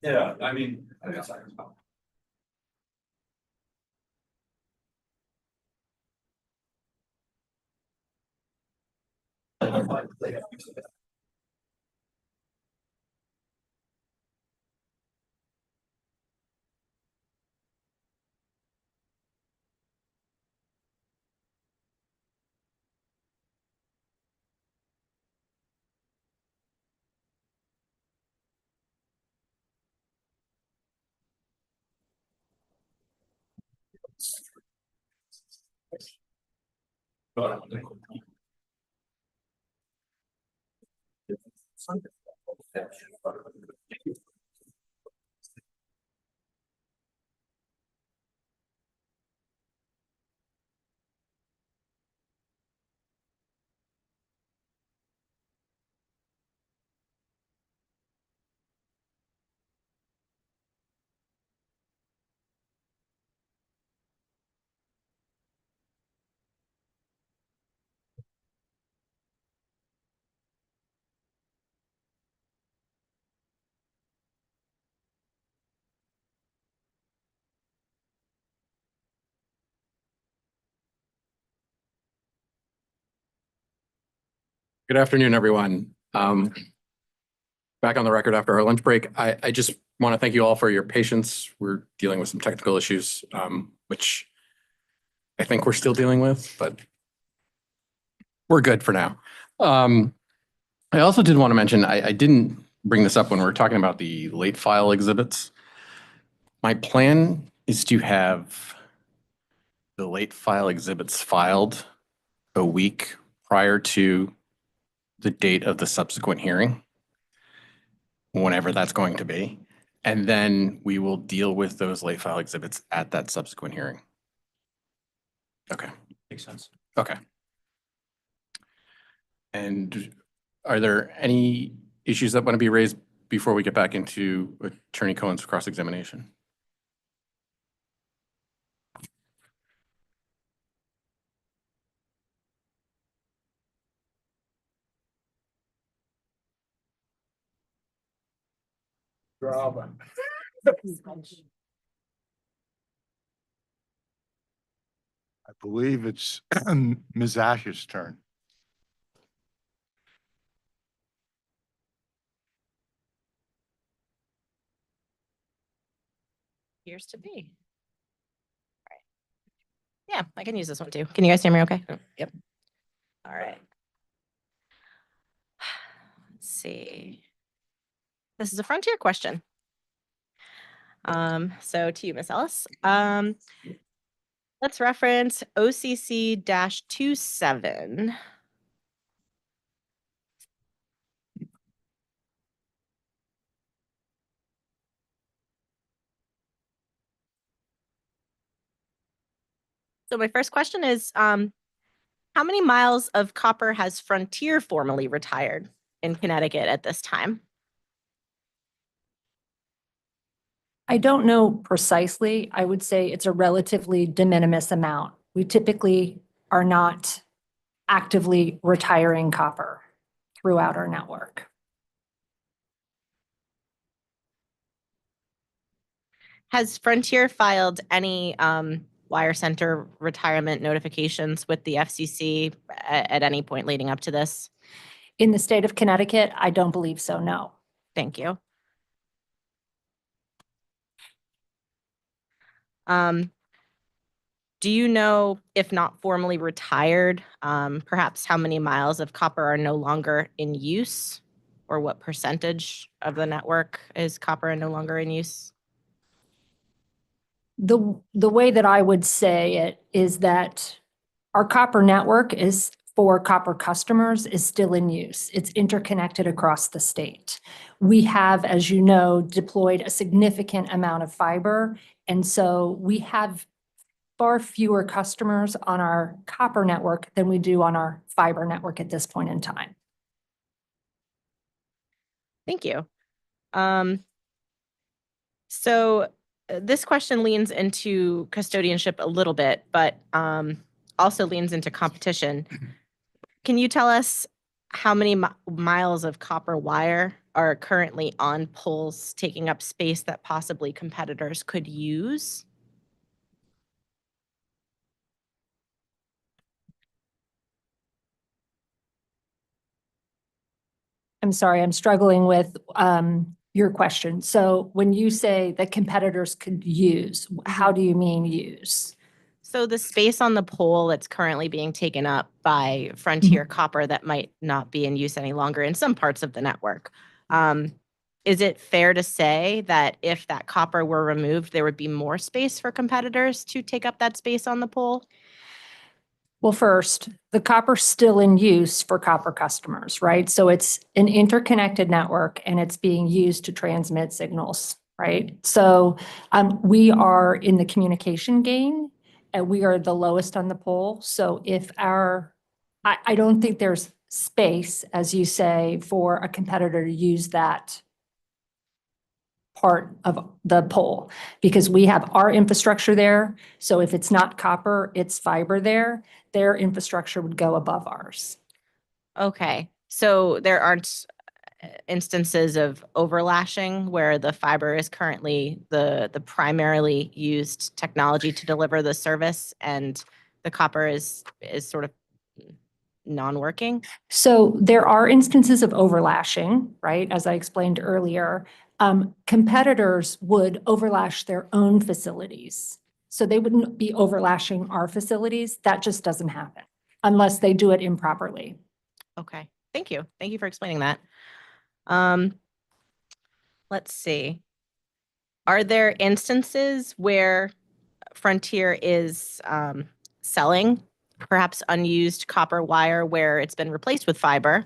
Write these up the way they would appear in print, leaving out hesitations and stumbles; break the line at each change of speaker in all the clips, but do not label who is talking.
Yeah, I mean, I guess I
Good afternoon, everyone. Back on the record after our lunch break. I just want to thank you all for your patience. We're dealing with some technical issues, which I think we're still dealing with, but we're good for now. I also did want to mention, I didn't bring this up when we were talking about the late file exhibits. My plan is to have the late file exhibits filed a week prior to the date of the subsequent hearing, whenever that's going to be. And then we will deal with those late file exhibits at that subsequent hearing. Okay.
Makes sense.
Okay. And are there any issues that want to be raised before we get back into Attorney Cohen's cross-examination?
Drama. I believe it's Ms. Ash's turn.
Appears to be. All right. Yeah, I can use this one too. Can you guys hear me okay? Yep. All right. Let's see. This is a frontier question. So to you, Miss Ellis. Let's reference OCC-27. So my first question is, how many miles of copper has Frontier formally retired in Connecticut at this time?
I don't know precisely. I would say it's a relatively de minimis amount. We typically are not actively retiring copper throughout our network.
Has Frontier filed any wire center retirement notifications with the FCC at any point leading up to this?
In the state of Connecticut, I don't believe so, no.
Thank you. Do you know, if not formally retired, perhaps how many miles of copper are no longer in use, or what percentage of the network is copper and no longer in use?
The way that I would say it is that our copper network is for copper customers is still in use. It's interconnected across the state. We have, as you know, deployed a significant amount of fiber. And so we have far fewer customers on our copper network than we do on our fiber network at this point in time.
Thank you. So this question leans into custodianship a little bit, but also leans into competition. Can you tell us how many miles of copper wire are currently on poles taking up space that possibly competitors could use?
I'm sorry, I'm struggling with your question. So when you say that competitors could use, how do you mean use?
So the space on the pole that's currently being taken up by Frontier Copper that might not be in use any longer in some parts of the network. Is it fair to say that if that copper were removed, there would be more space for competitors to take up that space on the pole?
Well, first, the copper's still in use for copper customers, right? So it's an interconnected network and it's being used to transmit signals, right? So we are in the communication game and we are the lowest on the pole. So if I don't think there's space, as you say, for a competitor to use that part of the pole because we have our infrastructure there. So if it's not copper, it's fiber there, their infrastructure would go above ours.
Okay, so there aren't instances of overlashing where the fiber is currently the primarily used technology to deliver the service and the copper is sort of non-working?
So there are instances of overlashing, right? As I explained earlier, competitors would overlash their own facilities. So they wouldn't be overlashing our facilities. That just doesn't happen unless they do it improperly.
Okay, thank you. Thank you for explaining that. Let's see. Are there instances where Frontier is selling perhaps unused copper wire where it's been replaced with fiber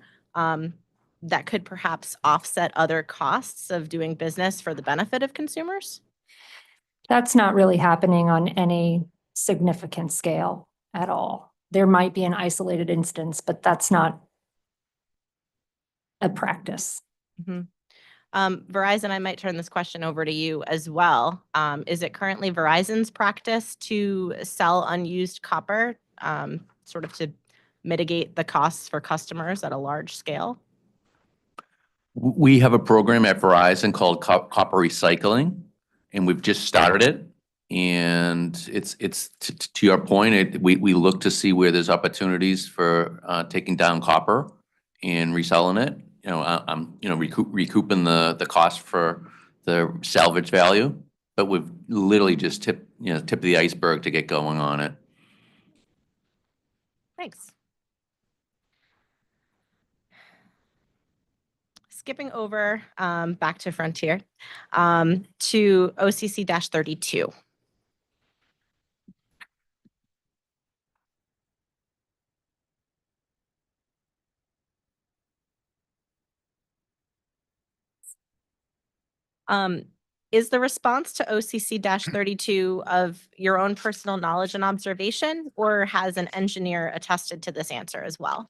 that could perhaps offset other costs of doing business for the benefit of consumers?
That's not really happening on any significant scale at all. There might be an isolated instance, but that's not a practice.
Mm-hmm. Verizon, I might turn this question over to you as well. Is it currently Verizon's practice to sell unused copper, sort of to mitigate the costs for customers at a large scale?
We have a program at Verizon called Copper Recycling, and we've just started it. And it's to your point, we look to see where there's opportunities for taking down copper and reselling it. Recouping the cost for the salvage value. But we've literally just tip of the iceberg to get going on it.
Thanks. Skipping over back to Frontier to OCC-32. Is the response to OCC-32 of your own personal knowledge and observation, or has an engineer attested to this answer as well?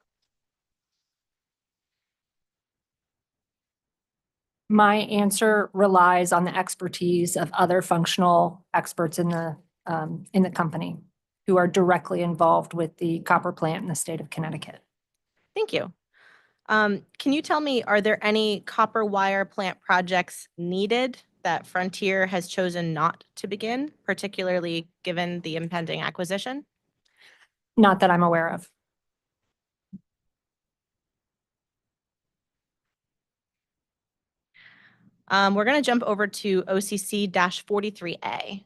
My answer relies on the expertise of other functional experts in the company who are directly involved with the copper plant in the state of Connecticut.
Thank you. Can you tell me, are there any copper wire plant projects needed that Frontier has chosen not to begin, particularly given the impending acquisition?
Not that I'm aware of.
We're going to jump over to OCC-43A.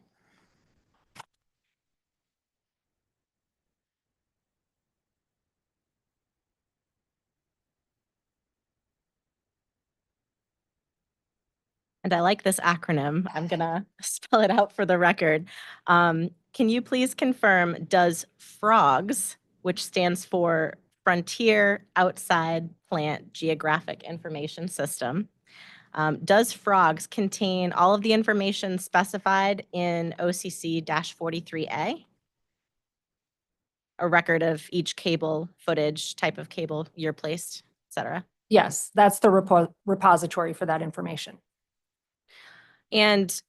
And I like this acronym. I'm going to spell it out for the record. Can you please confirm, does FROGS, which stands for Frontier Outside Plant Geographic Information System. Does FROGS contain all of the information specified in OCC-43A? A record of each cable footage, type of cable, year placed, et cetera.
Yes, that's the repository for that information.
And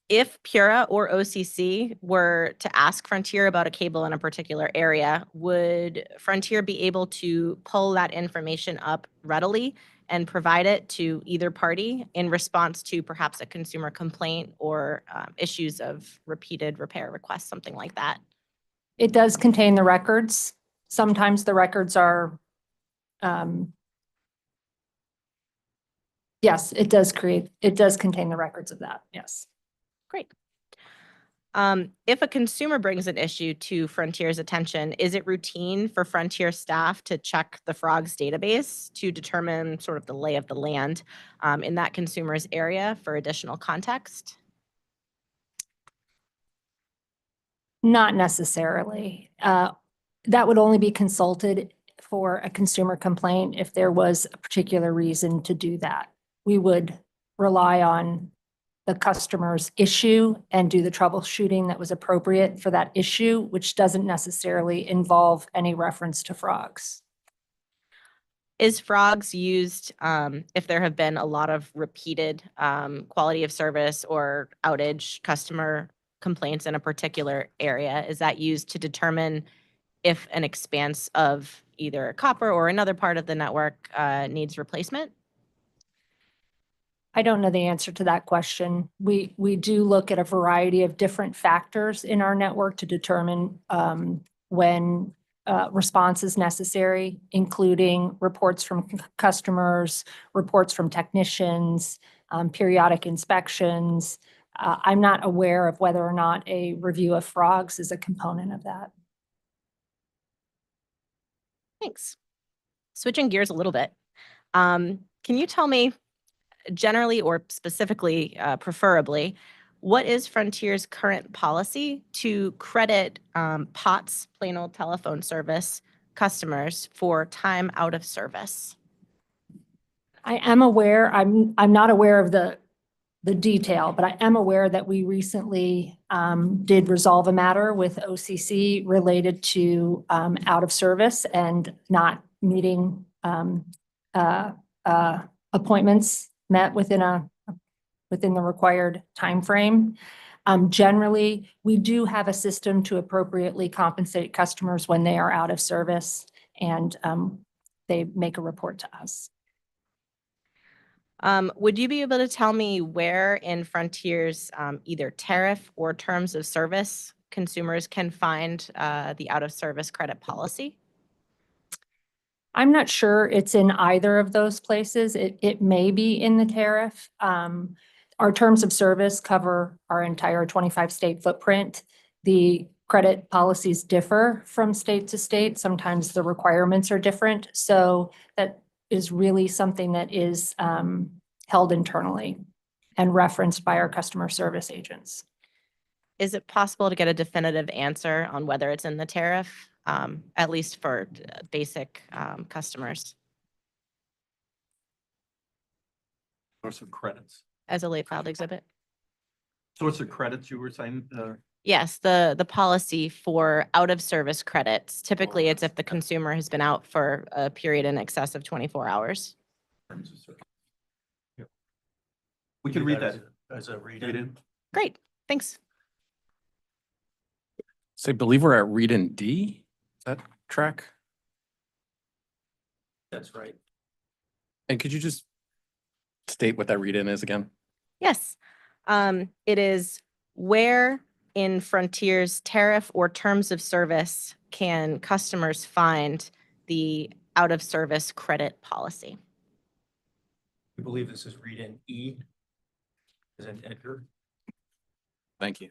if Pura or OCC were to ask Frontier about a cable in a particular area, would Frontier be able to pull that information up readily and provide it to either party in response to perhaps a consumer complaint or issues of repeated repair requests, something like that?
It does contain the records. Sometimes the records are, yes, it does contain the records of that, yes.
Great. If a consumer brings an issue to Frontier's attention, is it routine for Frontier staff to check the FROGS database to determine sort of the lay of the land in that consumer's area for additional context?
Not necessarily. That would only be consulted for a consumer complaint if there was a particular reason to do that. We would rely on the customer's issue and do the troubleshooting that was appropriate for that issue, which doesn't necessarily involve any reference to FROGS.
Is FROGS used if there have been a lot of repeated quality of service or outage customer complaints in a particular area? Is that used to determine if an expanse of either copper or another part of the network needs replacement?
I don't know the answer to that question. We do look at a variety of different factors in our network to determine when response is necessary, including reports from customers, reports from technicians, periodic inspections. I'm not aware of whether or not a review of FROGS is a component of that.
Thanks. Switching gears a little bit. Can you tell me, generally or specifically, preferably, what is Frontier's current policy to credit POTS, plain old telephone service, customers for time out of service?
I am aware, I'm not aware of the detail, but I am aware that we recently did resolve a matter with OCC related to out of service and not meeting appointments met within the required timeframe. Generally, we do have a system to appropriately compensate customers when they are out of service, and they make a report to us.
Would you be able to tell me where in Frontier's either tariff or terms of service consumers can find the out of service credit policy?
I'm not sure it's in either of those places. It may be in the tariff. Our terms of service cover our entire 25-state footprint. The credit policies differ from state to state. Sometimes the requirements are different. So that is really something that is held internally and referenced by our customer service agents.
Is it possible to get a definitive answer on whether it's in the tariff, at least for basic customers?
Source of credits.
As a late filed exhibit?
Source of credits, you were saying?
Yes, the policy for out of service credits. Typically, it's if the consumer has been out for a period in excess of 24 hours.
Terms of service. Yep. We can read that as a read-in.
Great, thanks.
So I believe we're at read in D. Is that track?
That's right.
And could you just state what that read in is again?
Yes, it is where in Frontier's tariff or terms of service can customers find the out of service credit policy?
We believe this is read-in E. As in Edgar.
Thank you.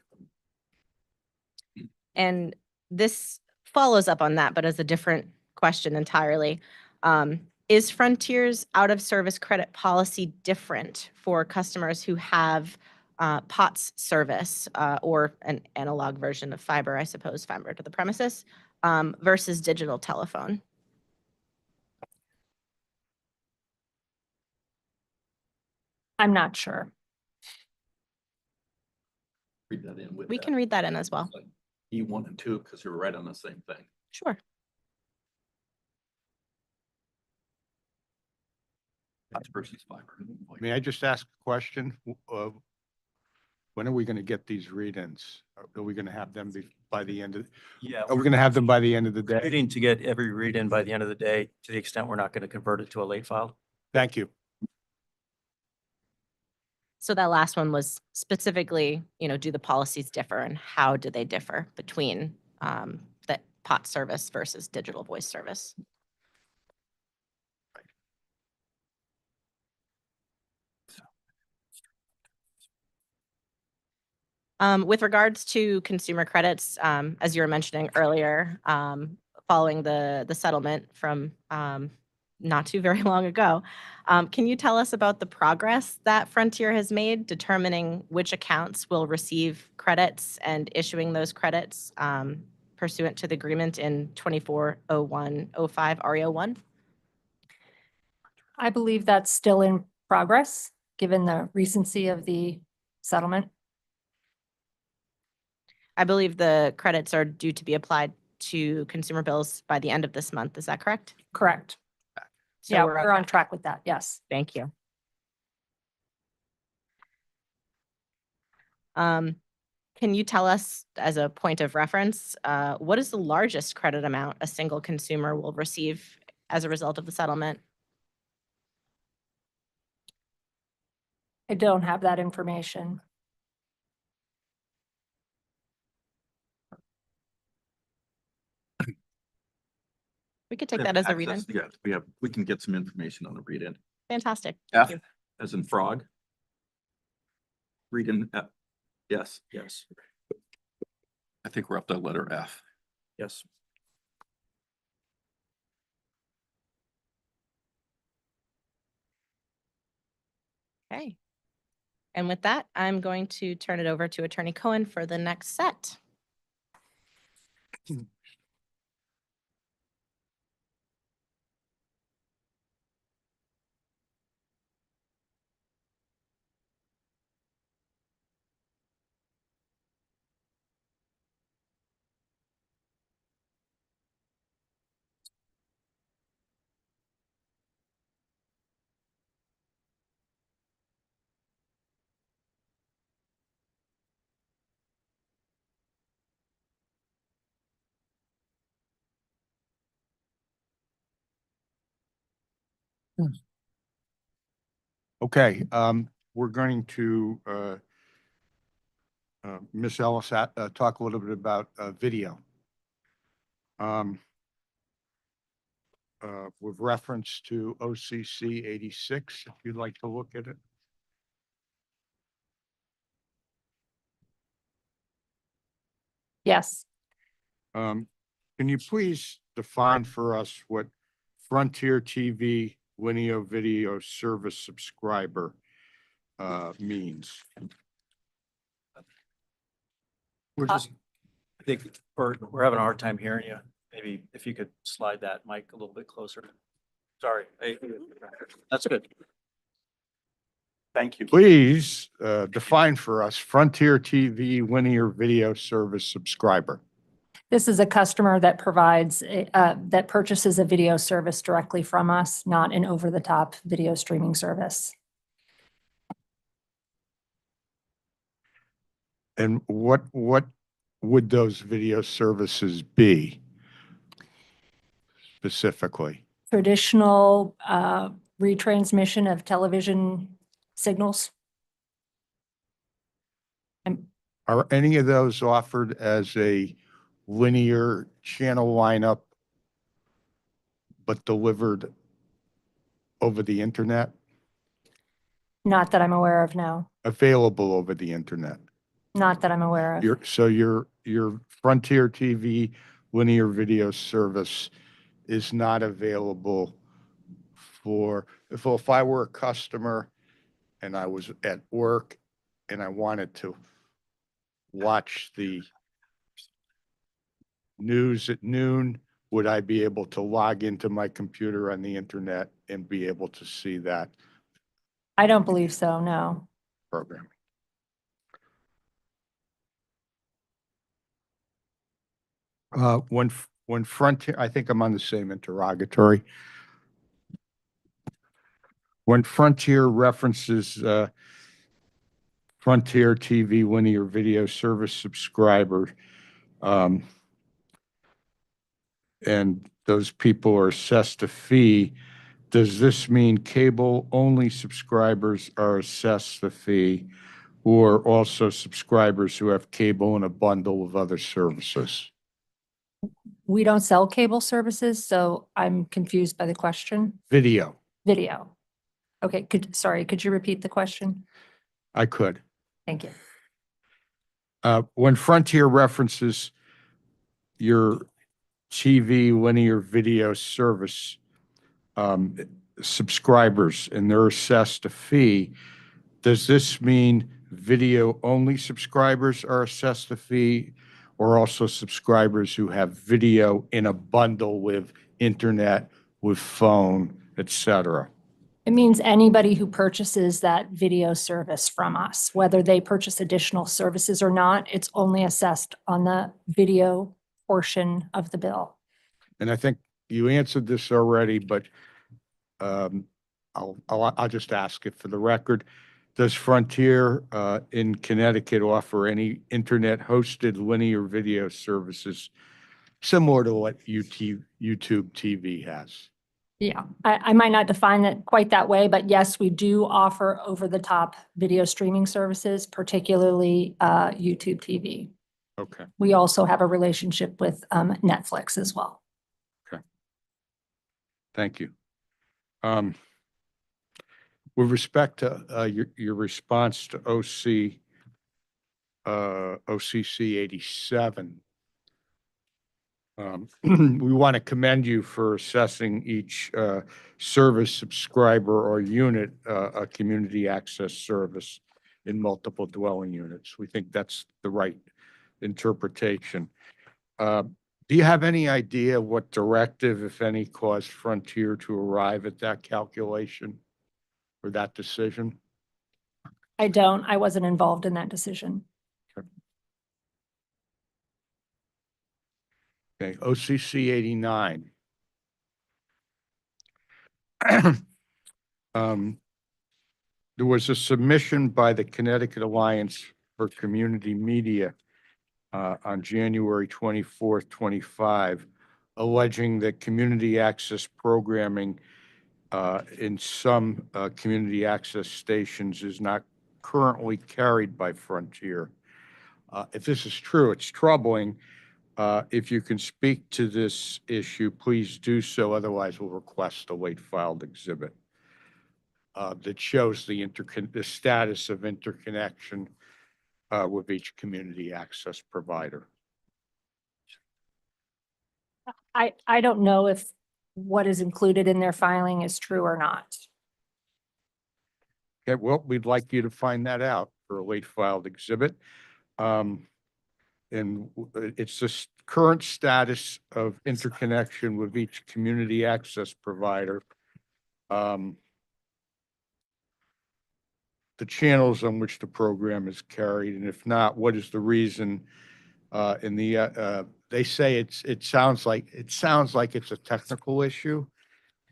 And this follows up on that, but as a different question entirely. Is Frontier's out of service credit policy different for customers who have POTS service or an analog version of fiber, I suppose, fiber to the premises, versus digital telephone?
I'm not sure.
Read that in with
We
that.
can read that in as well.
Like E1 and 2, because you're right on the same thing.
Sure.
That's versus fiber.
May I just ask a question? When are we going to get these read-ins? Are we going to have them by the end of,
Yeah.
are we going to have them by the end of the day?
Shooting to get every read in by the end of the day, to the extent we're not going to convert it to a late file.
Thank you.
So that last one was specifically, do the policies differ and how do they differ between the POT service versus digital voice service? With regards to consumer credits, as you were mentioning earlier, following the settlement from not too very long ago, can you tell us about the progress that Frontier has made determining which accounts will receive credits and issuing those credits pursuant to the agreement in 240105 RE01?
I believe that's still in progress, given the recency of the settlement.
I believe the credits are due to be applied to consumer bills by the end of this month. Is that correct?
Correct.
So
Yeah, we're on track with that. Yes.
Thank you. Can you tell us, as a point of reference, what is the largest credit amount a single consumer will receive as a result of the settlement?
I don't have that information.
We could take that as a read-in.
Access, yeah, we can get some information on the read-in.
Fantastic. Thank
F
you.
as in frog. Read-in, F. Yes, yes. I think we're up to letter F.
Yes.
Okay. And with that, I'm going to turn it over to Attorney Cohen for the next set.
Okay, we're going to, Ms. Ellis, talk a little bit about, video. With reference to OCC 86, if you'd like to look at it.
Yes.
Can you please define for us what Frontier TV linear video service subscriber means?
We're just, I think we're having a hard time hearing you. Maybe if you could slide that mic a little bit closer. Sorry. That's good. Thank you.
Please define for us Frontier TV linear video service subscriber.
This is a customer that provides, that purchases a video service directly from us, not an over-the-top video streaming service.
And what would those video services be specifically?
Traditional retransmission of television signals.
Are any of those offered as a linear channel lineup, but delivered over the internet?
Not that I'm aware of, no.
Available over the internet?
Not that I'm aware of.
Your Frontier TV linear video service is not available for, if I were a customer and I was at work and I wanted to watch the news at noon, would I be able to log into my computer on the internet and be able to see that?
I don't believe so, no.
programming. When Frontier, I think I'm on the same interrogatory. When Frontier references Frontier TV linear video service subscriber, um, and those people are assessed a fee, does this mean cable-only subscribers are assessed the fee, or also subscribers who have cable and a bundle of other services?
We don't sell cable services, so I'm confused by the question.
Video,
Video. Okay, could you repeat the question?
I could.
Thank you.
When Frontier references your TV linear video service subscribers and they're assessed a fee, does this mean video-only subscribers are assessed a fee, or also subscribers who have video in a bundle with internet, with phone, et cetera?
It means anybody who purchases that video service from us, whether they purchase additional services or not, it's only assessed on the video portion of the bill.
And I think you answered this already, but I'll just ask it for the record. Does Frontier in Connecticut offer any internet-hosted linear video services similar to what YouTube TV has?
Yeah, I might not define it quite that way, but yes, we do offer over-the-top video streaming services, particularly YouTube TV.
Okay.
We also have a relationship with Netflix as well.
Thank you. With respect to your response to OCC 87, we want to commend you for assessing each service subscriber or unit a community access service in multiple dwelling units. We think that's the right interpretation. Do you have any idea what directive, if any, caused Frontier to arrive at that calculation or that decision?
I don't. I wasn't involved in that decision.
Okay, OCC 89. There was a submission by the Connecticut Alliance for Community Media on January 24th, 25, alleging that community access programming in some community access stations is not currently carried by Frontier. If this is true, it's troubling. If you can speak to this issue, please do so. Otherwise, we'll request a late filed exhibit that shows the status of interconnection with each community access provider.
I don't know if what is included in their filing is true or not.
Okay, well, we'd like you to find that out for a late filed exhibit. It's the current status of interconnection with each community access provider. The channels on which the program is carried, and if not, what is the reason? They say it sounds like it's a technical issue.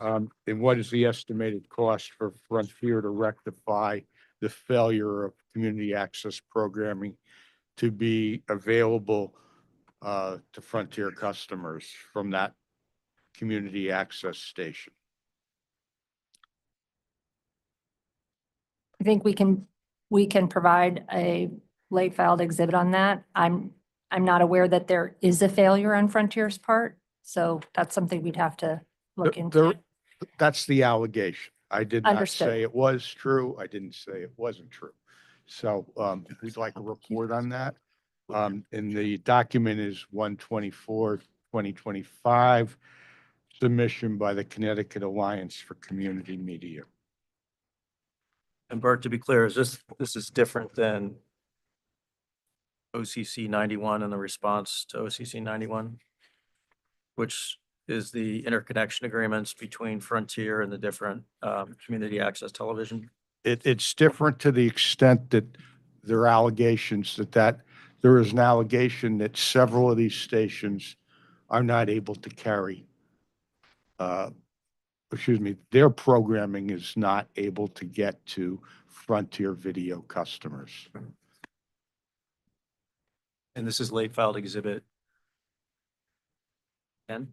And what is the estimated cost for Frontier to rectify the failure of community access programming to be available to Frontier customers from that community access station?
I think we can provide a late filed exhibit on that. I'm not aware that there is a failure on Frontier's part, so that's something we'd have to look into.
That's the allegation. I did not
Understood.
say it was true. I didn't say it wasn't true. So we'd like a report on that. And the document is 1/24/2025, submission by the Connecticut Alliance for Community Media.
And Bert, to be clear, this is different than OCC 91 and the response to OCC 91, which is the interconnection agreements between Frontier and the different community access television
It's different to the extent that there are allegations that there is an allegation that several of these stations are not able to carry, their programming is not able to get to Frontier Video customers.
And this is late filed exhibit 10.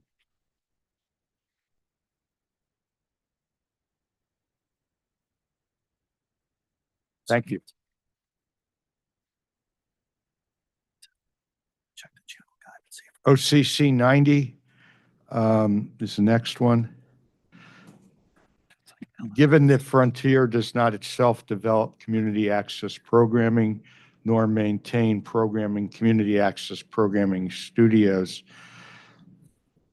Thank you.
Check the channel guide and see if
OCC 90 is the next one. Given that Frontier does not itself develop community access programming nor maintain community access programming studios,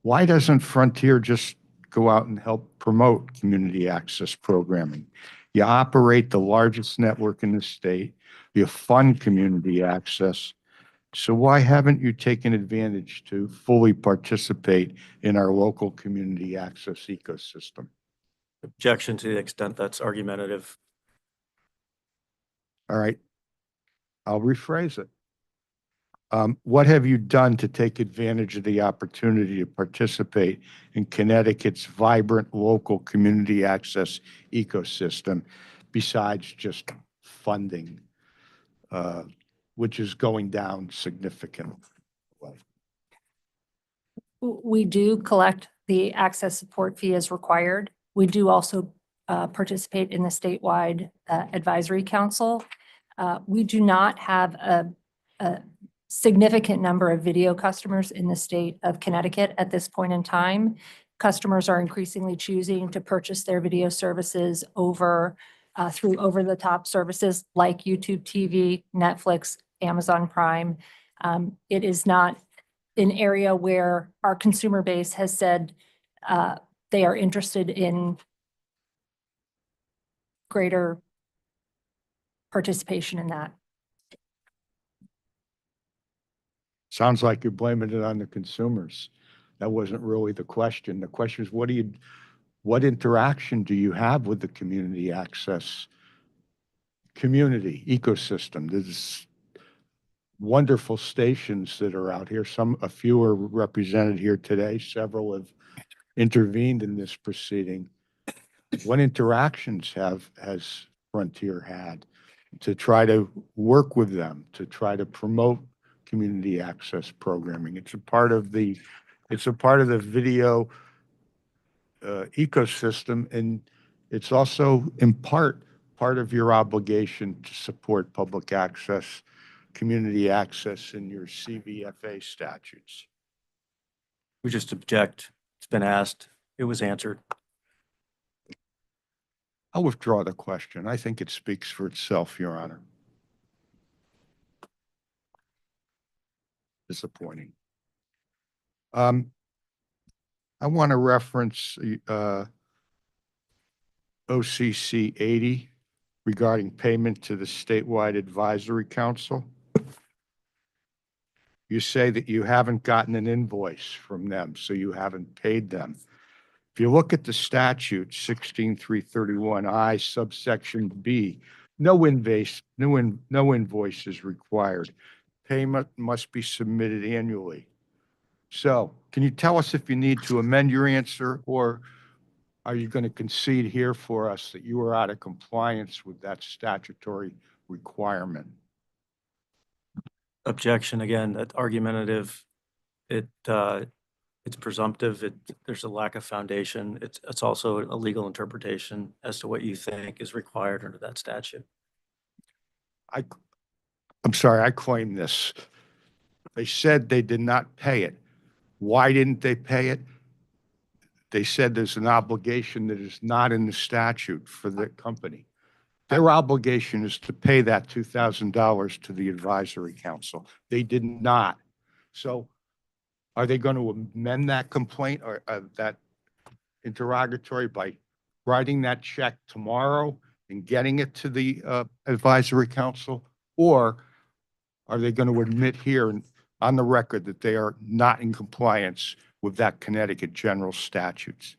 why doesn't Frontier just go out and help promote community access programming? You operate the largest network in the state. You fund community access. So why haven't you taken advantage to fully participate in our local community access ecosystem?
objection to the extent that's argumentative.
All right. I'll rephrase it. What have you done to take advantage of the opportunity to participate in Connecticut's vibrant local community access ecosystem besides just funding, which is going down significantly?
We do collect the access support fee as required. We do also participate in the statewide advisory council. We do not have a significant number of video customers in the state of Connecticut at this point in time. Customers are increasingly choosing to purchase their video services through over-the-top services like YouTube TV, Netflix, Amazon Prime. It is not an area where our consumer base has said they are interested in greater participation in that.
Sounds like you're blaming it on the consumers. That wasn't really the question. The question is, what interaction do you have with the community access community ecosystem? There's wonderful stations that are out here. A few are represented here today. Several have intervened in this proceeding. What interactions has Frontier had to try to work with them, to try to promote community access programming? It's a part of the video ecosystem, and it's also in part of your obligation to support public access, community access in your CVFA statutes.
We just object. It's been asked. It was answered.
I'll withdraw the question. I think it speaks for itself, Your Honor. Disappointing. I want to reference OCC 80 regarding payment to the statewide advisory council. You say that you haven't gotten an invoice from them, so you haven't paid them. If you look at the statute 16331I subsection B, no invoice is required. Payment must be submitted annually. So can you tell us if you need to amend your answer, or are you going to concede here for us that you are out of compliance with that statutory requirement?
Objection again, that argumentative. It's presumptive. There's a lack of foundation. It's also a legal interpretation as to what you think is required under that statute.
I'm sorry, I claim this. They said they did not pay it. Why didn't they pay it? They said there's an obligation that is not in the statute for the company. Their obligation is to pay that $2,000 to the advisory council. They did not. So are they going to amend that complaint or that interrogatory by writing that check tomorrow and getting it to the advisory council? Or are they going to admit here on the record that they are not in compliance with that Connecticut general statutes?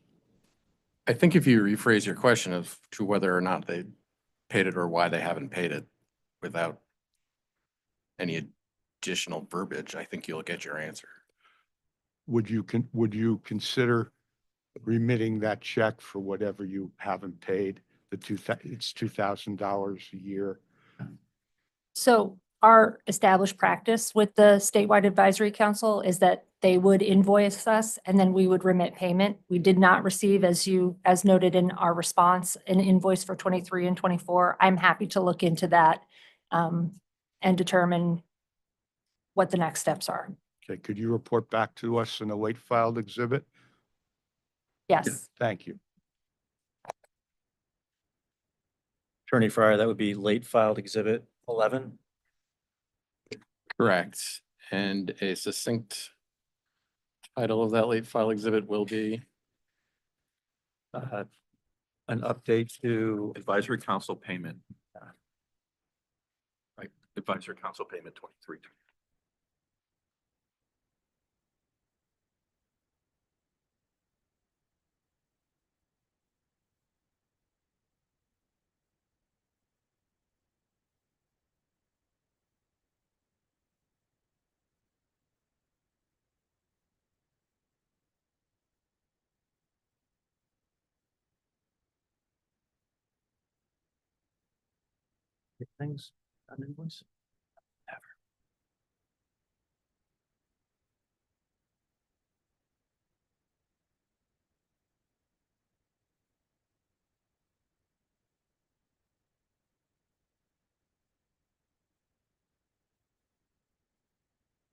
I think if you rephrase your question to whether or not they paid it or why they haven't paid it without any additional verbiage, I think you'll get your answer.
Would you consider remitting that check for whatever you haven't paid? It's $2,000 a year.
So our established practice with the statewide advisory council is that they would invoice us and then we would remit payment. We did not receive, as noted in our response, an invoice for 23 and 24. I'm happy to look into that and determine what the next steps are.
Okay, could you report back to us in a late filed exhibit?
Yes.
Thank you.
Attorney Fryer, that would be late filed exhibit 11.
Correct. And a succinct title of that late file exhibit will be
An update to,
Advisory council payment. Right, advisory council payment 23.
things on invoice? Never.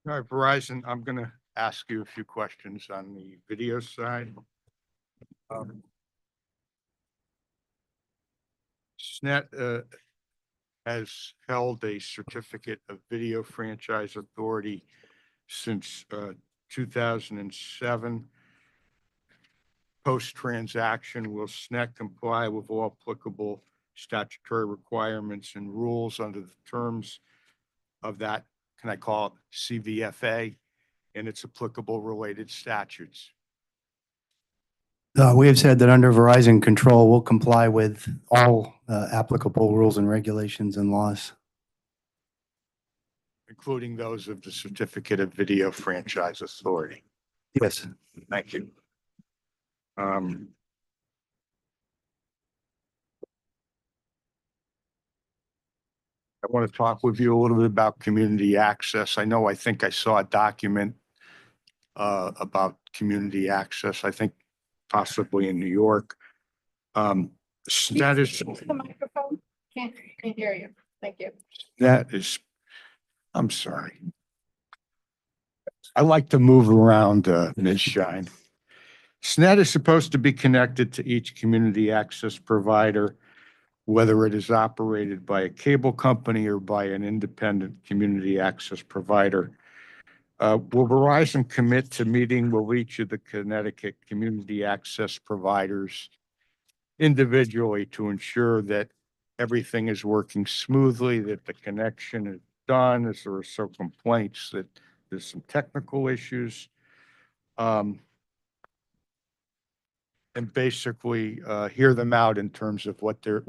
All right, Verizon, I'm going to ask you a few questions on the video side. SNET has held a certificate of video franchise authority since 2007. Post-transaction, will SNET comply with all applicable statutory requirements and rules under the terms of that, can I call it CVFA, and its applicable related statutes?
We have said that under Verizon control, we'll comply with all applicable rules and regulations and laws.
Including those of the Certificate of Video Franchise Authority.
Yes.
Thank you. I want to talk with you a little bit about community access. I think I saw a document about community access, I think possibly in New York. That is,
The microphone, can't hear you. Thank you.
I'm sorry. I like to move around, Ms. Shine. SNET is supposed to be connected to each community access provider, whether it is operated by a cable company or by an independent community access provider. Will Verizon commit to meeting with each of the Connecticut community access providers individually to ensure that everything is working smoothly, that the connection is done, as there are some complaints that there's some technical issues? And basically hear them out in terms of what they're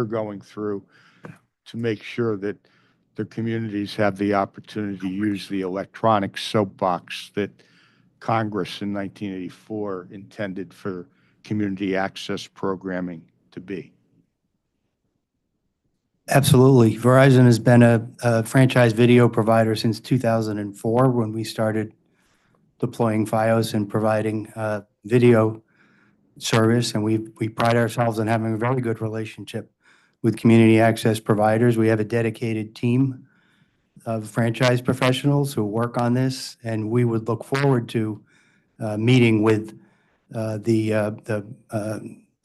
going through to make sure that their communities have the opportunity to use the electronic soapbox that Congress in 1984 intended for community access programming to be.
Absolutely. Verizon has been a franchise video provider since 2004 when we started deploying FiOS and providing video service. And we pride ourselves on having a very good relationship with community access providers. We have a dedicated team of franchise professionals who work on this, and we would look forward to meeting with the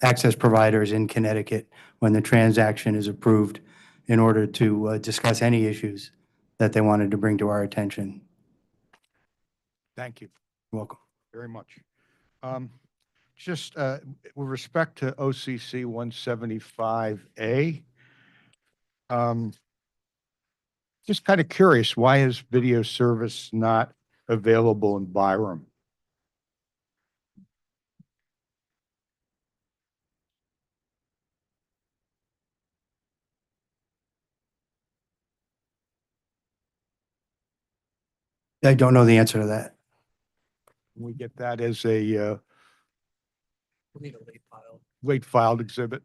access providers in Connecticut when the transaction is approved in order to discuss any issues that they wanted to bring to our attention.
Thank you
You're welcome.
very much. Just with respect to OCC 175A, just kind of curious, why is video service not available in Byram?
I don't know the answer to that.
Can we get that as a
We need a late file.
late filed exhibit?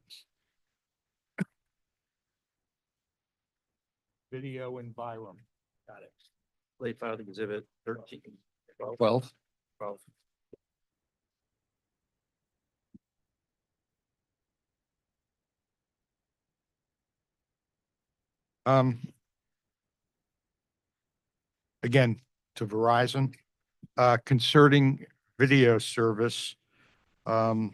Video and Byram.
Got it. Late filed exhibit 13.
12.
12.
Again, to Verizon, concerning video service. As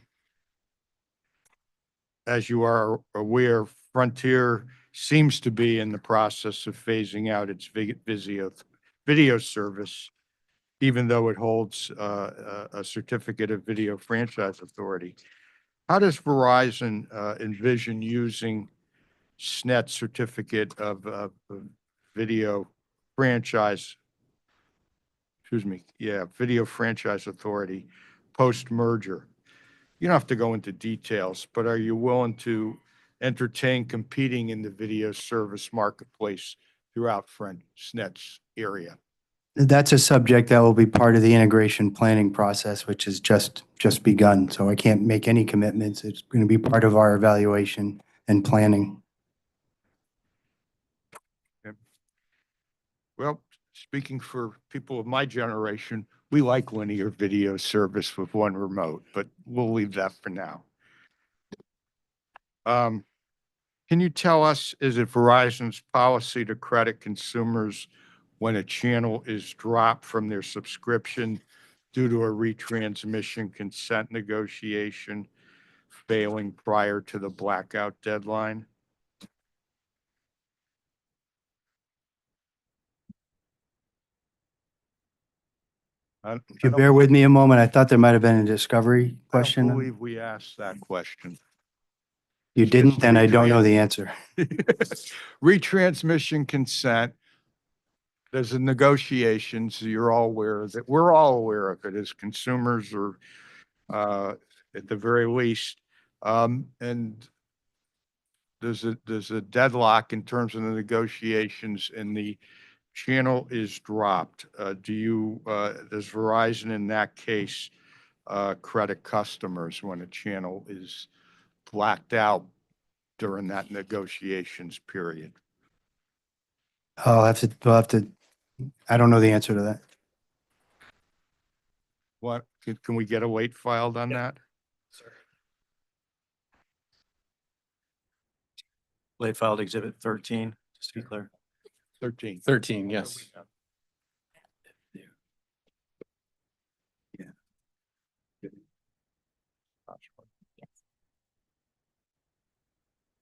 you are aware, Frontier seems to be in the process of phasing out its video service, even though it holds a certificate of video franchise authority. How does Verizon envision using SNET's certificate of video franchise, video franchise authority post-merger? You don't have to go into details, but are you willing to entertain competing in the video service marketplace throughout SNET's area?
That's a subject that will be part of the integration planning process, which has just begun. So I can't make any commitments. It's going to be part of our evaluation and planning.
Well, speaking for people of my generation, we like linear video service with one remote, but we'll leave that for now. Can you tell us, is it Verizon's policy to credit consumers when a channel is dropped from their subscription due to a retransmission consent negotiation failing prior to the blackout deadline?
If you bear with me a moment, I thought there might have been a discovery
I don't
question.
believe we asked that question.
You didn't, then I don't know the answer.
Retransmission consent, there's a negotiations, you're all aware of it. We're all aware of it as consumers or at the very least. And there's a deadlock in terms of the negotiations and the channel is dropped. Does Verizon in that case credit customers when a channel is blacked out during that negotiations period?
We'll have to, I don't know the answer to that.
What, can we get a late filed on that?
Late filed exhibit 13, just to be clear.
13.
13, yes.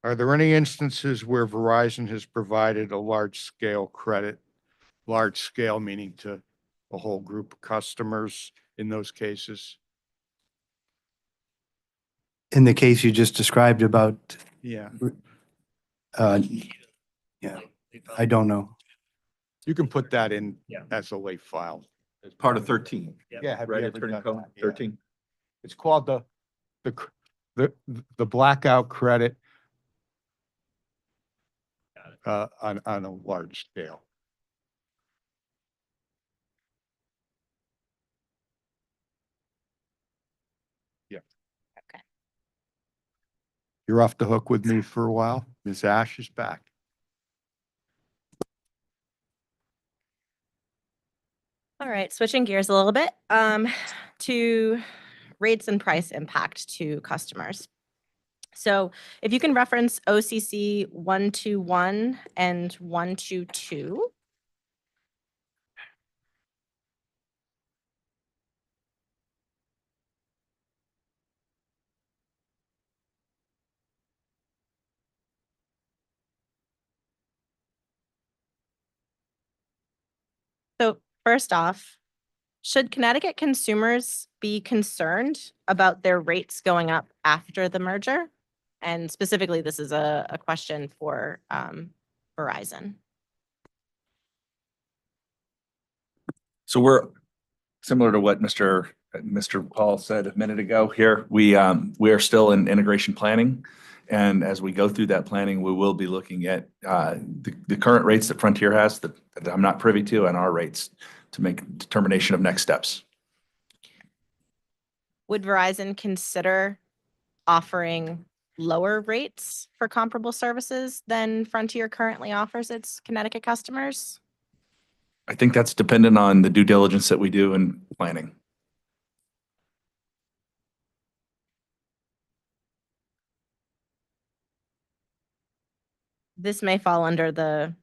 Are there any instances where Verizon has provided a large scale credit, large scale meaning to a whole group of customers in those cases?
In the case you just described about,
Yeah.
yeah, I don't know.
You can put that in
Yeah.
as a late file.
Part of 13.
Yeah. Have you
Right,
ever
Attorney
done
Cohen?
that? Yeah.
13.
It's called the blackout credit on a large scale. Yeah.
Okay.
You're off the hook with me for a while. Ms. Ash is back.
All right, switching gears a little bit to rates and price impact to customers. So if you can reference OCC 121 and 122. So first off, should Connecticut consumers be concerned about their rates going up after the merger? And specifically, this is a question for Verizon.
So we're similar to what Mr. Paul said a minute ago here. We are still in integration planning. And as we go through that planning, we will be looking at the current rates that Frontier has that I'm not privy to and our rates to make determination of next steps.
Would Verizon consider offering lower rates for comparable services than Frontier currently offers its Connecticut customers?
I think that's dependent on the due diligence that we do in planning.
This may fall under the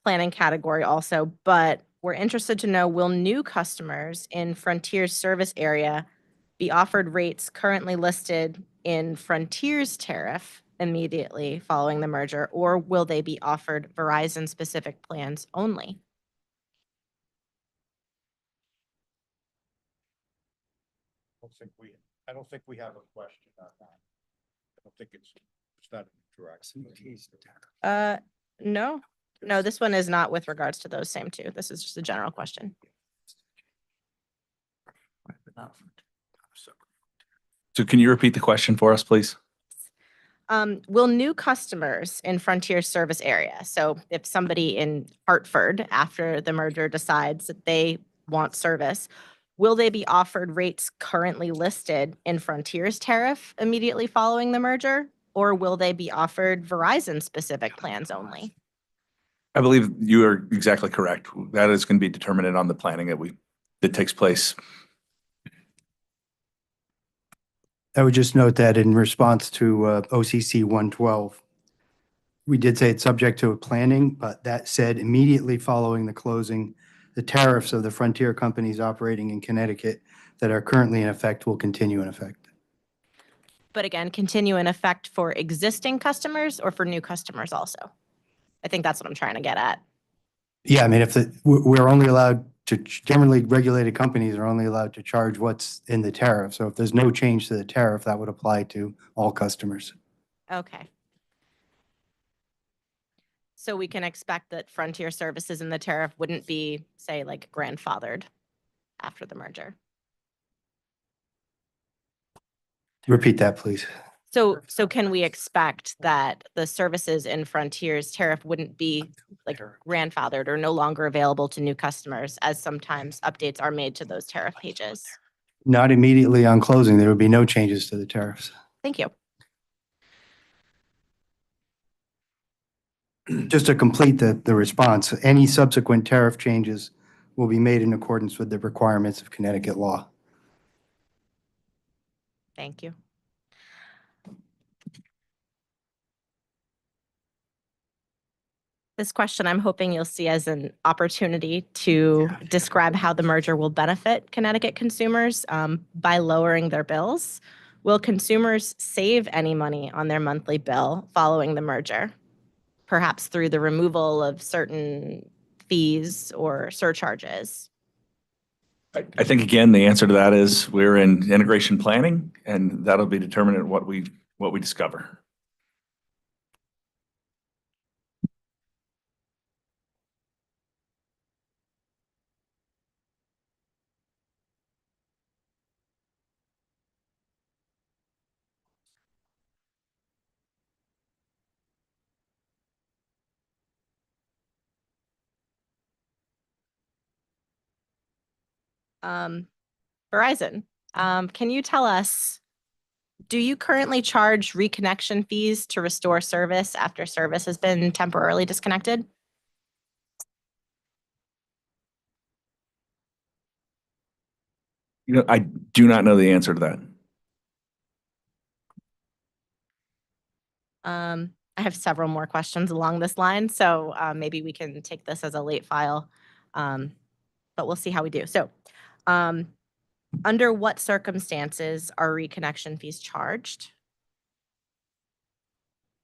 planning category also, but we're interested to know, will new customers in Frontier's service area be offered rates currently listed in Frontier's tariff immediately following the merger, or will they be offered Verizon-specific plans only?
I don't think we have a question on that. I don't think it's not direct.
No, this one is not with regards to those same two. This is just a general question.
So can you repeat the question for us, please?
Will new customers in Frontier service area, so if somebody in Hartford after the merger decides that they want service, will they be offered rates currently listed in Frontier's tariff immediately following the merger? Or will they be offered Verizon-specific plans only?
I believe you are exactly correct. That is going to be determined on the planning that takes place.
I would just note that in response to OCC 112, we did say it's subject to planning, but that said, immediately following the closing, the tariffs of the Frontier companies operating in Connecticut that are currently in effect will continue in effect.
But again, continue in effect for existing customers or for new customers also? I think that's what I'm trying to get at.
Yeah, I mean, we're only allowed to, generally regulated companies are only allowed to charge what's in the tariff. So if there's no change to the tariff, that would apply to all customers.
Okay. So we can expect that Frontier services in the tariff wouldn't be, say, like grandfathered after the merger?
Repeat that, please.
So can we expect that the services in Frontier's tariff wouldn't be like grandfathered or no longer available to new customers, as sometimes updates are made to those tariff pages?
Not immediately on closing, there would be no changes to the tariffs.
Thank you.
Just to complete the response, any subsequent tariff changes will be made in accordance with the requirements of Connecticut law.
Thank you. This question, I'm hoping you'll see as an opportunity to describe how the merger will benefit Connecticut consumers by lowering their bills. Will consumers save any money on their monthly bill following the merger? Perhaps through the removal of certain fees or surcharges?
I think, again, the answer to that is we're in integration planning, and that'll be determined at what we discover.
Verizon, can you tell us, do you currently charge reconnection fees to restore service after service has been temporarily disconnected?
You know, I do not know the answer to that.
I have several more questions along this line, so maybe we can take this as a late file, but we'll see how we do. So, under what circumstances are reconnection fees charged?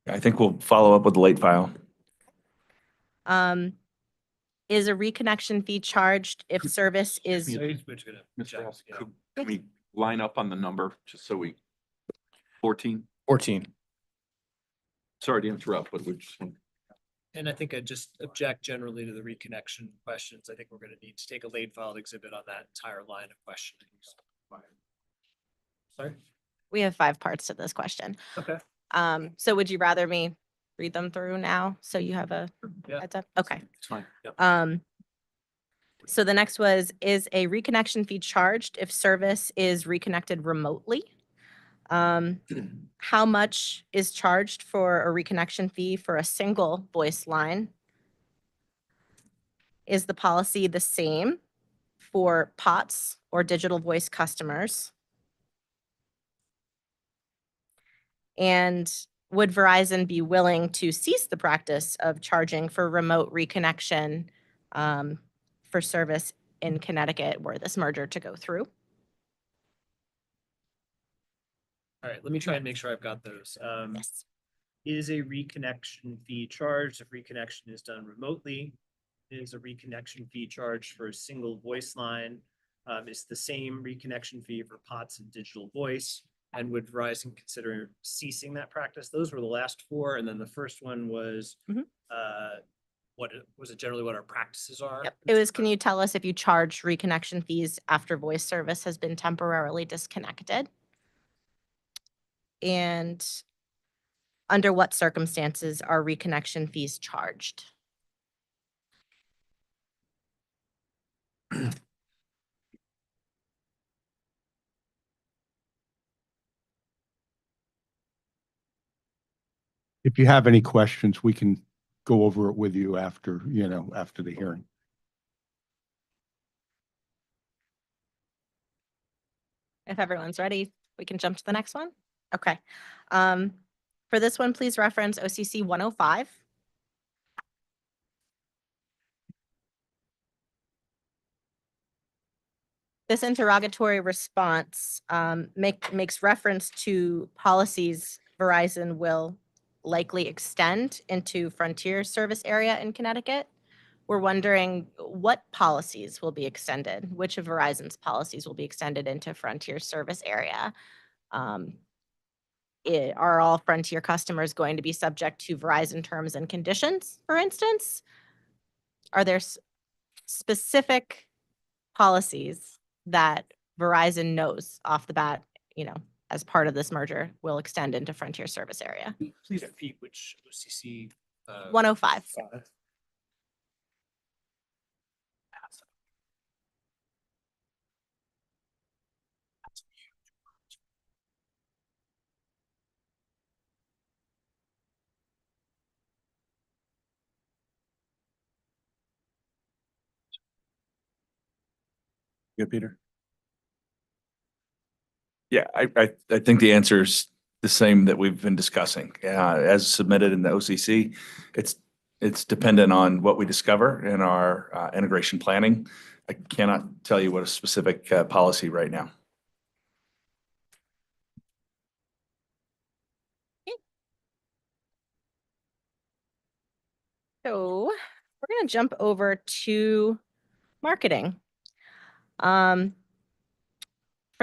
I think we'll follow up with the late file.
Is a reconnection fee charged if service is?
Mr. House, can we line up on the number just so 14?
14.
Sorry to interrupt, but we're just.
And I think I just object generally to the reconnection questions. I think we're going to need to take a late filed exhibit on that entire line of questioning. Sorry?
We have 5 parts to this question.
Okay.
So would you rather me read them through now so you have a
Yeah.
heads up? Okay.
It's fine. Yep.
So the next was, is a reconnection fee charged if service is reconnected remotely? How much is charged for a reconnection fee for a single voice line? Is the policy the same for POTS or digital voice customers? And would Verizon be willing to cease the practice of charging for remote reconnection for service in Connecticut were this merger to go through?
All right, let me try and make sure I've got those.
Yes.
Is a reconnection fee charged if reconnection is done remotely? Is a reconnection fee charged for a single voice line? Is the same reconnection fee for POTS and digital voice? And would Verizon consider ceasing that practice? Those were the last four. And then the first one was, what was it generally what our practices are?
Yep. It was, can you tell us if you charge reconnection fees after voice service has been temporarily disconnected? And under what circumstances are reconnection fees charged?
If you have any questions, we can go over it with you after, after the hearing.
If everyone's ready, we can jump to the next one. Okay. For this one, please reference OCC 105. This interrogatory response makes reference to policies Verizon will likely extend into Frontier service area in Connecticut. We're wondering what policies will be extended, which of Verizon's policies will be extended into Frontier service area. Are all Frontier customers going to be subject to Verizon terms and conditions, for instance? Are there specific policies that Verizon knows off the bat, as part of this merger will extend into Frontier service area?
Please repeat which OCC.
105.
Good, Peter? Yeah, I think the answer is the same that we've been discussing. As submitted in the OCC, it's dependent on what we discover in our integration planning. I cannot tell you what a specific policy right now.
So we're going to jump over to marketing. For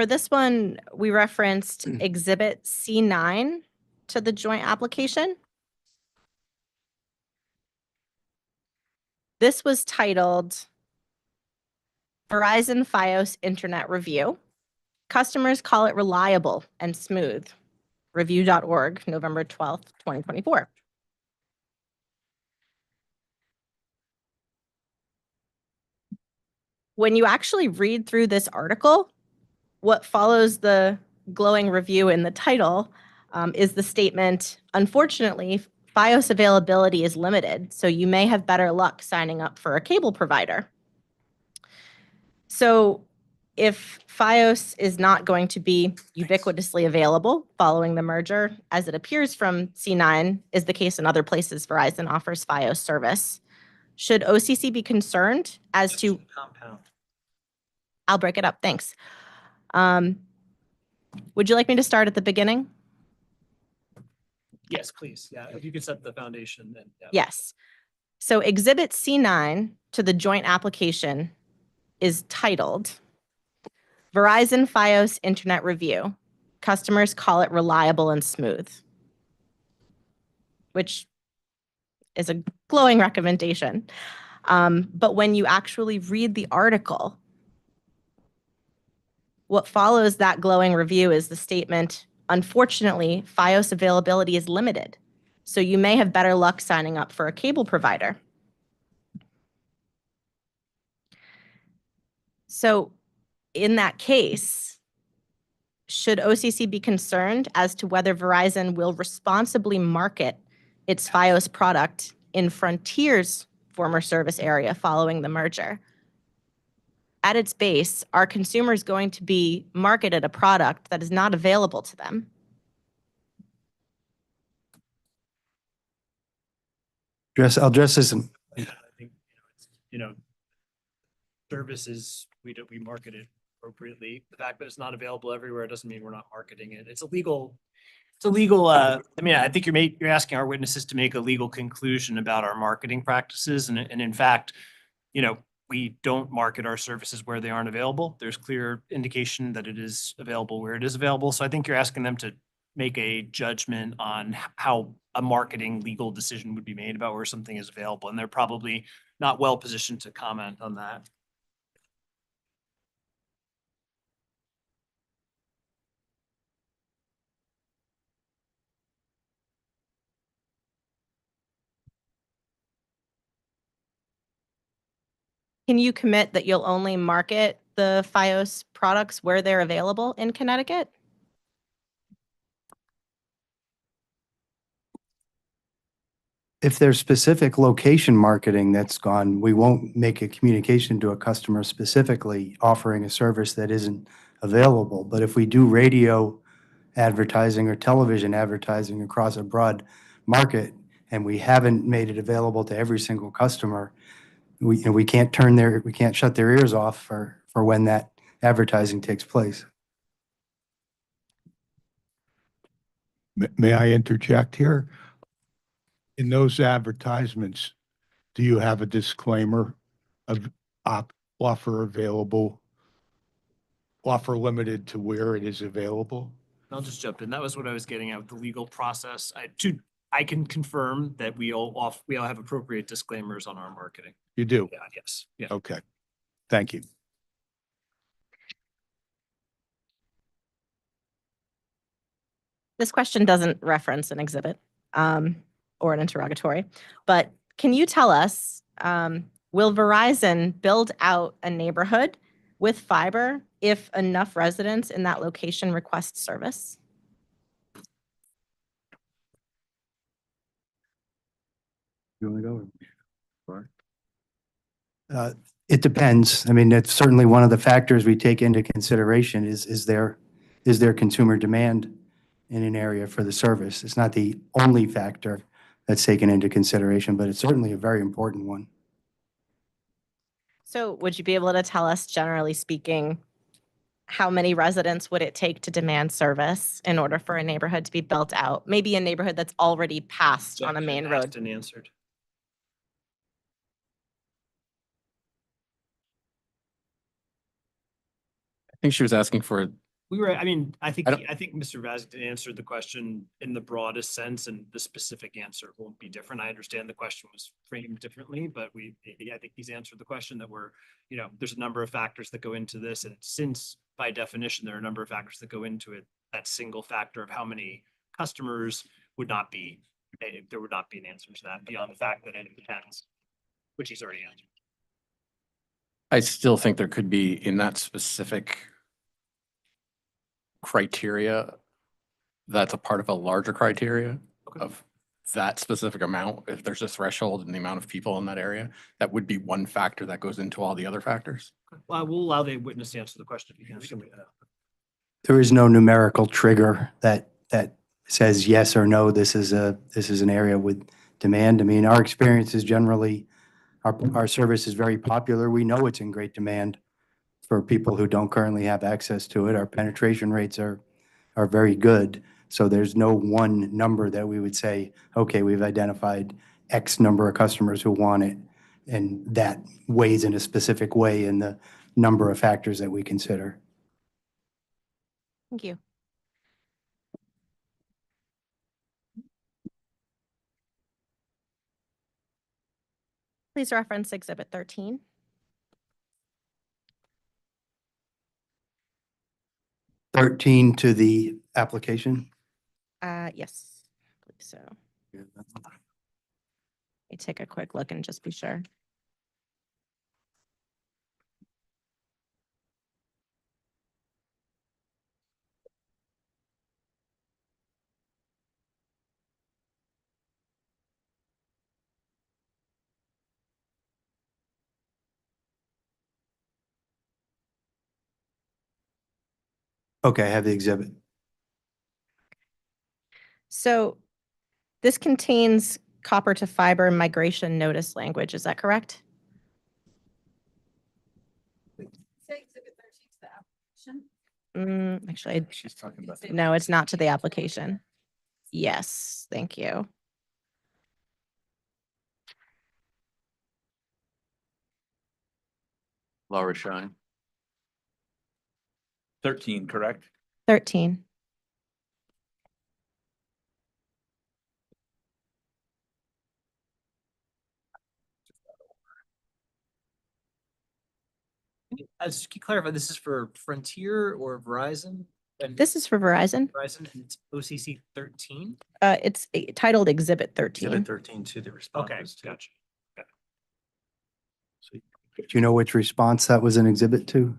this one, we referenced Exhibit C9 to the joint application. This was titled Verizon Fios Internet Review. Customers call it reliable and smooth. Review.org, November 12th, 2024. When you actually read through this article, what follows the glowing review in the title is the statement, unfortunately, Fios availability is limited, so you may have better luck signing up for a cable provider. So if Fios is not going to be ubiquitously available following the merger, as it appears from C9 is the case in other places Verizon offers Fios service, should OCC be concerned as to...
Compound.
I'll break it up, thanks. Would you like me to start at the beginning?
Yes, please. Yeah, if you could set the foundation then. Yeah.
Yes. So Exhibit C9 to the joint application is titled Verizon Fios Internet Review. Customers call it reliable and smooth, which is a glowing recommendation. But when you actually read the article, what follows that glowing review is the statement, unfortunately, Fios availability is limited, so you may have better luck signing up for a cable provider. So in that case, should OCC be concerned as to whether Verizon will responsibly market its FiOS product in Frontier's former service area following the merger? At its base, are consumers going to be marketed a product that is not available to them?
I'll address this.
I think, services, we market it appropriately. The fact that it's not available everywhere doesn't mean we're not marketing it. It's a legal, I think you're asking our witnesses to make a legal conclusion about our marketing practices. And in fact, we don't market our services where they aren't available. There's clear indication that it is available where it is available. So I think you're asking them to make a judgment on how a marketing legal decision would be made about where something is available. And they're probably not well positioned to comment on that.
Can you commit that you'll only market the FiOS products where they're available in Connecticut?
If there's specific location marketing that's gone, we won't make a communication to a customer specifically offering a service that isn't available. But if we do radio advertising or television advertising across a broad market and we haven't made it available to every single customer, we can't shut their ears off for when that advertising takes place.
May I interject here? In those advertisements, do you have a disclaimer of offer available, offer limited to where it is available?
I'll just jump in. That was what I was getting at with the legal process. I can confirm that we all have appropriate disclaimers on our marketing.
You do?
Yeah, yes. Yeah.
Okay. Thank you.
This question doesn't reference an exhibit or an interrogatory, but can you tell us, will Verizon build out a neighborhood with fiber if enough residents in that location request service?
You want to go? It depends. I mean, it's certainly one of the factors we take into consideration is there consumer demand in an area for the service? It's not the only factor that's taken into consideration, but it's certainly a very important one.
So would you be able to tell us, generally speaking, how many residents would it take to demand service in order for a neighborhood to be built out? Maybe a neighborhood that's already passed on a main road.
Asked and answered.
I think she was asking for,
I think
I
Mr. Vazquez answered the question in the broadest sense, and the specific answer won't be different. I understand the question was framed differently, but I think he's answered the question that there's a number of factors that go into this. And since by definition, there are a number of factors that go into it, that single factor of how many customers there would not be an answer to that beyond the fact that it depends, which he's already answered.
I still think there could be in that specific criteria, that's a part of a larger criteria of that specific amount. If there's a threshold in the amount of people in that area, that would be one factor that goes into all the other factors.
Well, we'll allow the witness to answer the question.
There is no numerical trigger that says yes or no, this is an area with demand. I mean, our experience is generally our service is very popular. We know it's in great demand for people who don't currently have access to it. Our penetration rates are very good. So there's no one number that we would say, okay, we've identified X number of customers who want it, and that weighs in a specific way in the number of factors that we consider.
Thank you. Please reference Exhibit 13.
To the application?
Yes, I believe so. Let me take a quick look and just be sure.
Okay, I have the exhibit.
So this contains copper to fiber migration notice language. Is that correct? Actually,
She's talking about.
no, it's not to the application. Yes, thank you.
Laura Shine.
13, correct?
13.
Just to clarify, this is for Frontier or Verizon? And
This is for Verizon.
Verizon, and it's OCC 13?
It's titled Exhibit 13.
13 to the responses. Okay, gotcha.
Do you know which response that was an exhibit to?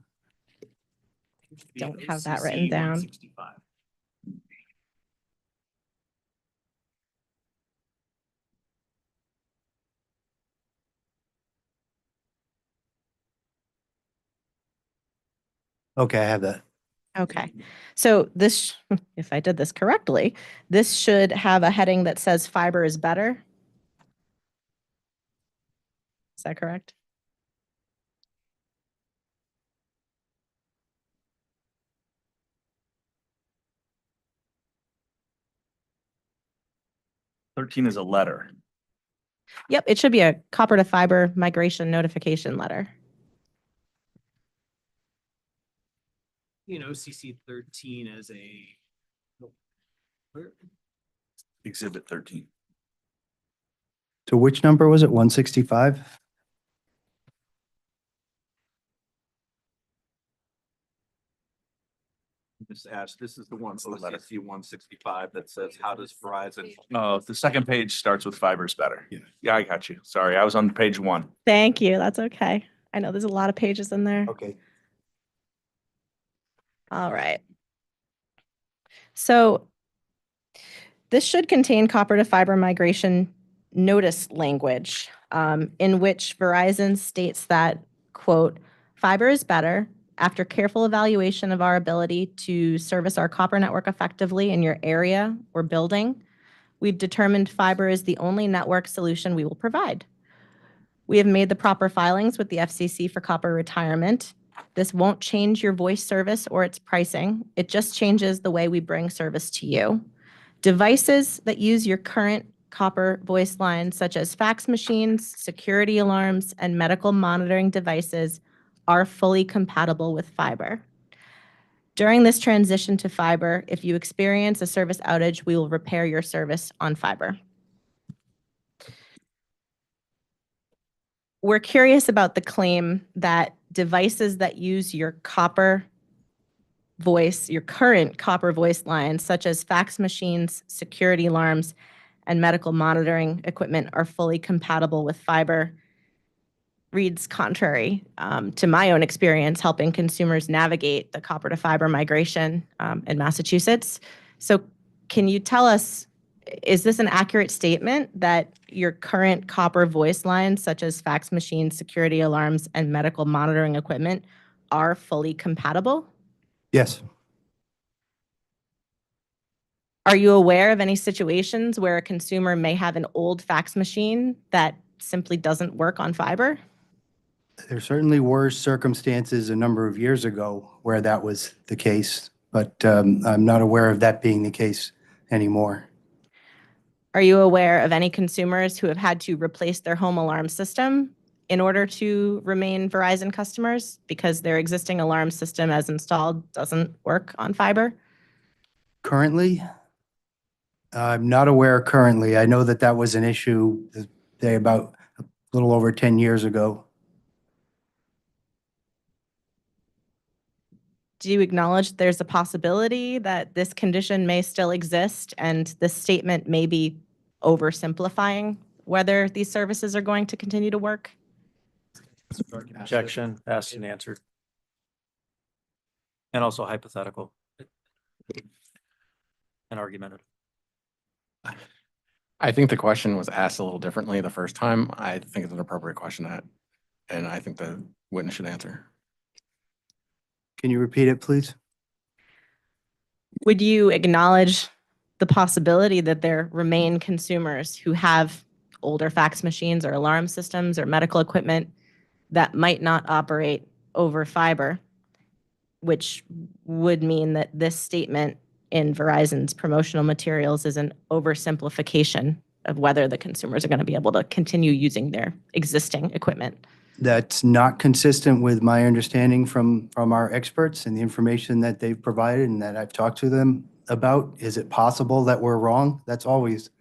Don't have that written down.
165.
Okay, I have that.
Okay, so this, if I did this correctly, this should have a heading that says fiber is better. Is that correct?
Thirteen is a letter.
Yep, it should be a copper to fiber migration notification letter.
OCC 13 as a. Where-
Exhibit 13.
To which number was it? 165?
Just ask, this is the one,
the letter.
OCC 165 that says, how does Verizon?
Oh, the second page starts with fiber's better.
Yeah.
Yeah, I got you. Sorry, I was on page 1.
Thank you, that's okay. I know there's a lot of pages in there.
Okay.
All right. So this should contain copper to fiber migration notice language, in which Verizon states that, quote, fiber is better. After careful evaluation of our ability to service our copper network effectively in your area or building, we've determined fiber is the only network solution we will provide. We have made the proper filings with the FCC for copper retirement. This won't change your voice service or its pricing. It just changes the way we bring service to you. Devices that use your current copper voice lines, such as fax machines, security alarms, and medical monitoring devices, are fully compatible with fiber. During this transition to fiber, if you experience a service outage, we will repair your service on fiber. We're curious about the claim that devices that use your copper voice, your current copper voice lines, such as fax machines, security alarms, and medical monitoring equipment are fully compatible with fiber, reads contrary to my own experience helping consumers navigate the copper to fiber migration in Massachusetts. So can you tell us, is this an accurate statement that your current copper voice lines, such as fax machines, security alarms, and medical monitoring equipment, are fully compatible?
Yes.
Are you aware of any situations where a consumer may have an old fax machine that simply doesn't work on fiber?
There certainly were circumstances a number of years ago where that was the case, but I'm not aware of that being the case anymore.
Are you aware of any consumers who have had to replace their home alarm system in order to remain Verizon customers because their existing alarm system as installed doesn't work on fiber?
Currently, I'm not aware currently. I know that that was an issue, say, about a little over 10 years ago.
Do you acknowledge there's a possibility that this condition may still exist and this statement may be oversimplifying whether these services are going to continue to work?
Objection, asked and answered. And also hypothetical. And argumentative.
I think the question was asked a little differently the first time. I think it's an appropriate question and I think the witness should answer.
Can you repeat it, please?
Would you acknowledge the possibility that there remain consumers who have older fax machines or alarm systems or medical equipment that might not operate over fiber, which would mean that this statement in Verizon's promotional materials is an oversimplification of whether the consumers are going to be able to continue using their existing equipment?
That's not consistent with my understanding from our experts and the information that they've provided and that I've talked to them about. Is it possible that we're wrong? That's always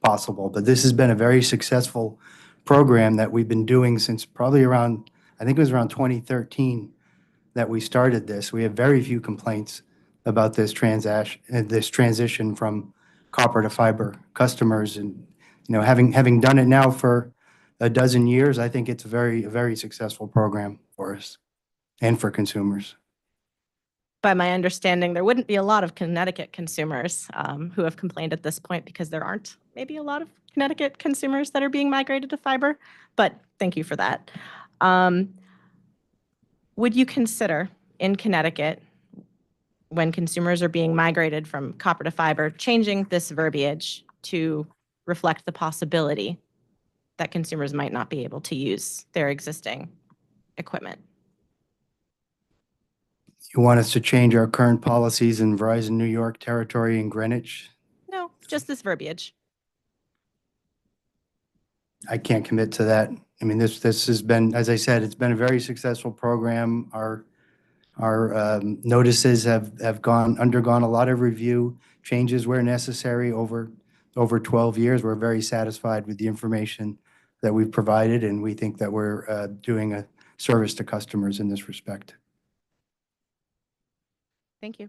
possible, but this has been a very successful program that we've been doing since probably around, I think it was around 2013 that we started this. We have very few complaints about this transition from copper to fiber customers. And, having done it now for a dozen years, I think it's a very successful program for us and for consumers.
By my understanding, there wouldn't be a lot of Connecticut consumers who have complained at this point because there aren't maybe a lot of Connecticut consumers that are being migrated to fiber, but thank you for that. Would you consider in Connecticut, when consumers are being migrated from copper to fiber, changing this verbiage to reflect the possibility that consumers might not be able to use their existing equipment?
You want us to change our current policies in Verizon New York territory and Greenwich?
No, just this verbiage.
I can't commit to that. I mean, this has been, as I said, it's been a very successful program. Our notices have undergone a lot of review, changes where necessary over 12 years. We're very satisfied with the information that we've provided, and we think that we're doing a service to customers in this respect.
Thank you.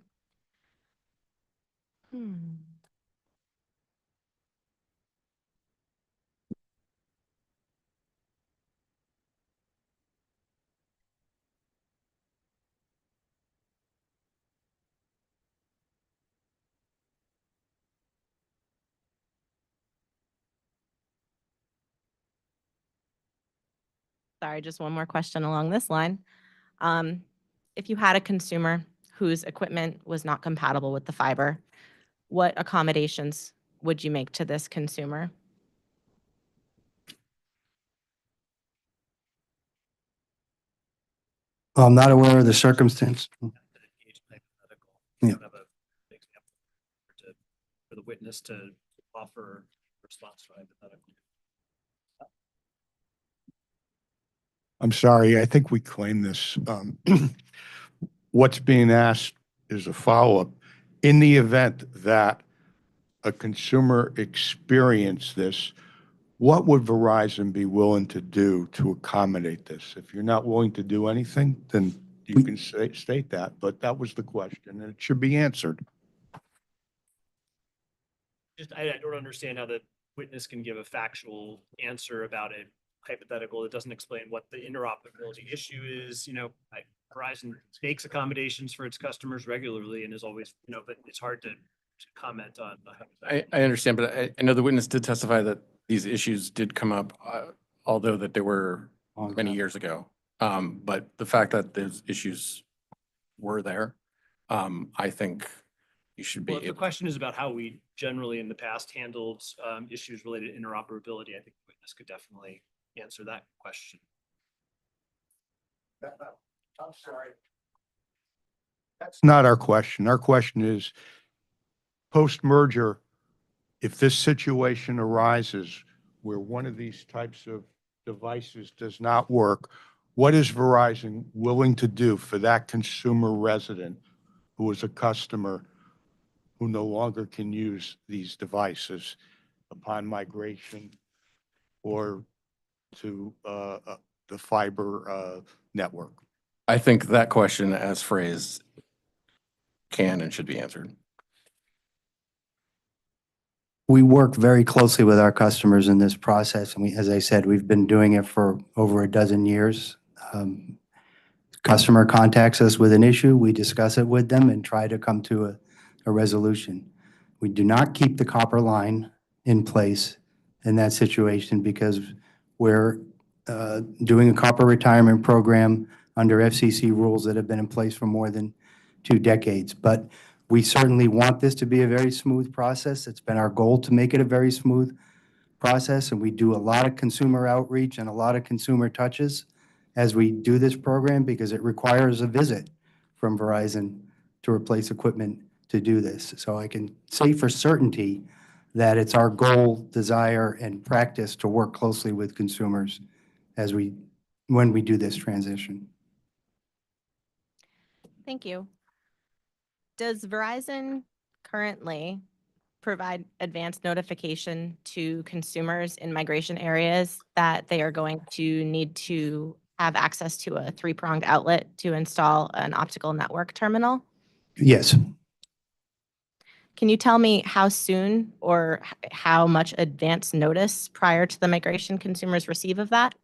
Sorry, just one more question along this line. If you had a consumer whose equipment was not compatible with the fiber, what accommodations would you make to this consumer?
Well, I'm not aware of the circumstance.
You
Yeah.
don't have an example for the witness to offer response to hypothetical.
I'm sorry, I think we claim this. What's being asked is a follow-up. In the event that a consumer experienced this, what would Verizon be willing to do to accommodate this? If you're not willing to do anything, then you can state that, but that was the question, and it should be answered.
I don't understand how the witness can give a factual answer about a hypothetical that doesn't explain what the interoperability issue is. Verizon makes accommodations for its customers regularly and is always, but it's hard to comment on.
I understand, but I know the witness did testify that these issues did come up, although that they were many years ago. But the fact that those issues were there, I think you should be
Well, if the
able.
question is about how we generally in the past handled issues related to interoperability, I think the witness could definitely answer that question.
I'm sorry. That's not our question. Our question is, post-merger, if this situation arises where one of these types of devices does not work, what is Verizon willing to do for that consumer resident who is a customer who no longer can use these devices upon migration or to the fiber network?
I think that question, as phrased, can and should be answered.
We work very closely with our customers in this process, and as I said, we've been doing it for over a dozen years. Customer contacts us with an issue, we discuss it with them and try to come to a resolution. We do not keep the copper line in place in that situation because we're doing a copper retirement program under FCC rules that have been in place for more than 2 decades. But We certainly want this to be a very smooth process. It's been our goal to make it a very smooth process, and we do a lot of consumer outreach and a lot of consumer touches as we do this program because it requires a visit from Verizon to replace equipment to do this. So I can say for certainty that it's our goal, desire, and practice to work closely with consumers when we do this transition.
Thank you. Does Verizon currently provide advance notification to consumers in migration areas that they are going to need to have access to a three-pronged outlet to install an optical network terminal?
Yes.
Can you tell me how soon or how much advance notice prior to the migration consumers receive of that?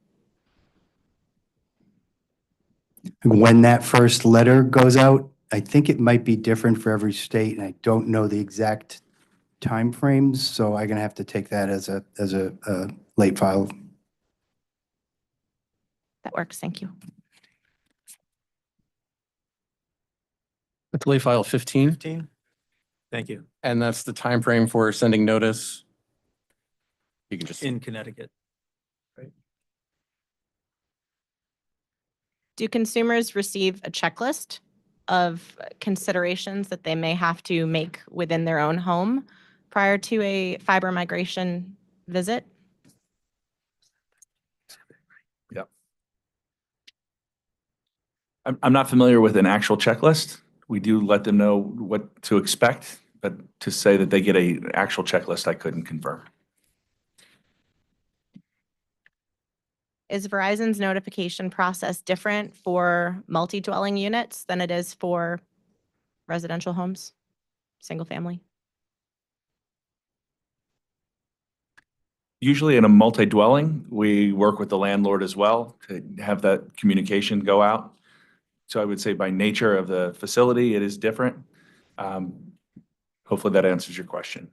When that first letter goes out, I think it might be different for every state, and I don't know the exact timeframes, so I'm gonna have to take that as a late file.
That works, thank you.
That's late file 15,
15? Thank you.
and that's the time frame for sending notice. You can just,
In Connecticut.
Do consumers receive a checklist of considerations that they may have to make within their own home prior to a fiber migration visit?
I'm not familiar with an actual checklist. We do let them know what to expect, but to say that they get an actual checklist, I couldn't confirm.
Is Verizon's notification process different for multi-dwelling units than it is for residential homes, single family?
Usually in a multi-dwelling, we work with the landlord as well to have that communication go out. So I would say by nature of the facility, it is different. Hopefully that answers your question.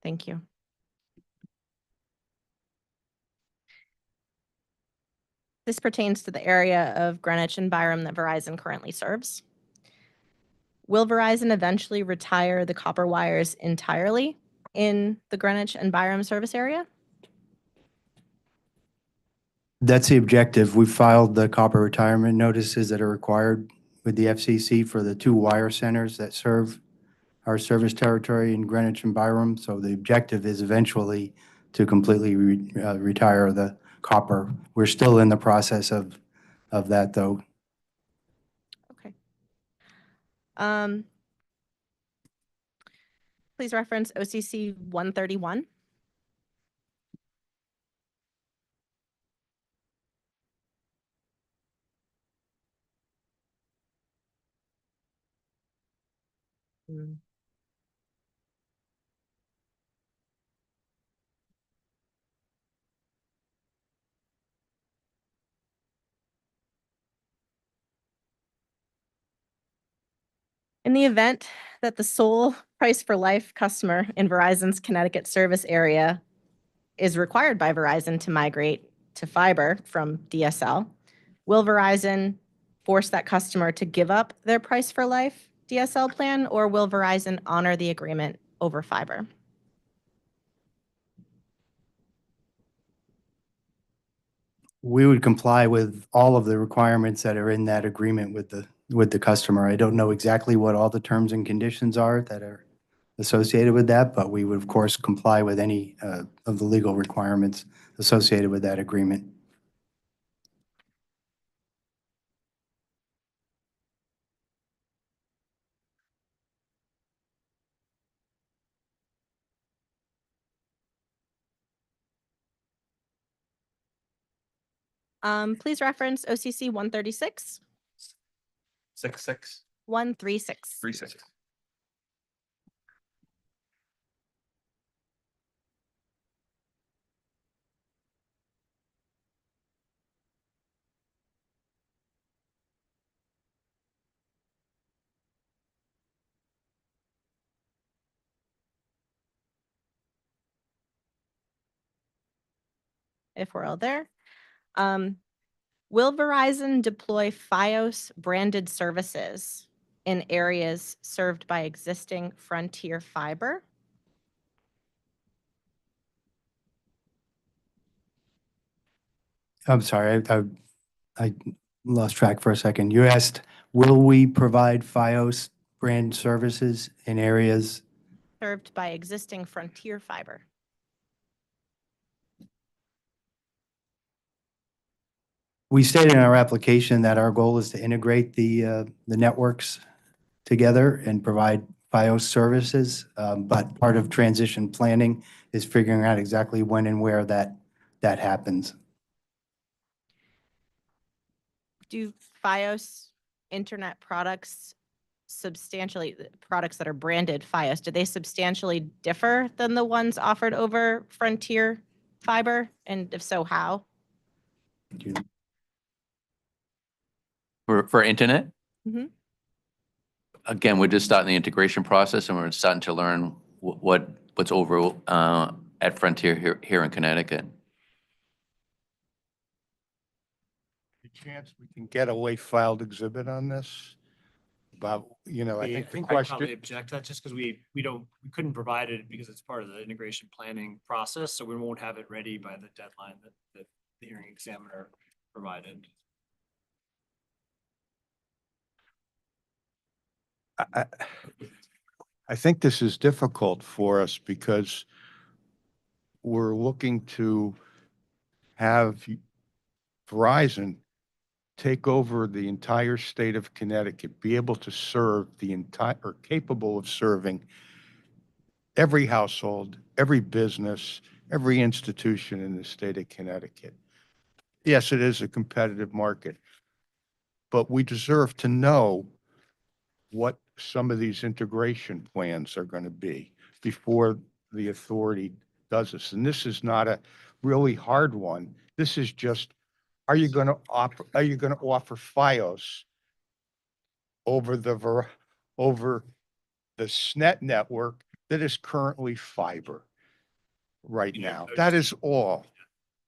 Thank you. This pertains to the area of Greenwich and Byram that Verizon currently serves. Will Verizon eventually retire the copper wires entirely in the Greenwich and Byram service area?
That's the objective. We filed the copper retirement notices that are required with the FCC for the 2 wire centers that serve our service territory in Greenwich and Byram. So the objective is eventually to completely retire the copper. We're still in the process of that, though.
Okay. Please reference OCC 131. In the event that the sole price for life customer in Verizon's Connecticut service area is required by Verizon to migrate to fiber from DSL, will Verizon force that customer to give up their price for life DSL plan, or will Verizon honor the agreement over fiber?
We would comply with all of the requirements that are in that agreement with the customer. I don't know exactly what all the terms and conditions are that are associated with that, but we would, of course, comply with any of the legal requirements associated with that agreement.
Please reference OCC 136,
6-6,
136.
3-6.
If we're all there. Will Verizon deploy Fios branded services in areas served by existing Frontier fiber?
I'm sorry, I lost track for a second. You asked, will we provide Fios brand services in areas?
Served by existing Frontier fiber.
We stated in our application that our goal is to integrate the networks together and provide Fios services. But part of transition planning is figuring out exactly when and where that happens.
Do Fios internet products products that are branded Fios, do they substantially differ than the ones offered over Frontier fiber? And if so, how?
For internet?
Mhm.
Again, we're just starting the integration process and we're starting to learn what's over at Frontier here in Connecticut.
Any chance we can get a late filed exhibit on this? About, I think the
I'd probably
question,
object to that just because we couldn't provide it because it's part of the integration planning process, so we won't have it ready by the deadline that the hearing examiner provided.
I think this is difficult for us because we're looking to have Verizon take over the entire state of Connecticut, be able to serve the entire, or capable of serving every household, every business, every institution in the state of Connecticut. Yes, it is a competitive market, but we deserve to know what some of these integration plans are going to be before the authority does this. And this is not a really hard one. This is just, are you going to offer Fios over over the SNET network that is currently fiber right now? That is all.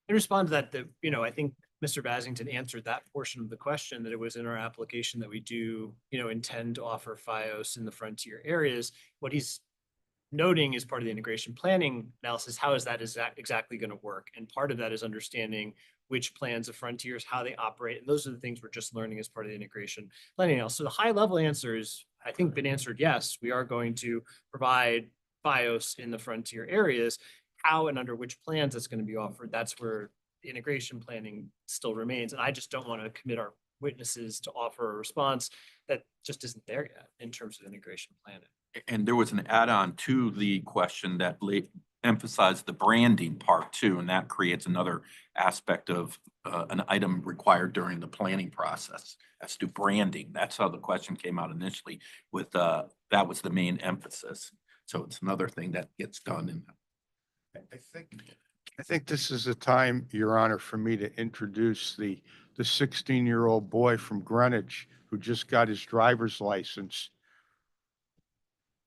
In response to that, I think Mr. Basington answered that portion of the question, that it was in our application that we do, intend to offer Fios in the frontier areas. What he's noting is part of the integration planning analysis. How is that exactly going to work? And part of that is understanding which plans of Frontiers, how they operate. And those are the things we're just learning as part of the integration planning analysis. So the high level answer is, I think, been answered. Yes, we are going to provide Fios in the frontier areas. How and under which plans that's going to be offered, that's where the integration planning still remains. And I just don't want to commit our witnesses to offer a response that just isn't there yet in terms of integration planning.
And there was an add-on to the question that emphasized the branding part too, and that creates another aspect of an item required during the planning process as to branding. That's how the question came out initially with, that was the main emphasis. So it's another thing that gets done in.
I think this is a time, Your Honor, for me to introduce the 16-year-old boy from Greenwich who just got his driver's license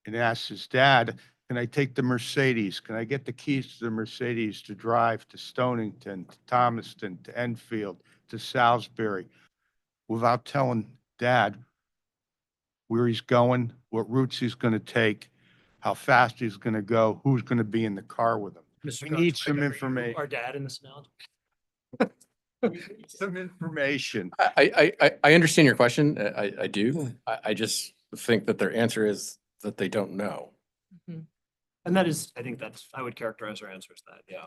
and asked his dad, can I take the Mercedes? Can I get the keys to the Mercedes to drive to Stonington, to Thomaston, to Enfield, to Salisbury, without telling Dad where he's going, what routes he's going to take, how fast he's going to go, who's going to be in the car with him.
Mr.
We need
Cont'd,
some
are you
information.
Our dad in this analogy.
Some information.
I understand your question. I do. I just think that their answer is that they don't know.
And that is, I think I would characterize our answer as that, yeah.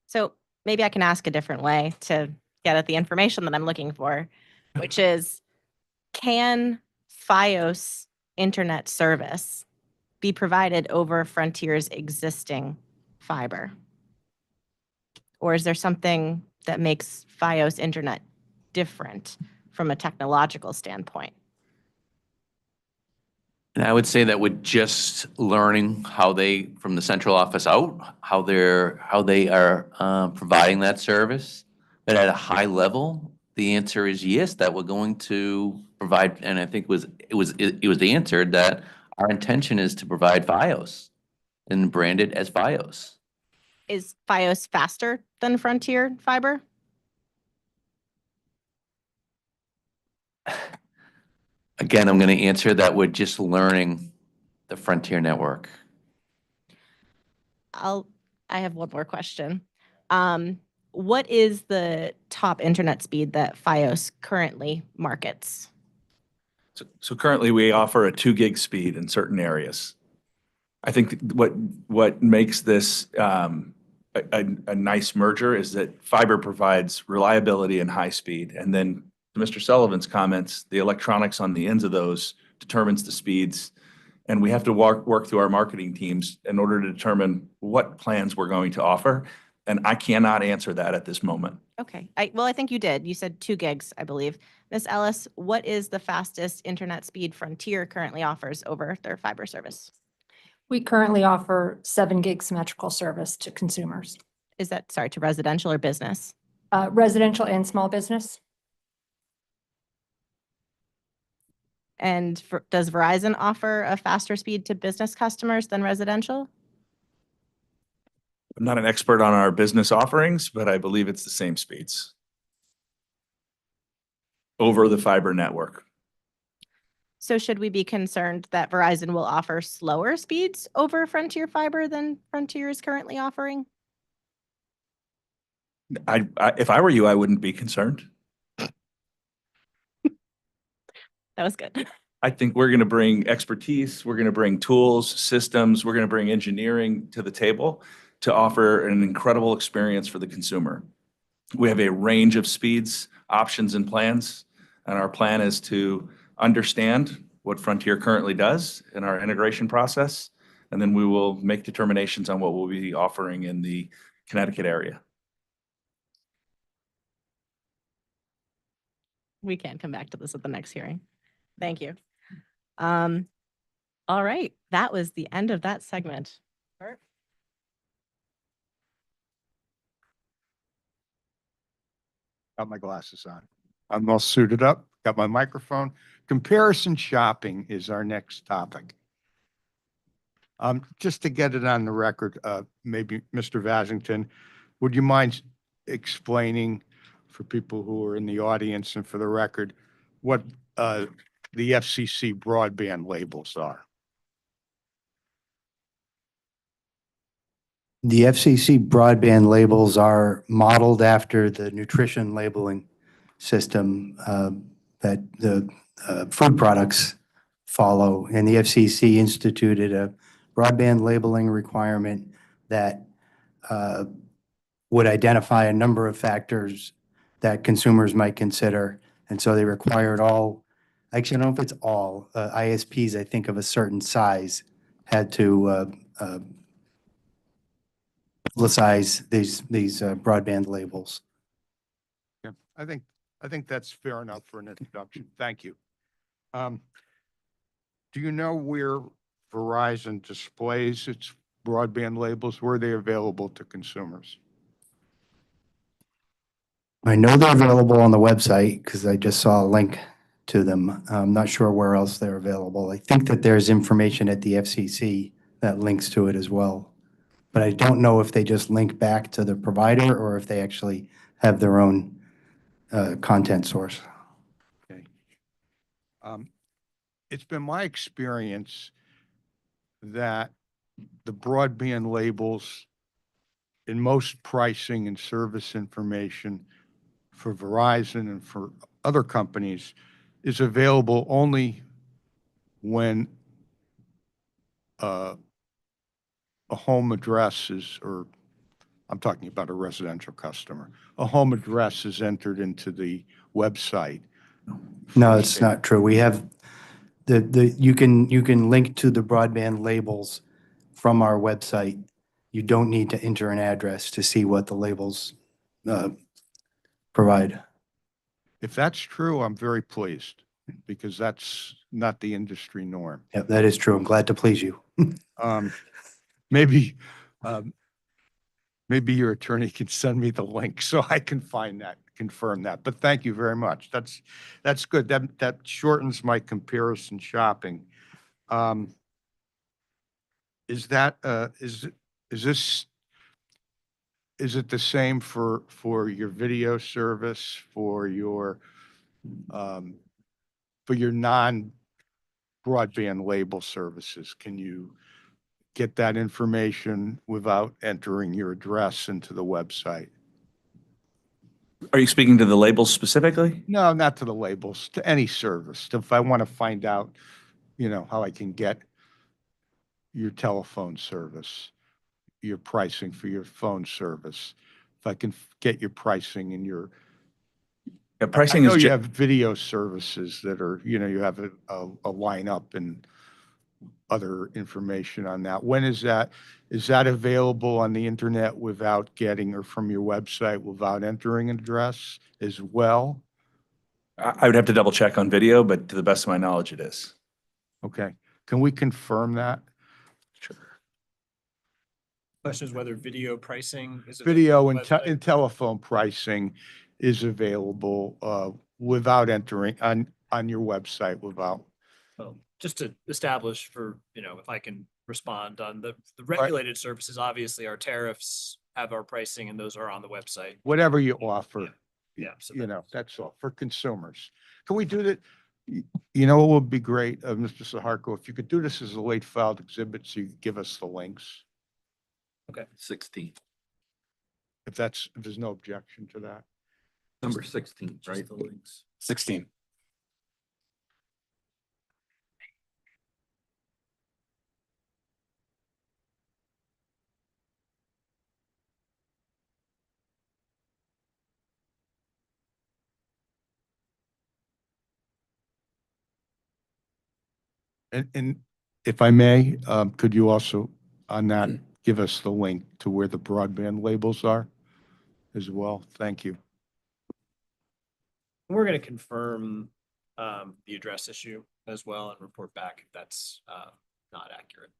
So maybe I can ask a different way to get at the information that I'm looking for, which is, can Fios internet service be provided over Frontier's existing fiber? Or is there something that makes Fios internet different from a technological standpoint?
And I would say that we're just learning how they, from the central office out, how they are providing that service. But at a high level, the answer is yes, that we're going to provide, and I think it was answered that our intention is to provide Fios and brand it as Fios.
Is Fios faster than Frontier fiber?
Again, I'm going to answer that we're just learning the Frontier network.
I have one more question. What is the top internet speed that FiOS currently markets?
So currently we offer a 2 gig speed in certain areas. I think what makes this a nice merger is that fiber provides reliability and high speed. And then to Mr. Sullivan's comments, the electronics on the ends of those determines the speeds. And we have to work through our marketing teams in order to determine what plans we're going to offer. And I cannot answer that at this moment.
Okay, well, I think you did. You said 2 gigs, I believe. Ms. Ellis, what is the fastest internet speed Frontier currently offers over their fiber service?
We currently offer 7 gig symmetrical service to consumers,
Is that, sorry, to residential or business?
residential and small business.
And does Verizon offer a faster speed to business customers than residential?
I'm not an expert on our business offerings, but I believe it's the same speeds over the fiber network.
So should we be concerned that Verizon will offer slower speeds over Frontier Fiber than Frontier is currently offering?
If I were you, I wouldn't be concerned.
That was good.
I think we're going to bring expertise, we're going to bring tools, systems, we're going to bring engineering to the table to offer an incredible experience for the consumer. We have a range of speeds, options, and plans, and our plan is to understand what Frontier currently does in our integration process, and then we will make determinations on what we'll be offering in the Connecticut area.
We can come back to this at the next hearing. Thank you. All right, that was the end of that segment. Bert?
Got my glasses on. I'm all suited up, got my microphone. Comparison shopping is our next topic. Just to get it on the record, maybe Mr. Vasington, would you mind explaining for people who are in the audience and for the record, what the FCC broadband labels are?
The FCC broadband labels are modeled after the nutrition labeling system that the food products follow. And the FCC instituted a broadband labeling requirement that would identify a number of factors that consumers might consider. And so they required all, actually, I don't know if it's all, ISPs, I think of a certain size, had to publicize these broadband labels.
Yeah, I think that's fair enough for an introduction. Thank you. Do you know where Verizon displays its broadband labels? Where are they available to consumers?
I know they're available on the website because I just saw a link to them. I'm not sure where else they're available. I think that there's information at the FCC that links to it as well. But I don't know if they just link back to the provider or if they actually have their own content source.
Okay. It's been my experience that the broadband labels in most pricing and service information for Verizon and for other companies is available only when a home address is, or I'm talking about a residential customer, a home address is entered into the website.
No, it's not true. We have you can link to the broadband labels from our website. You don't need to enter an address to see what the labels provide.
If that's true, I'm very pleased because that's not the industry norm.
Yeah, that is true. I'm glad to please you.
Maybe, maybe your attorney can send me the link so I can find that, confirm that. But thank you very much. That's good. That shortens my comparison shopping. Is that is it the same for your video service, for your for your non-broadband label services, can you get that information without entering your address into the website?
Are you speaking to the labels specifically?
No, not to the labels, to any service. If I want to find out, how I can get your telephone service, your pricing for your phone service, if I can get your pricing and your,
Yeah,
I
pricing
know
is,
you have video services that are, you have a lineup and other information on that. When is that? Is that available on the internet without getting, or from your website without entering an address as well?
I would have to double check on video, but to the best of my knowledge, it is.
Okay. Can we confirm that?
Sure.
Question is whether video pricing is.
Video
available
and,
on the website.
and telephone pricing is available without entering on your website without.
Well, just to establish for, if I can respond on the regulated services, obviously our tariffs have our pricing and those are on the website.
Whatever you offer,
Yeah, so
that's all for consumers. Can we do that? You know, what would be great, Mr. Saharko, if you could do this as a late filed exhibit, so you could give us the links,
16,
if there's no objection to that.
number 16,
just
right?
the links.
16.
And if I may, could you also, on that, give us the link to where the broadband labels are as well? Thank you.
We're going to confirm the address issue as well and report back if that's not accurate.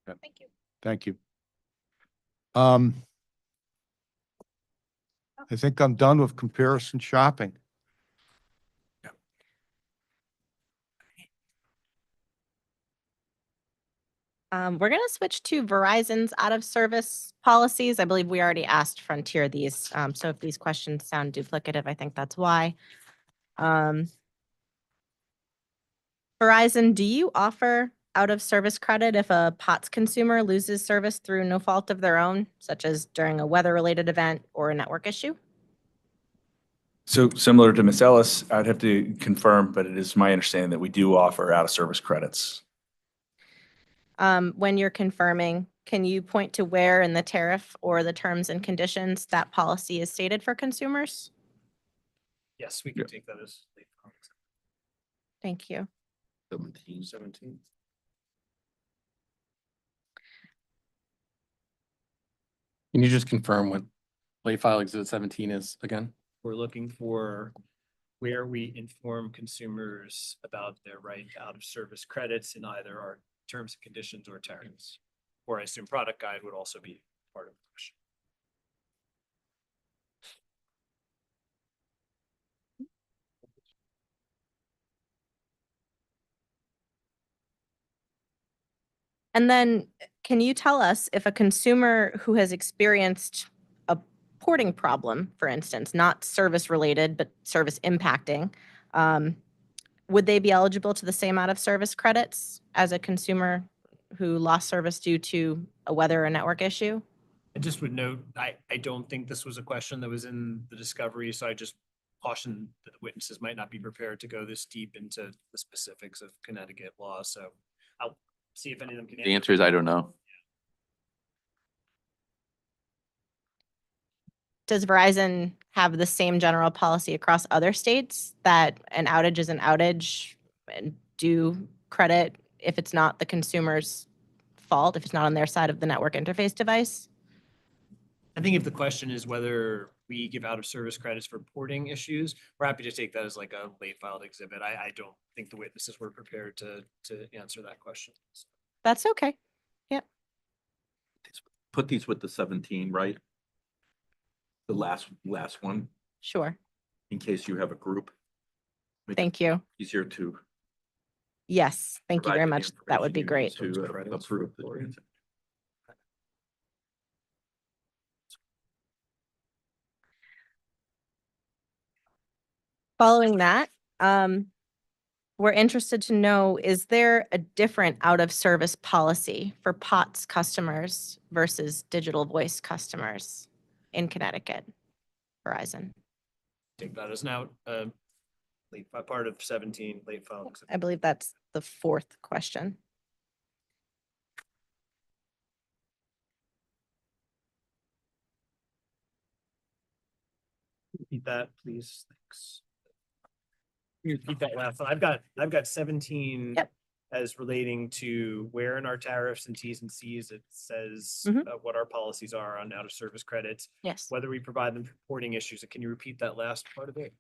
Thank you.
Thank you. I think I'm done with comparison shopping.
We're going to switch to Verizon's out of service policies. I believe we already asked Frontier these. So if these questions sound duplicative, I think that's why. Verizon, do you offer out of service credit if a POTS consumer loses service through no fault of their own, such as during a weather related event or a network issue?
So similar to Ms. Ellis, I'd have to confirm, but it is my understanding that we do offer out-of-service credits.
When you're confirming, can you point to where in the tariff or the terms and conditions that policy is stated for consumers?
Yes, we can take that as late.
Thank you.
17.
Can you just confirm what late file exhibit 17 is again?
We're looking for where we inform consumers about their right to out of service credits in either our terms and conditions or tariffs. Or I assume product guide would also be part of the question.
And then can you tell us if a consumer who has experienced a porting problem, for instance, not service related, but service impacting, would they be eligible to the same out of service credits as a consumer who lost service due to a weather or network issue?
I just would note, I don't think this was a question that was in the discovery, so I just caution that the witnesses might not be prepared to go this deep into the specifics of Connecticut law, so I'll see if any of them can.
The answer is I don't know.
Does Verizon have the same general policy across other states that an outage is an outage and do credit if it's not the consumer's fault, if it's not on their side of the network interface device?
I think if the question is whether we give out of service credits for porting issues, we're happy to take that as like a late filed exhibit. I don't think the witnesses were prepared to answer that question.
That's okay.
Put these with the 17, right? The last one,
Sure.
in case you have a group. Make it
Thank you.
Easier to.
Yes, thank you
provide
very
the
much. That would be
information you need
great.
To approve the transaction.
Following that, we're interested to know, is there a different out-of-service policy for POTS customers versus digital voice customers in Connecticut, Verizon?
Take that as an out, part of 17, late file.
I believe that's the fourth question.
Repeat that, please. Thanks. Can you repeat that last one? I've got 17.
Yep.
As relating to where in our tariffs and Ts and Cs, it says what our policies are on out of service credits,
Yes.
whether we provide them for reporting issues. Can you repeat that last part of it?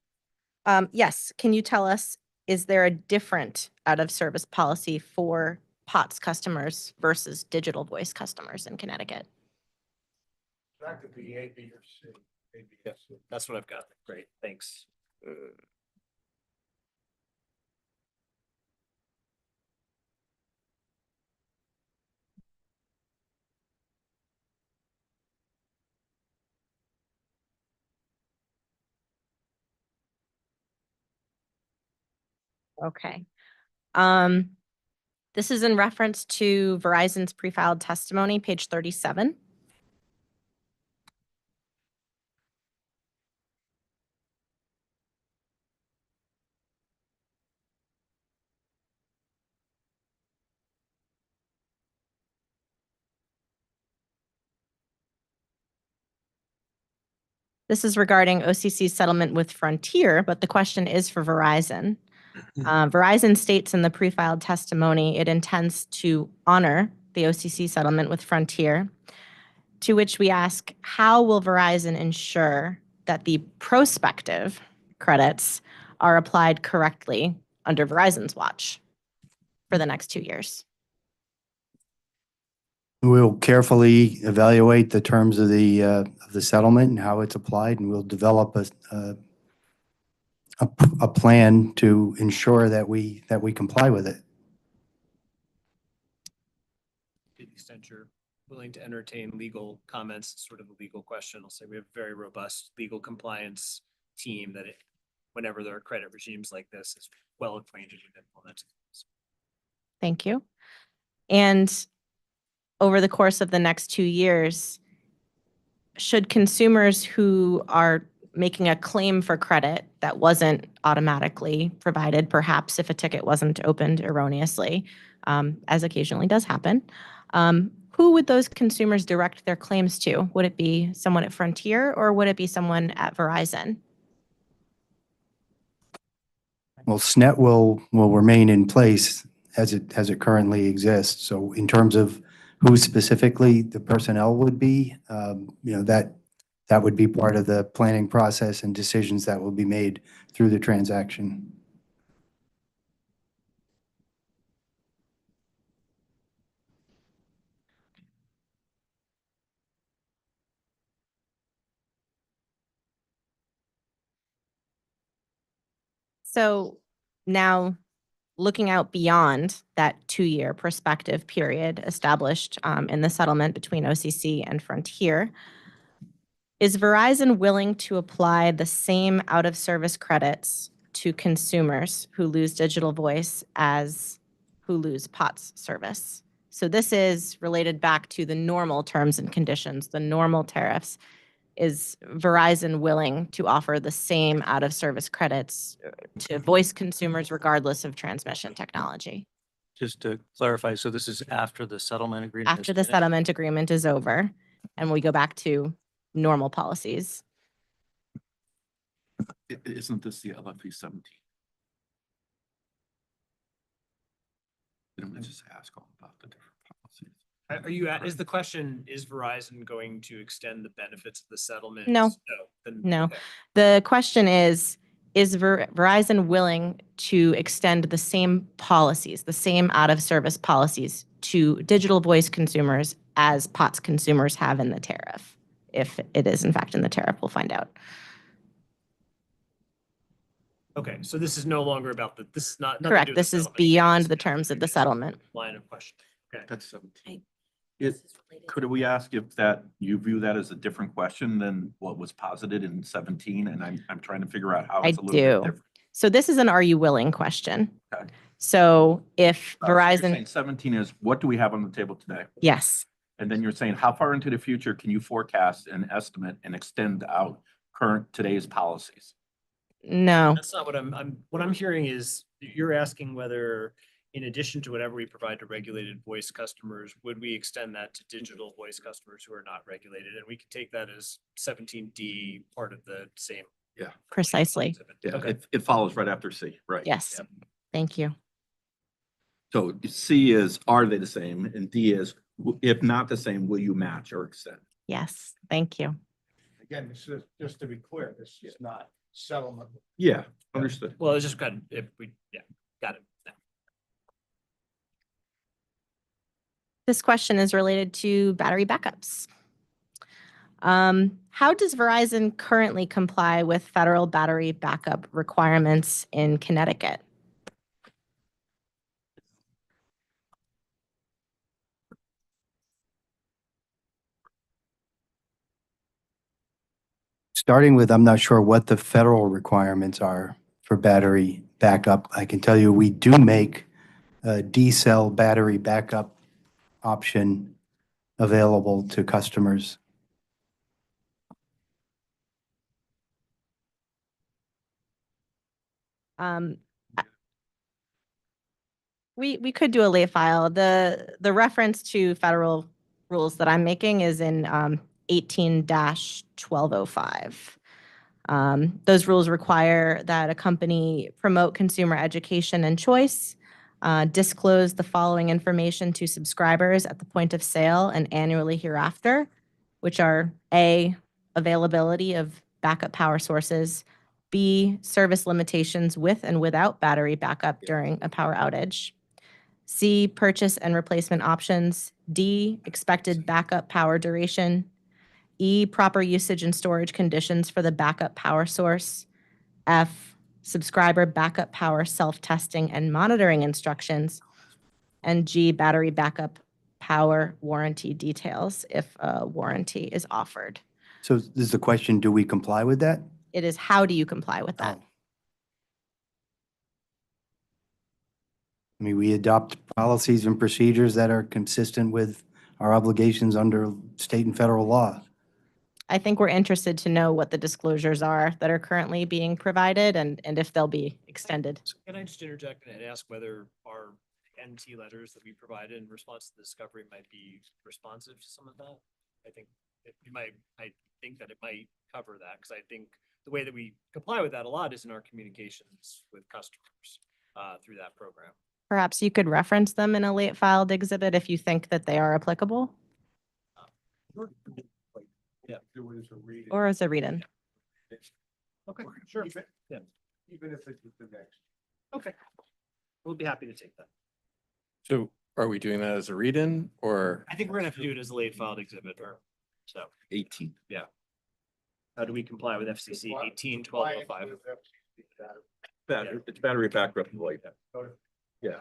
Yes. Can you tell us, is there a different out-of-service policy for POTS customers versus digital voice customers in Connecticut?
That could be A, B, or C. A, B, yes.
That's what I've got. Great, thanks.
Okay. This is in reference to Verizon's pre-filed testimony, page 37. This is regarding OCC's settlement with Frontier, but the question is for Verizon. Verizon states in the pre-filed testimony it intends to honor the OCC settlement with Frontier, to which we ask, how will Verizon ensure that the prospective credits are applied correctly under Verizon's watch for the next 2 years?
We'll carefully evaluate the terms of the settlement and how it's applied, and we'll develop a plan to ensure that we comply with it.
To the extent you're willing to entertain legal comments, it's sort of a legal question. I'll say we have a very robust legal compliance team that whenever there are credit regimes like this, is well acquainted with implementing.
Thank you. And over the course of the next 2 years, should consumers who are making a claim for credit that wasn't automatically provided, perhaps if a ticket wasn't opened erroneously, as occasionally does happen, who would those consumers direct their claims to? Would it be someone at Frontier or would it be someone at Verizon?
Well, SNET will remain in place as it currently exists. So in terms of who specifically the personnel would be, that would be part of the planning process and decisions that will be made through the transaction.
So now looking out beyond that 2-year prospective period established in the settlement between OCC and Frontier, is Verizon willing to apply the same out-of-service credits to consumers who lose digital voice as who lose POTS service? So this is related back to the normal terms and conditions, the normal tariffs. Is Verizon willing to offer the same out-of-service credits to voice consumers regardless of transmission technology?
Just to clarify, so this is after the settlement agreement? is
After the
finished?
settlement agreement is over and we go back to normal policies.
Isn't this the LFE 17? Didn't we just ask all about the different policies?
Is the question, is Verizon going to extend the benefits of the settlement?
No. No.
Okay.
The question is Verizon willing to extend the same policies, the same out-of-service policies to digital voice consumers as POTS consumers have in the tariff? If it is in fact in the tariff, we'll find out.
Okay, so this is no longer about this is not. nothing to do
Correct.
with the
This is
settlement.
beyond
This
the
is
terms of the
previous
settlement.
Line of question. Okay.
That's 17. Could we ask if you view that as a different question than what was posited in 17? And I'm trying to figure out how
I
it's a little bit
do.
different.
So this is an are you willing question.
Okay.
So if
So you're
Verizon,
saying 17 is what do we have on the table today?
yes,
And then you're saying how far into the future can you forecast and estimate and extend out today's policies?
no,
That's not what I'm hearing is you're asking whether in addition to whatever we provide to regulated voice customers, would we extend that to digital voice customers who are not regulated? And we can take that as 17D, part of the same.
precisely.
Yeah,
Okay.
it follows right after C, right?
Yes.
Yep.
Thank you.
So C is, are they the same? And D is, if not the same, will you match or extend?
Yes, thank you.
Again, this is, just to be clear, this is not settlement.
Yeah, understood.
Well, it's just kind of, if we, yeah, got it. Yeah.
This question is related to battery backups. How does Verizon currently comply with federal battery backup requirements in Connecticut?
Starting with, I'm not sure what the federal requirements are for battery backup. I can tell you we do make a D-cell battery backup option available to customers.
Um, we could do a late file. The reference to federal rules that I'm making is in 18-1205. Those rules require that a company promote consumer education and choice, disclose the following information to subscribers at the point of sale and annually hereafter, which are A, availability of backup power sources, B, service limitations with and without battery backup during a power outage, C, purchase and replacement options, D, expected backup power duration, E, proper usage and storage conditions for the backup power source, F, subscriber backup power self-testing and monitoring instructions, and G, battery backup power warranty details if a warranty is offered.
So this is the question, do we comply with that?
It is how do you comply with that?
Oh. I mean, we adopt policies and procedures that are consistent with our obligations under state and federal law.
I think we're interested to know what the disclosures are that are currently being provided and if they'll be extended.
So can I just interject and ask whether our NT letters that we provided in response to the discovery might be responsive to some of that? I think I think that it might cover that because I think the way that we comply with that a lot is in our communications with customers through that program.
Perhaps you could reference them in a late filed exhibit if you think that they are applicable
Yeah.
or as a read-in.
Okay, sure. Yeah.
Even if it's the next.
Okay. We'll be happy to take that.
So are we doing that as a read-in or?
I think we're gonna have to do it as a late filed exhibit or so.
18.
How do we comply with FCC 18-1205?
It's battery backup. Yeah.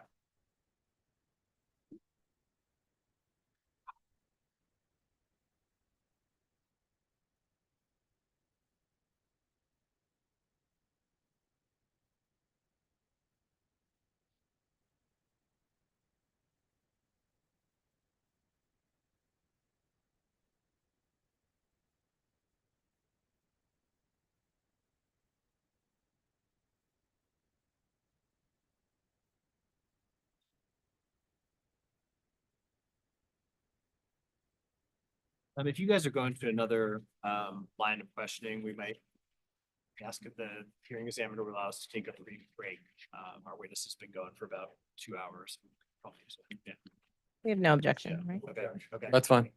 If you guys are going to another line of questioning, we might ask if the hearing examiner will allow us to take a brief break. Our witness has been going for about 2 hours. Yeah.
We have no objection, right?
Okay.
That's fine.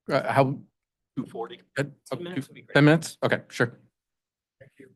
How?
240.
10 minutes would be great.
10 minutes? Okay, sure.
Thank you.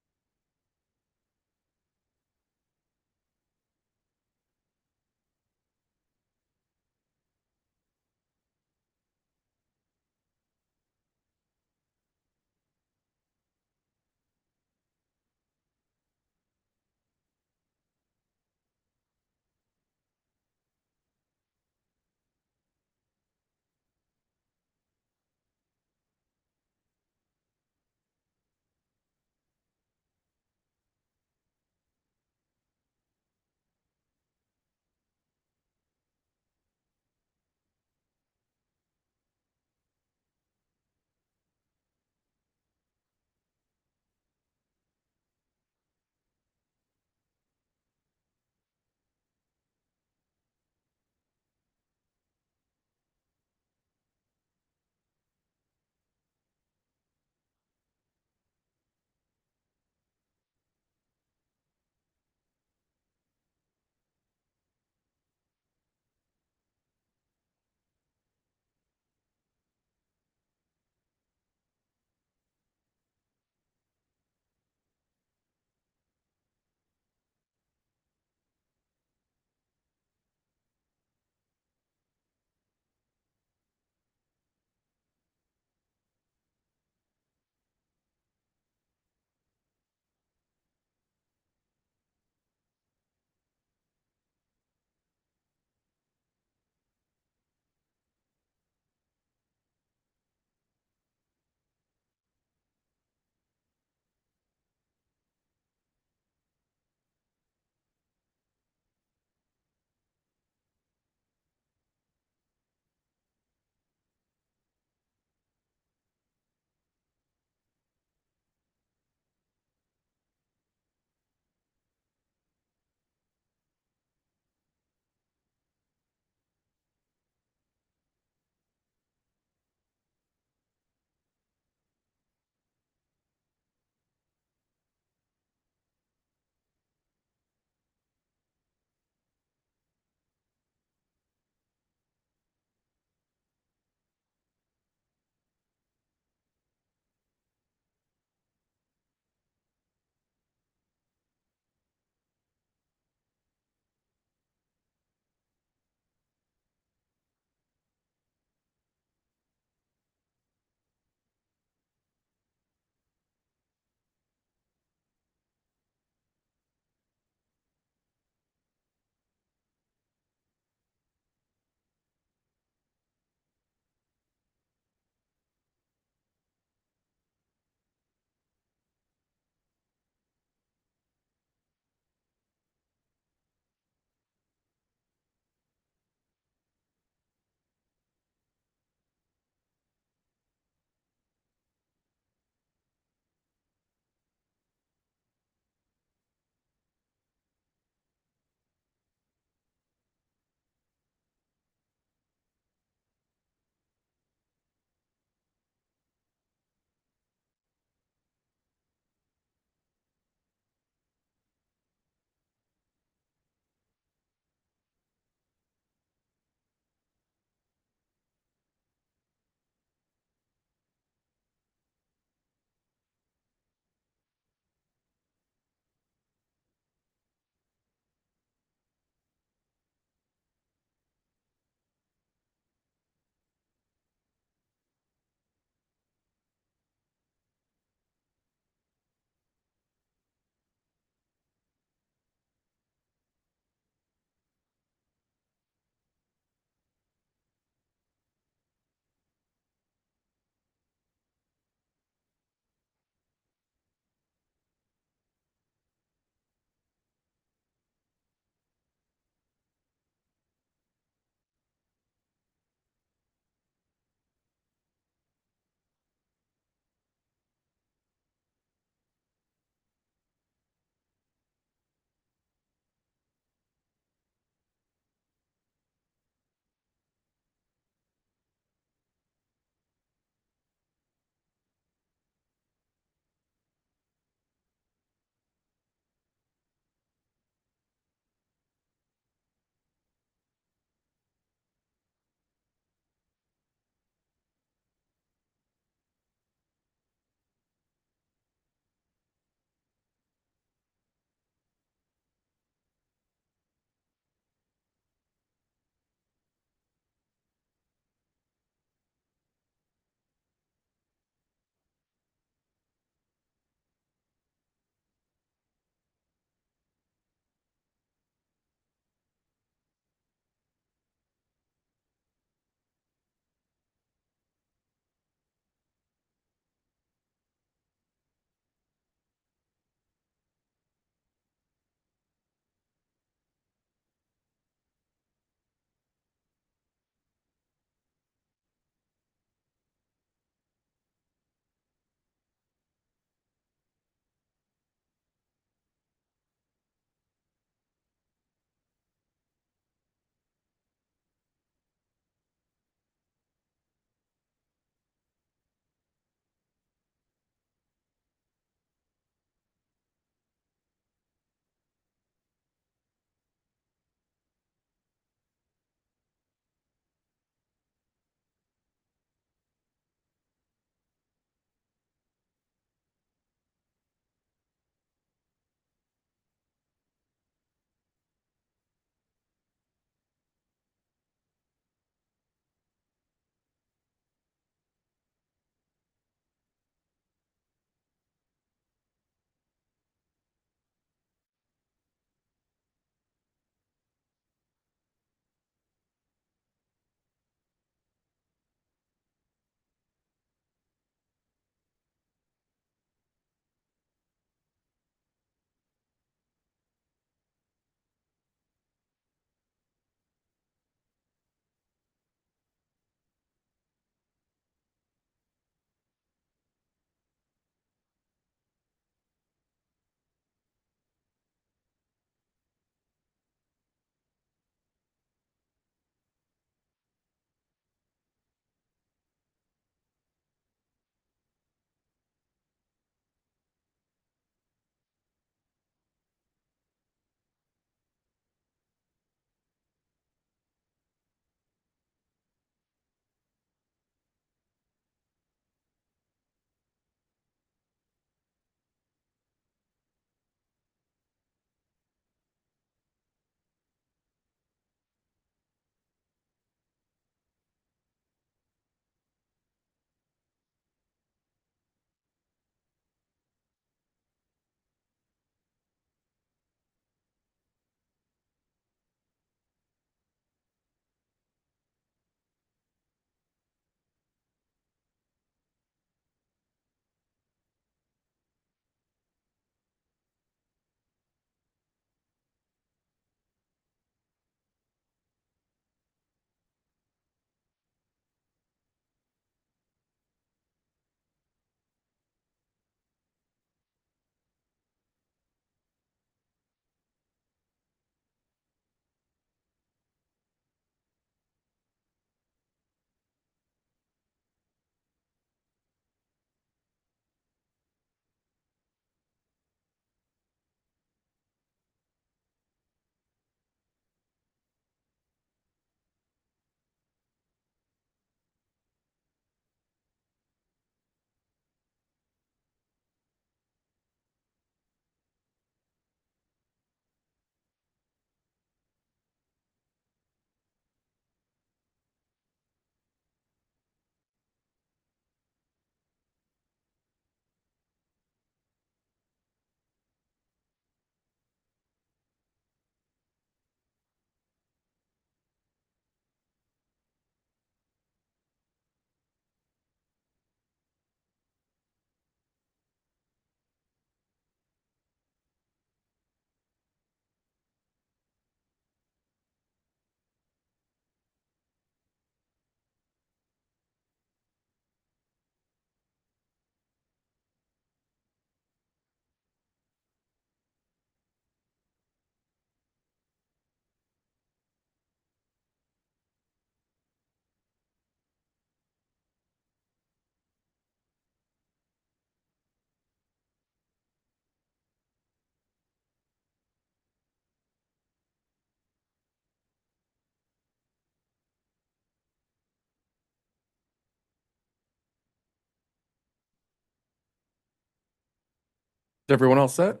everyone else set?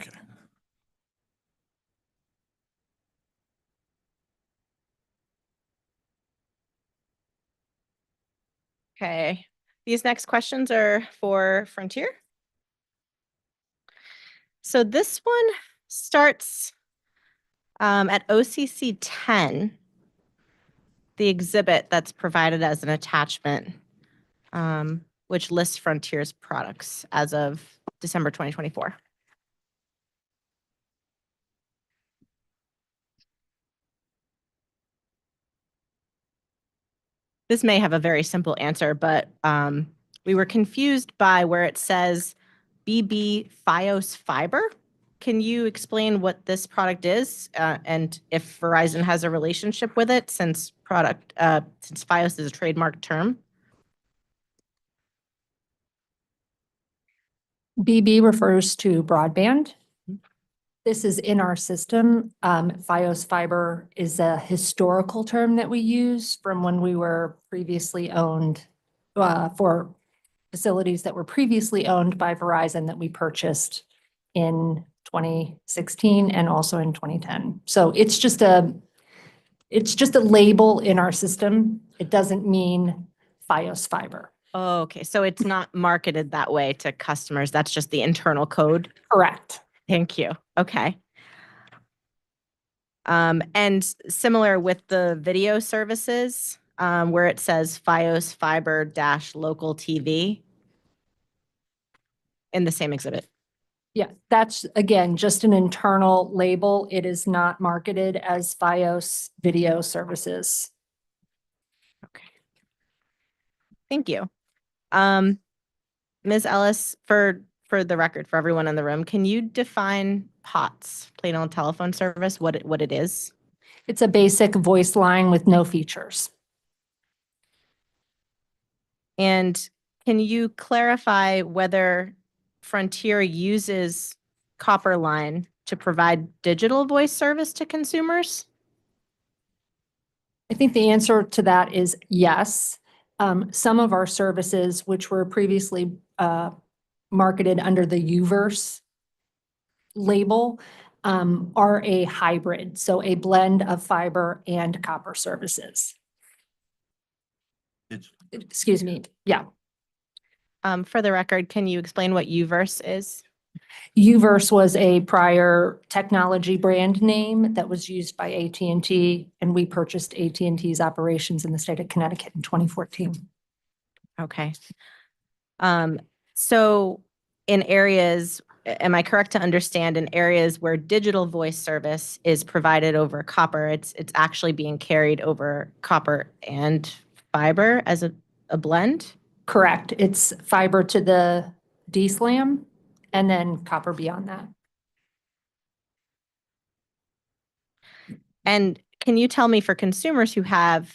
Okay.
Okay, these next questions are for Frontier. So this one starts at OCC 10, the exhibit that's provided as an attachment, which lists Frontier's products as of December 2024. This may have a very simple answer, but we were confused by where it says BB Fios Fiber. Can you explain what this product is and if Verizon has a relationship with it since Fios is a trademark term?
BB refers to broadband. This is in our system. Fios fiber is a historical term that we use from when we were previously owned for facilities that were previously owned by Verizon that we purchased in 2016 and also in 2010. So it's just a label in our system. It doesn't mean Fios fiber.
Oh, okay, so it's not marketed that way to customers. That's just the internal code.
Correct.
Thank you. Okay. And similar with the video services, where it says Fios Fiber - local TV in the same exhibit.
Yeah, that's again, just an internal label. It is not marketed as Fios video services.
Okay. Thank you. Ms. Ellis, for the record, for everyone in the room, can you define POTS, plain old telephone service, what it is?
It's a basic voice line with no features.
And can you clarify whether Frontier uses copper line to provide digital voice service to consumers?
I think the answer to that is yes. Some of our services, which were previously marketed under the UVerse label, are a hybrid, so a blend of fiber and copper services. Excuse me, yeah.
For the record, can you explain what UVerse is?
UVerse was a prior technology brand name that was used by AT&T, and we purchased AT&T's operations in the state of Connecticut in 2014.
Okay. So in areas, am I correct to understand in areas where digital voice service is provided over copper, it's actually being carried over copper and fiber as a blend?
Correct. It's fiber to the DSLAM and then copper beyond that.
And can you tell me, for consumers who have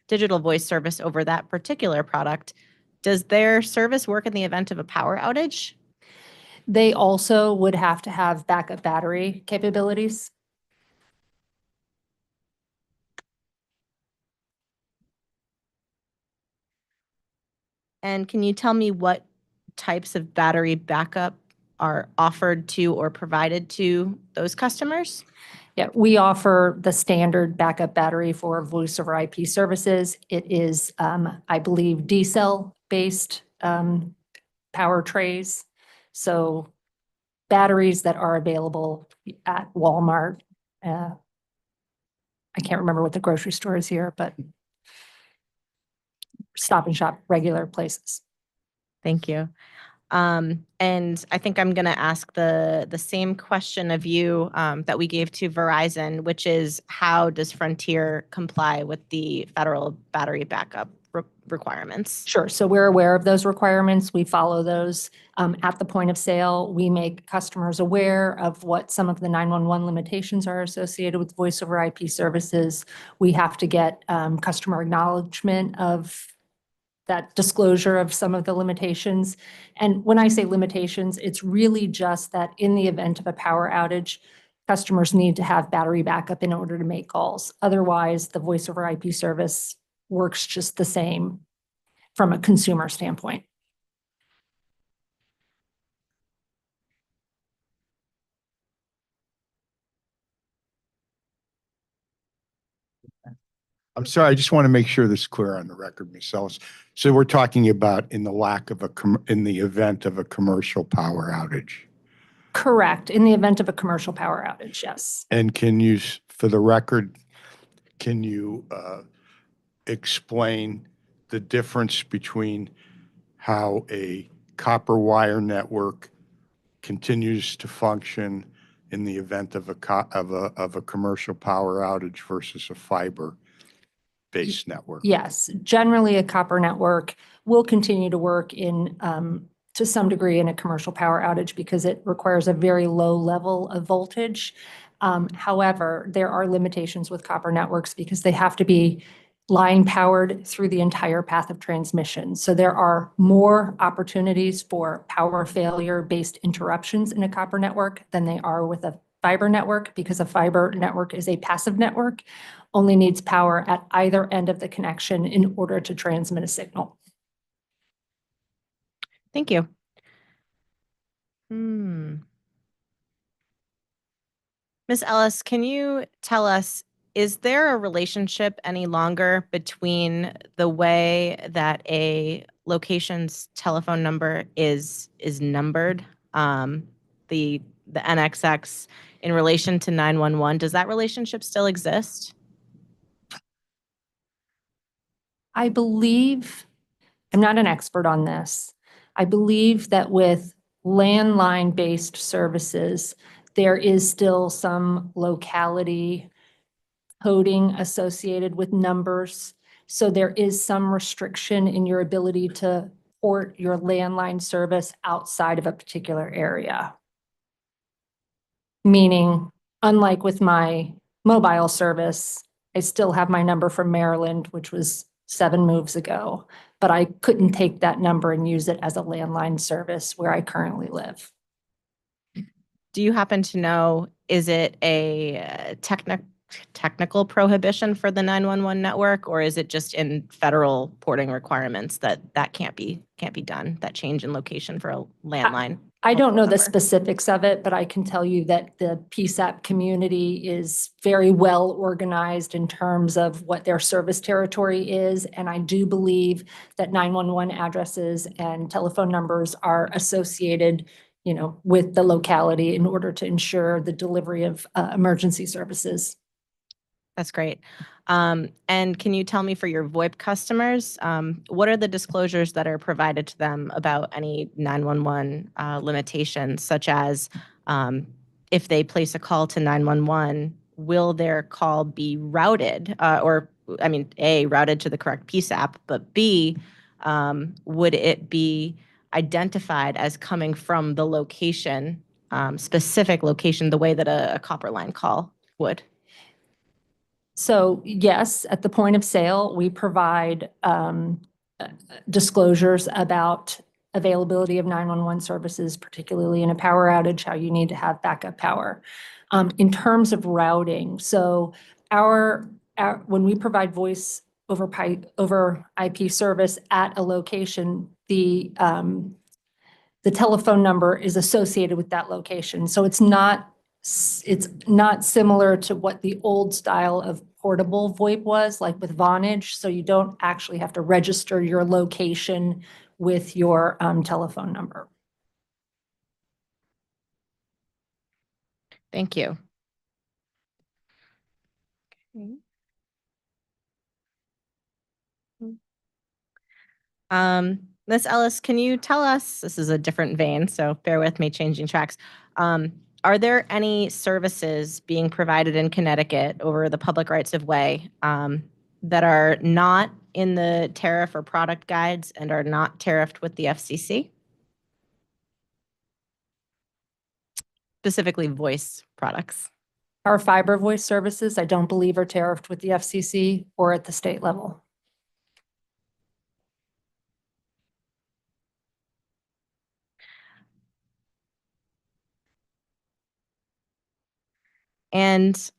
digital voice service over that particular product, does their service work in the event of a power outage?
They also would have to have backup battery capabilities.
And can you tell me what types of battery backup are offered to or provided to those customers?
Yeah, we offer the standard backup battery for voice over IP services. It is, I believe, D-cell based power trays. So batteries that are available at Walmart. I can't remember what the grocery store is here, but Stop and Shop, regular places.
Thank you. And I think I'm going to ask the same question of you that we gave to Verizon, which is, how does Frontier comply with the federal battery backup requirements?
Sure. So we're aware of those requirements. We follow those at the point of sale. We make customers aware of what some of the 911 limitations are associated with voice over IP services. We have to get customer acknowledgement of that disclosure of some of the limitations. And when I say limitations, it's really just that in the event of a power outage, customers need to have battery backup in order to make calls. Otherwise, the voice over IP service works just the same from a consumer standpoint.
I'm sorry, I just want to make sure this is clear on the record, Ms. Ellis. So we're talking about in the in the event of a commercial power outage.
Correct. In the event of a commercial power outage, yes.
And can you, for the record, can you explain the difference between how a copper wire network continues to function in the event of a commercial power outage versus a fiber-based network?
Yes, generally a copper network will continue to work in, to some degree in a commercial power outage because it requires a very low level of voltage. However, there are limitations with copper networks because they have to be line powered through the entire path of transmission. So there are more opportunities for power failure based interruptions in a copper network than they are with a fiber network, because a fiber network is a passive network, only needs power at either end of the connection in order to transmit a signal.
Thank you. Ms. Ellis, can you tell us, is there a relationship any longer between the way that a location's telephone number is numbered, the NXX in relation to 911? Does that relationship still exist?
I believe, I'm not an expert on this. I believe that with landline-based services, there is still some locality coding associated with numbers. So there is some restriction in your ability to port your landline service outside of a particular area. Meaning, unlike with my mobile service, I still have my number from Maryland, which was 7 moves ago, but I couldn't take that number and use it as a landline service where I currently live.
Do you happen to know, is it a technical prohibition for the 911 network, or is it just in federal porting requirements that can't be done, that change in location for a landline?
I don't know the
number?
specifics of it, but I can tell you that the PSAP community is very well organized in terms of what their service territory is. And I do believe that 911 addresses and telephone numbers are associated, with the locality in order to ensure the delivery of emergency services.
That's great. And can you tell me, for your VoIP customers, what are the disclosures that are provided to them about any 911 limitations, such as if they place a call to 911, will their call be routed, A, routed to the correct PSAP, but B, would it be identified as coming from the location, specific location, the way that a copper line call would?
So yes, at the point of sale, we provide disclosures about availability of 911 services, particularly in a power outage, how you need to have backup power. In terms of routing, so when we provide voice over IP service at a location, the telephone number is associated with that location. So it's not similar to what the old style of portable VoIP was, like with Vonage. So you don't actually have to register your location with your telephone number.
Thank you. Ms. Ellis, can you tell us, this is a different vein, so bear with me changing tracks. Are there any services being provided in Connecticut over the public rights of way that are not in the tariff or product guides and are not tariffed with the FCC? Specifically voice products.
Our fiber voice services, I don't believe, are tariffed with the FCC or at the state level.
And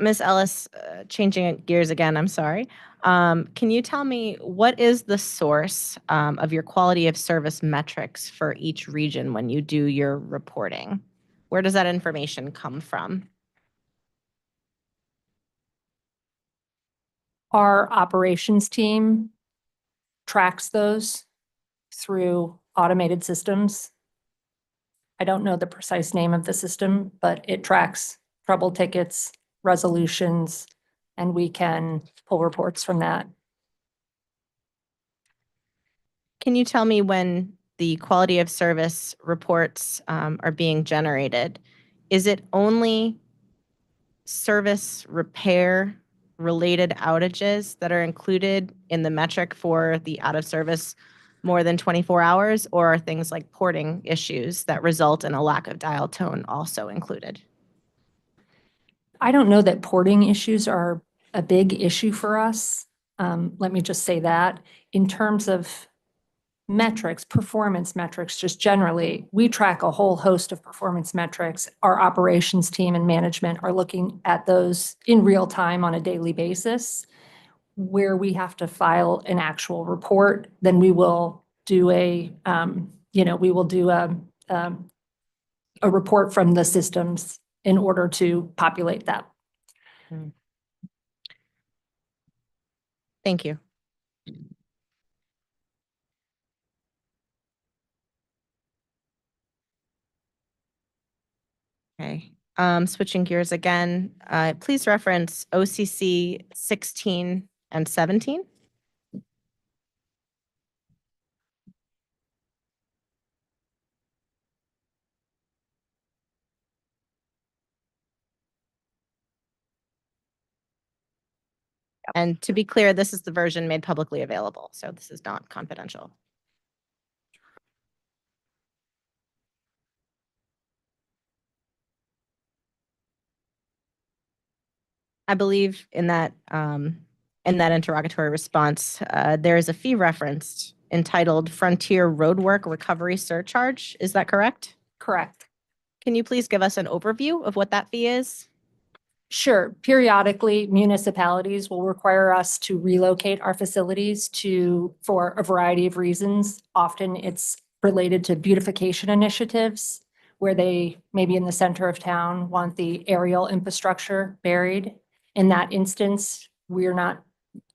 Ms. Ellis, changing gears again, I'm sorry. Can you tell me, what is the source of your quality of service metrics for each region when you do your reporting? Where does that information come from?
Our operations team tracks those through automated systems. I don't know the precise name of the system, but it tracks trouble tickets, resolutions, and we can pull reports from that.
Can you tell me when the quality of service reports are being generated? Is it only service repair related outages that are included in the metric for the out of service more than 24 hours, or are things like porting issues that result in a lack of dial tone also included?
I don't know that porting issues are a big issue for us. Let me just say that. In terms of metrics, performance metrics, just generally, we track a whole host of performance metrics. Our operations team and management are looking at those in real time on a daily basis. Where we have to file an actual report, then we will do a report from the systems in order to populate that.
Thank you. Okay, switching gears again, please reference OCC 16 and 17. And to be clear, this is the version made publicly available, so this is not confidential. I believe in that interrogatory response, there is a fee referenced entitled Frontier Roadwork Recovery Surcharge. Is that correct?
Correct.
Can you please give us an overview of what that fee is?
Sure. Periodically, municipalities will require us to relocate our facilities for a variety of reasons. Often it's related to beautification initiatives where they, maybe in the center of town, want the aerial infrastructure buried. In that instance, we're not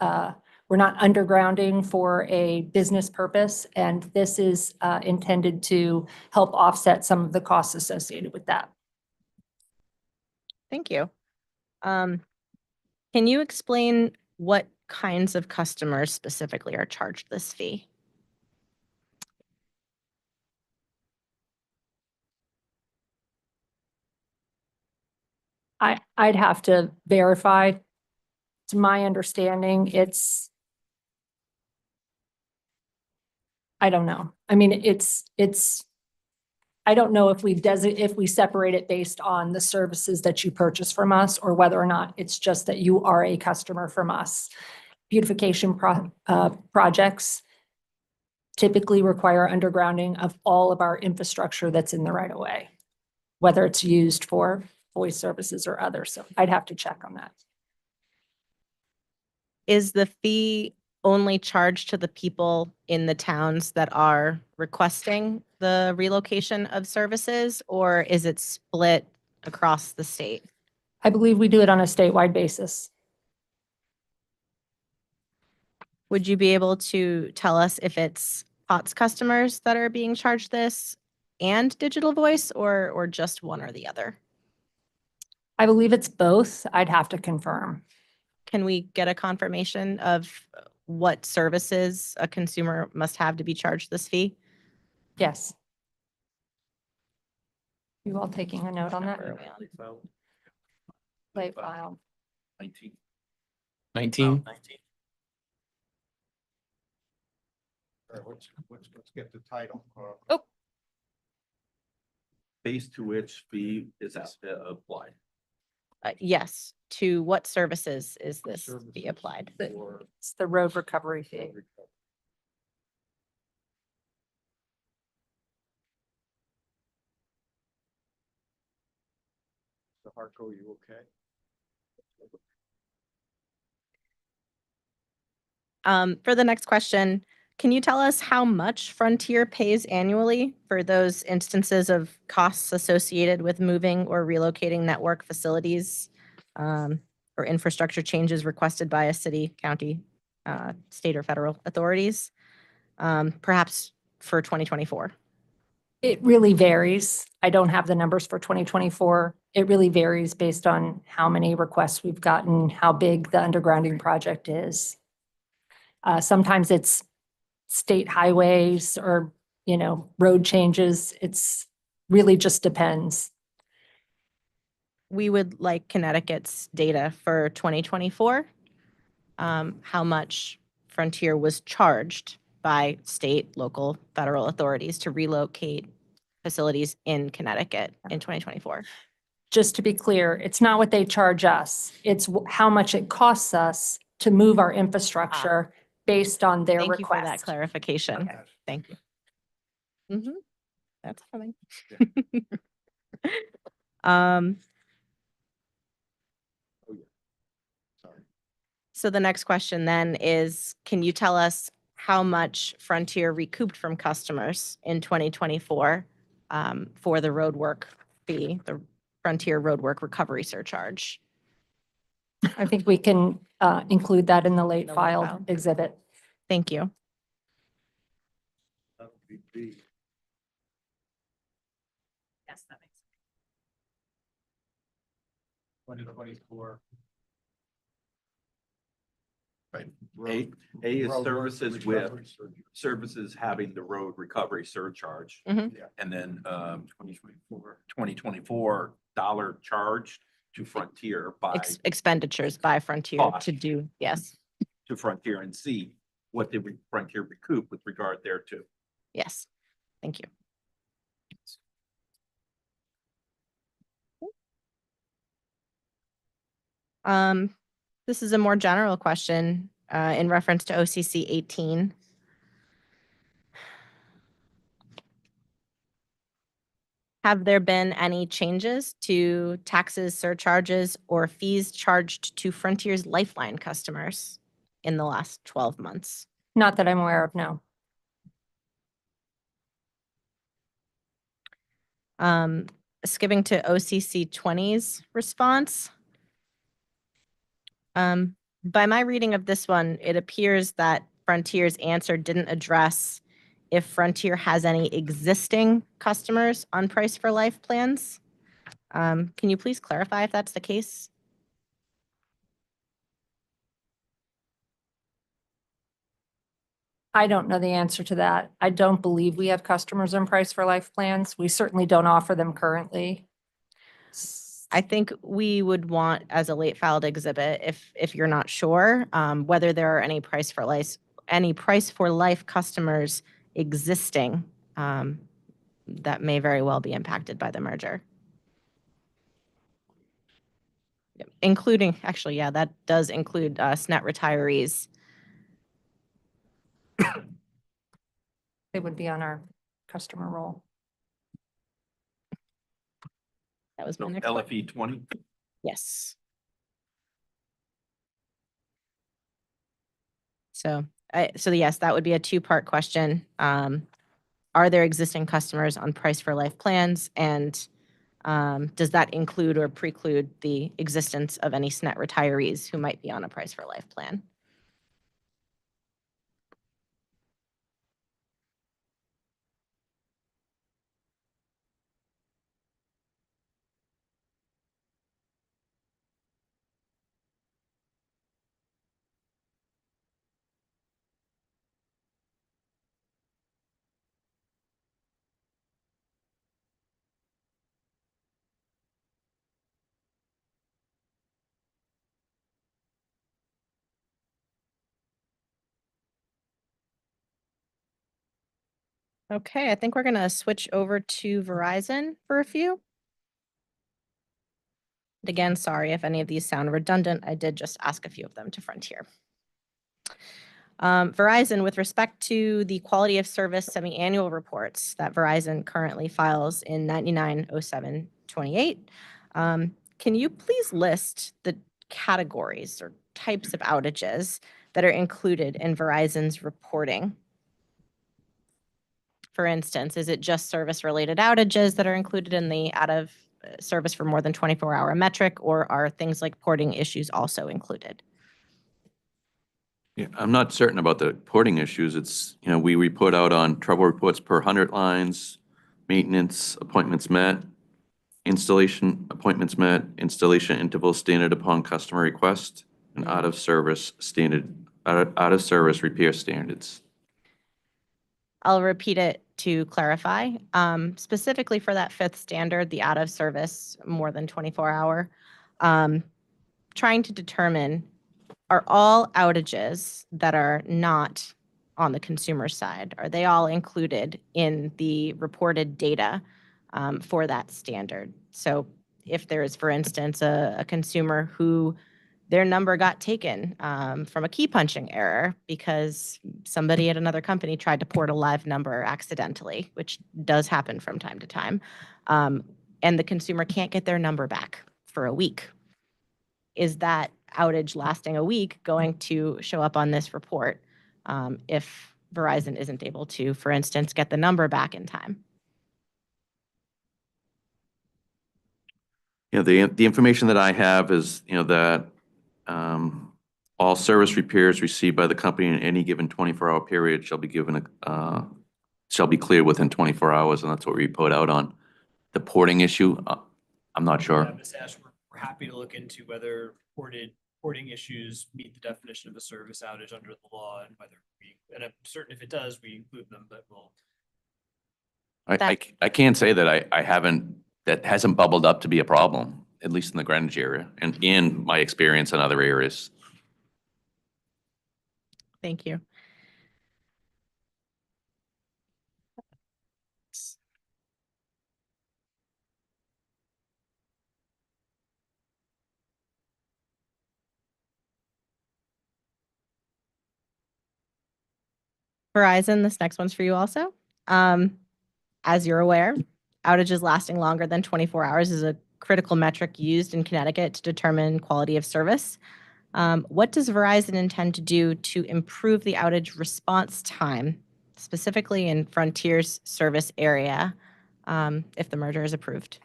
undergrounding for a business purpose, and this is intended to help offset some of the costs associated with that.
Thank you. Can you explain what kinds of customers specifically are charged this fee?
I'd have to verify. To my understanding, I don't know. I mean, I don't know if we separate it based on the services that you purchase from us or whether or not it's just that you are a customer from us. Beautification projects typically require undergrounding of all of our infrastructure that's in the right of way, whether it's used for voice services or others. So I'd have to check on that.
Is the fee only charged to the people in the towns that are requesting the relocation of services, or is it split across the state?
I believe we do it on a statewide basis.
Would you be able to tell us if it's POTS customers that are being charged this and digital voice, or just one or the other?
I believe it's both. I'd have to confirm.
Can we get a confirmation of what services a consumer must have to be charged this fee?
Yes. You all taking a note on that?
Where are we on?
Late file.
19.
19?
All right, let's get the title.
Phase to which fee is applied?
Yes, to what services is this fee applied?
It's the road recovery fee.
So Harco, you okay?
For the next question, can you tell us how much Frontier pays annually for those instances of costs associated with moving or relocating network facilities or for infrastructure changes requested by a city, county, state or federal authorities, perhaps for 2024?
It really varies. I don't have the numbers for 2024. It really varies based on how many requests we've gotten, how big the undergrounding project is. Sometimes it's state highways or, road changes. It's really just depends.
We would like Connecticut's data for 2024. How much Frontier was charged by state, local, federal authorities to relocate facilities in Connecticut in 2024.
Just to be clear, it's not what they charge us. It's how much it costs us to move our infrastructure based on their
Thank you for that
request.
clarification.
Okay.
Thank you. Mhm. That's fine. Um,
Sorry.
so the next question then is, can you tell us how much Frontier recouped from customers in 2024 for the roadwork fee, the Frontier roadwork recovery surcharge?
I think we can include that in the late
The late
filed
file.
exhibit.
Thank you.
That would be B.
Yes, that makes sense.
2024.
Right.
Road-
A is
road
services
recovery
with,
surcharge.
services having the road recovery surcharge.
Mhm.
Yeah.
And then 2024 dollar charged to Frontier by,
Expenditures by Frontier
Cost.
to do, yes,
to Frontier, and see what did Frontier recoup with regard thereto.
yes. Thank you. This is a more general question in reference to OCC 18. Have there been any changes to taxes, surcharges, or fees charged to Frontier's Lifeline customers in the last 12 months?
Not that I'm aware of, no.
Skipping to OCC 20's response. By my reading of this one, it appears that Frontier's answer didn't address if Frontier has any existing customers on Price for Life plans. Can you please clarify if that's the case?
I don't know the answer to that. I don't believe we have customers on Price for Life plans. We certainly don't offer them currently.
I think we would want as a late filed exhibit, if you're not sure, whether there are any Price for Life customers existing that may very well be impacted by the merger. Yep. Including, actually, yeah, that does include SNET retirees.
They would be on our customer roll.
That was my
So
next one.
LFE 20,
Yes. So yes, that would be a two-part question. Are there existing customers on Price for Life plans? And does that include or preclude the existence of any SNET retirees who might be on a Price for Life plan? Okay, I think we're gonna switch over to Verizon for a few. And again, sorry if any of these sound redundant. I did just ask a few of them to Frontier. Verizon, with respect to the quality of service semi-annual reports that Verizon currently files in 990728, can you please list the categories or types of outages that are included in Verizon's reporting? For instance, is it just service-related outages that are included in the out of service for more than 24-hour metric, or are things like porting issues also included?
Yeah, I'm not certain about the porting issues. It's, we report out on trouble reports per 100 lines, maintenance appointments met, installation appointments met, installation interval standard upon customer request, and out of service repair standards.
I'll repeat it to clarify. Specifically for that fifth standard, the out of service more than 24-hour, trying to determine, are all outages that are not on the consumer side, are they all included in the reported data for that standard? So if there is, for instance, a consumer who their number got taken from a key punching error because somebody at another company tried to port a live number accidentally, which does happen from time to time, and the consumer can't get their number back for a week. Is that outage lasting a week going to show up on this report if Verizon isn't able to, for instance, get the number back in time?
The information that I have is, that all service repairs received by the company in any given 24-hour period shall be cleared within 24 hours, and that's what we put out on. The porting issue, I'm not sure.
Yeah, Ms. Ash, we're happy to look into whether porting issues meet the definition of a service outage under the law, and and I'm certain if it does, we include them, but we'll.
I can't say that that hasn't bubbled up to be a problem, at least in the Greenwich area, and in my experience in other areas.
Thank you. Verizon, this next one's for you also. As you're aware, outages lasting longer than 24 hours is a critical metric used in Connecticut to determine quality of service. What does Verizon intend to do to improve the outage response time, specifically in Frontier's service area, if the merger is approved?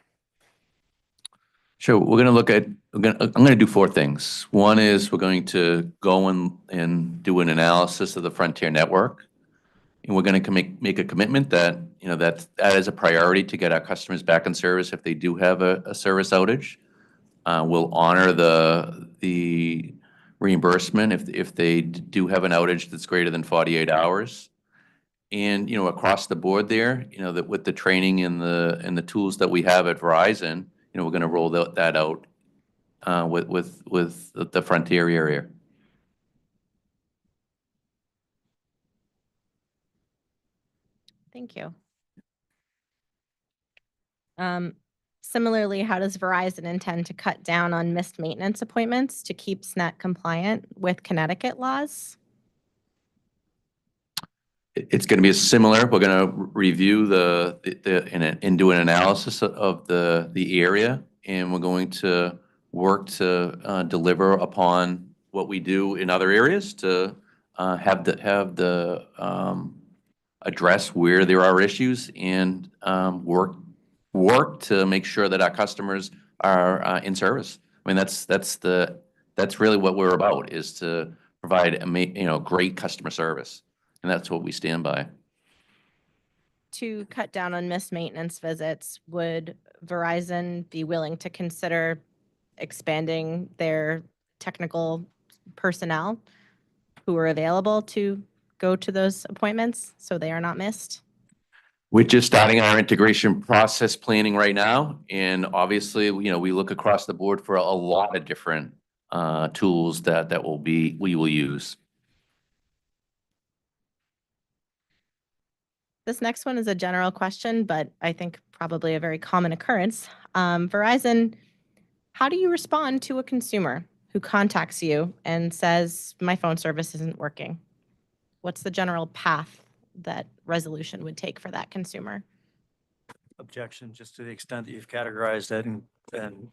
So I'm going to do four things. One is we're going to go and do an analysis of the Frontier network. And we're going to make a commitment that, that is a priority to get our customers back in service if they do have a service outage. We'll honor the reimbursement if they do have an outage that's greater than 48 hours. And, across the board there, that with the training and the tools that we have at Verizon, we're going to roll that out with the Frontier area.
Thank you. Similarly, how does Verizon intend to cut down on missed maintenance appointments to keep SNET compliant with Connecticut laws?
It's going to be similar. We're going to review and do an analysis of the area, and we're going to work to deliver upon what we do in other areas to have the address where there are issues and work to make sure that our customers are in service. I mean, that's really what we're about, is to provide great customer service. And that's what we stand by.
To cut down on missed maintenance visits, would Verizon be willing to consider expanding their technical personnel who are available to go to those appointments so they are not missed?
We're just starting our integration process planning right now. And obviously, we look across the board for a lot of different tools that we will use.
This next one is a general question, but I think probably a very common occurrence. Verizon, how do you respond to a consumer who contacts you and says, my phone service isn't working? What's the general path that resolution would take for that consumer?
Objection, just to the extent that you've categorized it and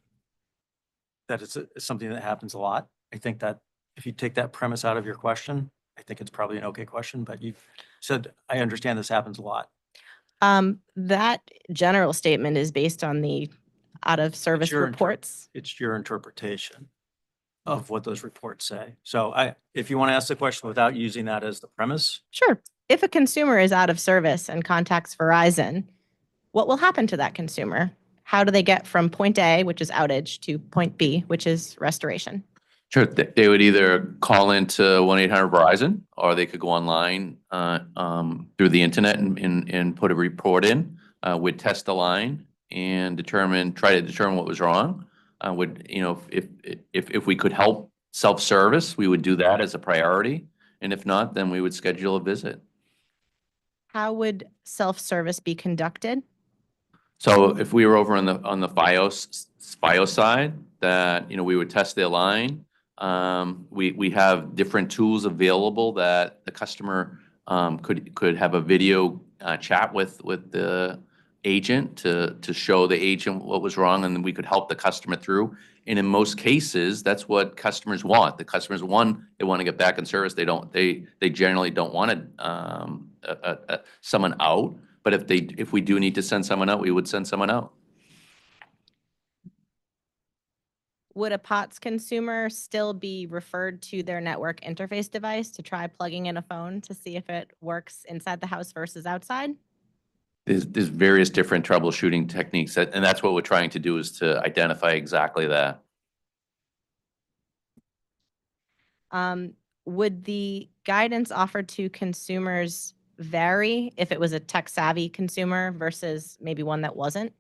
that it's something that happens a lot. I think that if you take that premise out of your question, I think it's probably an okay question, but you've said, I understand this happens a lot.
That general statement is based on the out of service
your
reports?
It's your interpretation of what those reports say. So if you want to ask the question without using that as the premise,
Sure. If a consumer is out of service and contacts Verizon, what will happen to that consumer? How do they get from point A, which is outage, to point B, which is restoration?
Sure, they would either call into 1-800 Verizon, or they could go online through the internet and put a report in. We'd test the line and try to determine what was wrong. If we could help self-service, we would do that as a priority. And if not, then we would schedule a visit.
How would self-service be conducted?
So if we were over on the FiOS side, that, we would test their line. We have different tools available that the customer could have a video chat with the agent to show the agent what was wrong, and then we could help the customer through. And in most cases, that's what customers want. The customers, one, they want to get back in service. They generally don't want someone out. But if we do need to send someone out, we would send someone out.
Would a POTS consumer still be referred to their network interface device to try plugging in a phone to see if it works inside the house versus outside?
There's various different troubleshooting techniques, and that's what we're trying to do, is to identify exactly that.
Would the guidance offered to consumers vary if it was a tech-savvy consumer versus maybe one that wasn't?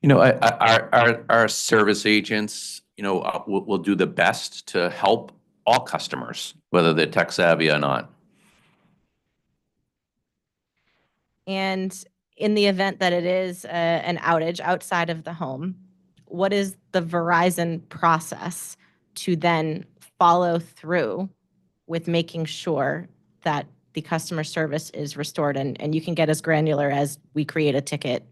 Our service agents, will do the best to help all customers, whether they're tech savvy or not.
And in the event that it is an outage outside of the home, what is the Verizon process to then follow through with making sure that the customer service is restored? And you can get as granular as we create a ticket.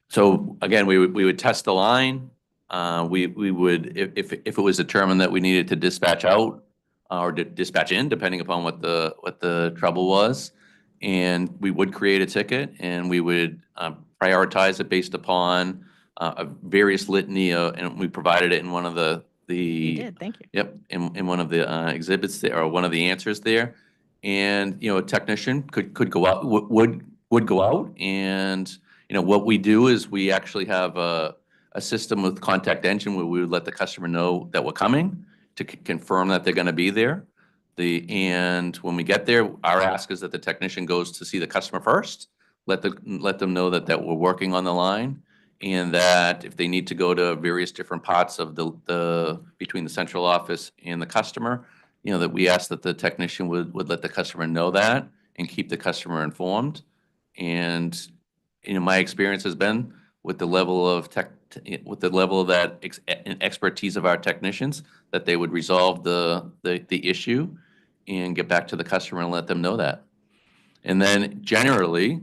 So again, we would test the line. We would, if it was determined that we needed to dispatch out or dispatch in, depending upon what the trouble was, and we would create a ticket, and we would prioritize it based upon a various litany, and we provided it in one of the.
You did, thank you.
Yep, in one of the exhibits there, or one of the answers there. And, a technician could go out, would go out, and, what we do is we actually have a system with Cont'd where we would let the customer know that we're coming to confirm that they're gonna be there. And when we get there, our ask is that the technician goes to see the customer first, let them know that we're working on the line, and that if they need to go to various different parts of between the central office and the customer, that we ask that the technician would let the customer know that and keep the customer informed. And, my experience has been with the level of expertise of our technicians, that they would resolve the issue and get back to the customer and let them know that. And then generally,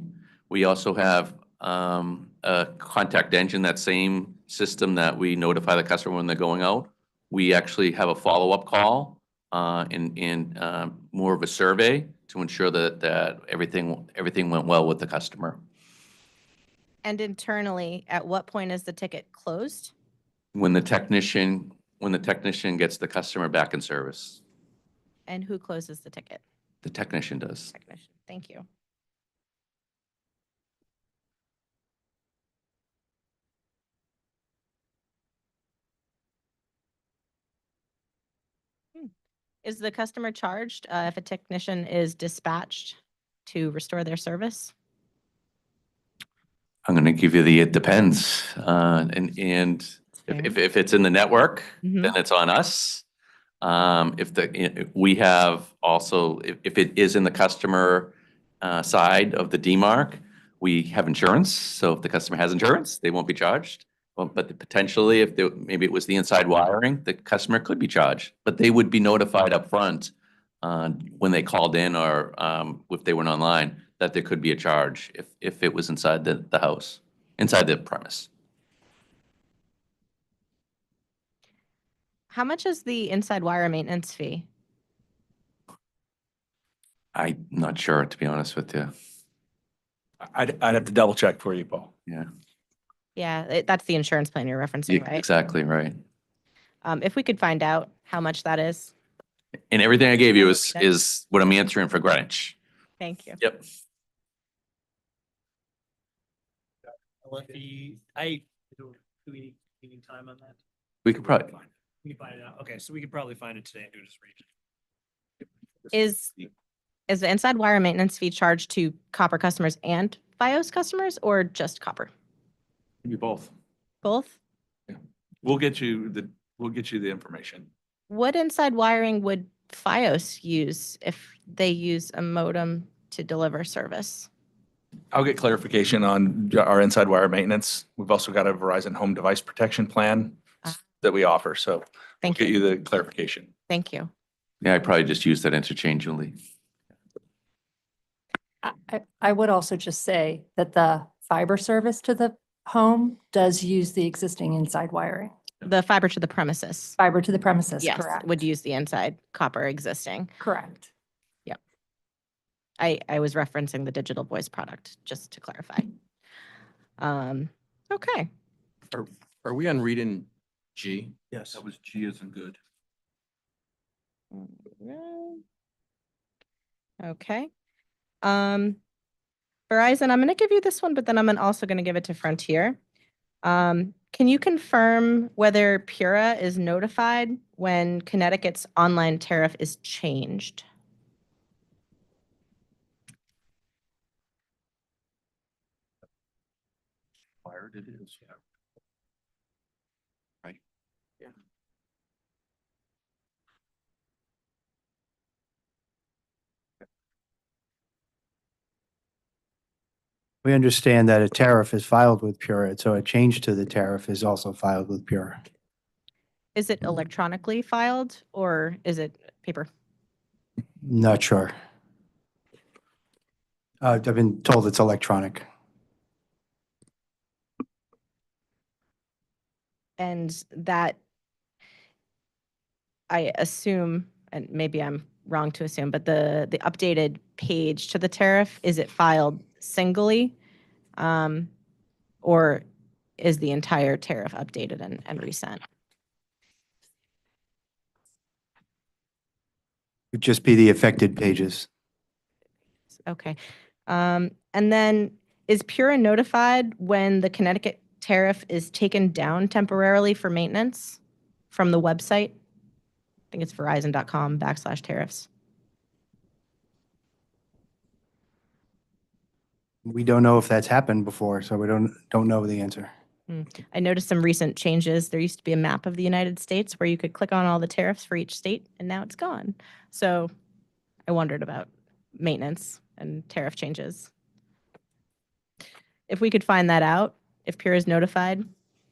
we also have a contact engine, that same system that we notify the customer when they're going out. We actually have a follow-up call and more of a survey to ensure that everything went well with the customer.
And internally, at what point is the ticket closed?
When the technician gets the customer back in service,
And who closes the ticket?
the technician does.
Technician, thank you. Is the customer charged if a technician is dispatched to restore their service?
I'm going to give you it depends. And if it's in the network, then it's on us. We have also, if it is in the customer side of the DMARC, we have insurance. So if the customer has insurance, they won't be charged. But potentially, maybe it was the inside wiring, the customer could be charged. But they would be notified up front when they called in, or if they went online, that there could be a charge if it was inside the house, inside the premise.
How much is the inside wire maintenance fee?
I'm not sure, to be honest with you.
I'd have to double check for you, Paul.
Yeah,
Yeah, that's the insurance plan you're referencing, right?
exactly right.
If we could find out how much that is,
And everything I gave you
We'll
is,
read it.
is what I'm answering for Greenwich.
thank you.
Yep.
Do we need time on that?
We could probably,
We can find it out. Okay, so we could probably find it today and do it as region.
Is the inside wire maintenance fee charged to copper customers and FiOS customers or just copper?
Maybe both.
Both?
We'll get you the information.
What inside wiring would FiOS use if they use a modem to deliver service?
I'll get clarification on our inside wire maintenance. We've also got a Verizon home device protection plan
Ah.
that we offer, so we'll
Thank
get
you.
you the clarification.
Thank you.
yeah, I probably just use that interchangeably.
I would also just say that the fiber service to the home does use the existing inside wiring.
The fiber to the premises.
Fiber to the premises,
Yes,
correct?
would use the inside copper existing.
Correct.
I was referencing the digital voice product, just to clarify. Okay.
Are we on reading G?
Yes.
That was G isn't good.
Okay. Verizon, I'm going to give you this one, but then I'm also going to give it to Frontier. Can you confirm whether Pura is notified when Connecticut's online tariff is changed?
Wired it is, yeah. Right.
Yeah.
We understand that a tariff is filed with Pura, so a change to the tariff is also filed with Pura.
Is it electronically filed or is it paper?
Not sure. I've been told it's electronic.
And that, I assume, and maybe I'm wrong to assume, but the updated page to the tariff, is it filed singly? Or is the entire tariff updated and resent?
It'd just be the affected pages.
Okay. And then is Pura notified when the Connecticut tariff is taken down temporarily for maintenance from the website? I think it's verizon.com/tariffs.
We don't know if that's happened before, so we don't know the answer.
I noticed some recent changes. There used to be a map of the United States where you could click on all the tariffs for each state, and now it's gone. So I wondered about maintenance and tariff changes. If we could find that out, if Pura is notified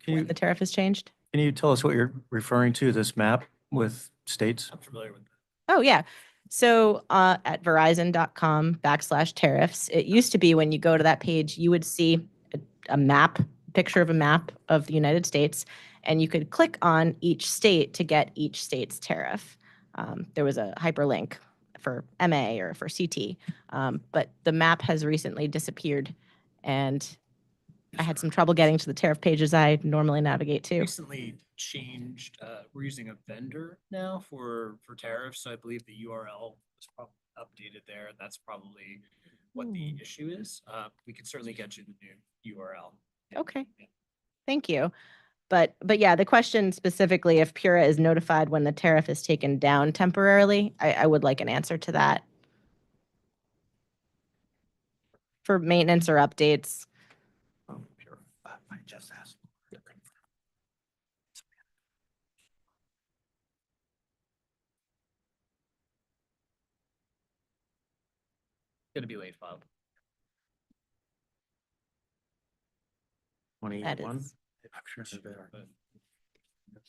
when the tariff has changed.
Can you tell us what you're referring to, this map with states?
I'm familiar with that.
Oh, yeah. So at verizon.com/tariffs, it used to be when you go to that page, you would see a map, picture of a map of the United States, and you could click on each state to get each state's tariff. There was a hyperlink for MA or for CT, but the map has recently disappeared, and I had some trouble getting to the tariff pages I normally navigate to.
Recently changed, we're using a vendor now for tariffs, so I believe the URL was probably updated there, and that's probably what the issue is. We can certainly get you the new URL.
Okay, thank you. But yeah, the question specifically, if Pura is notified when the tariff is taken down temporarily, I would like an answer to that. For maintenance or updates.
Oh, sure. I just asked.
Gonna be late filed.
That
21?
is,
I'm sure they're there.
But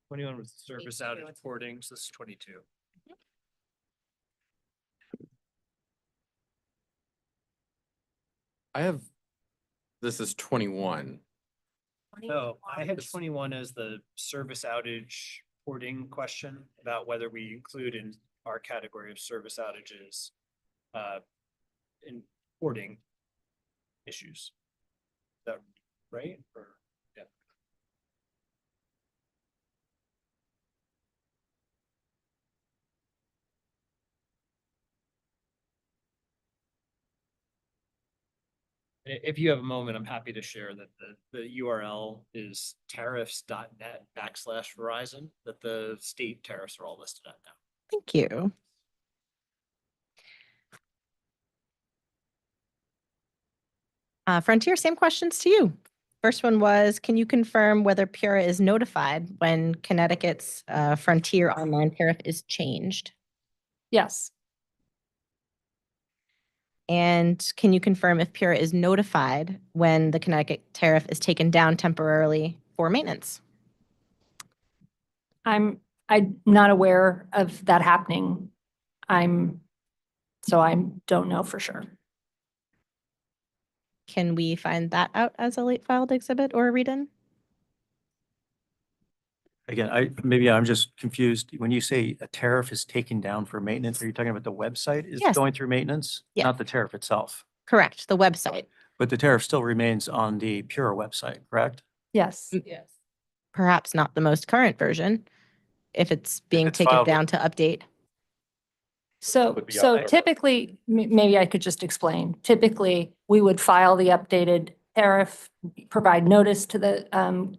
21 was service outage reporting, so this is 22.
This is 21.
No, I had 21 as the service outage reporting question about whether we include in our category of service outages in reporting issues. that right? Or, yeah. If you have a moment, I'm happy to share that the URL is tariffs.net/Verizon, that the state tariffs are all listed at now.
Thank you. Frontier, same questions to you. First one was, can you confirm whether Pura is notified when Connecticut's Frontier online tariff is changed?
Yes.
And can you confirm if Pura is notified when the Connecticut tariff is taken down temporarily for maintenance?
I'm not aware of that happening. So I don't know for sure.
Can we find that out as a late filed exhibit or a read-in?
Again, maybe I'm just confused. When you say a tariff is taken down for maintenance, are you talking about the website is
Yes.
going through maintenance?
Yeah.
Not the tariff itself,
Correct, the website.
but the tariff still remains on the Pura website, correct?
Yes.
Yes. Perhaps not the most current version, if it's being
it's
taken
filed with-
down to update.
So,
Would be
so
alright.
typically, maybe I could just explain. Typically, we would file the updated tariff, provide notice to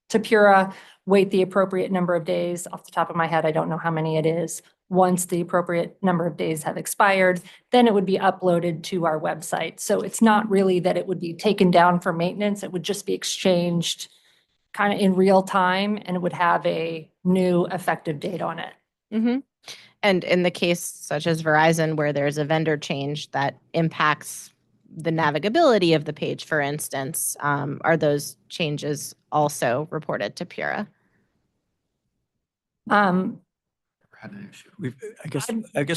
to Pura, wait the appropriate number of days. Off the top of my head, I don't know how many it is. Once the appropriate number of days have expired, then it would be uploaded to our website. So it's not really that it would be taken down for maintenance. It would just be exchanged kind of in real time, and it would have a new effective date on it.
Mm-hmm. And in the case such as Verizon, where there's a vendor change that impacts the navigability of the page, for instance, are those changes also reported to Pura?
I guess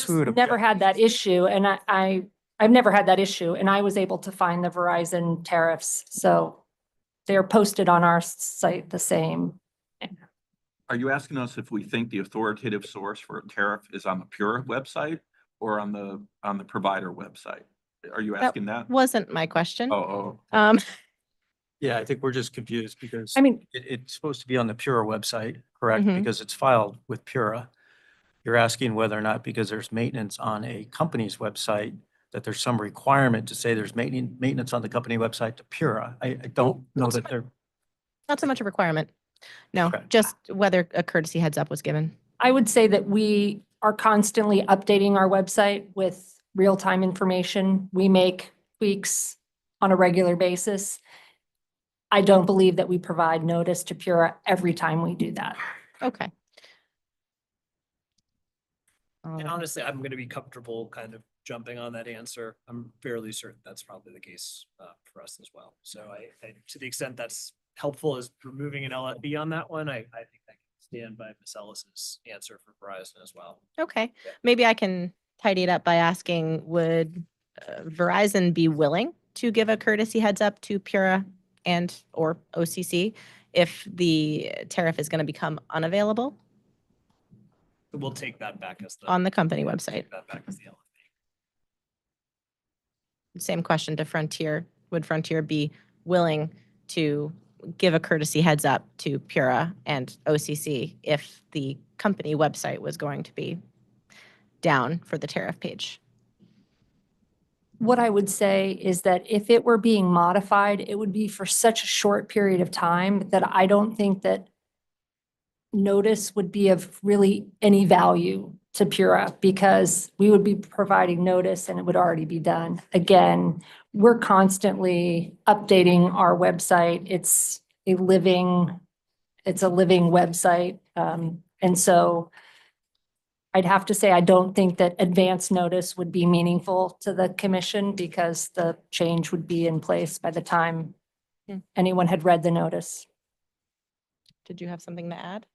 we would have.
Never had that issue, and I've never had that issue, and I was able to find the Verizon tariffs, so they're posted on our site the same.
Are you asking us if we think the authoritative source for a tariff is on the Pura website or on the provider website? Are you asking that?
Wasn't my question.
Oh,
Yeah, I think we're just confused because
I mean,
it's supposed to be on the Pura website, correct?
Mhm.
Because it's filed with Pura. You're asking whether or not, because there's maintenance on a company's website, that there's some requirement to say there's maintenance on the company website to Pura. I don't know that they're,
Not so much a requirement. No,
Okay.
just whether a courtesy heads up was given.
I would say that we are constantly updating our website with real-time information. We make tweaks on a regular basis. I don't believe that we provide notice to Pura every time we do that.
Okay.
And honestly, I'm going to be comfortable kind of jumping on that answer. I'm fairly certain that's probably the case for us as well. So I to the extent that's helpful as removing an LFB on that one, I think I can stand by Ms. Ellis's answer for Verizon as well.
Okay, maybe I can tidy it up by asking, would Verizon be willing to give a courtesy heads up to Pura and or OCC if the tariff is going to become unavailable
We'll take that back as the.
on the company website?
Take that back as the LFB.
Same question to Frontier. Would Frontier be willing to give a courtesy heads up to Pura and OCC if the company website was going to be down for the tariff page?
What I would say is that if it were being modified, it would be for such a short period of time that I don't think that notice would be of really any value to Pura, because we would be providing notice and it would already be done. Again, we're constantly updating our website. It's a living website. And so I'd have to say, I don't think that advance notice would be meaningful to the commission, because the change would be in place by the time anyone had read the notice.
Did you have something to add?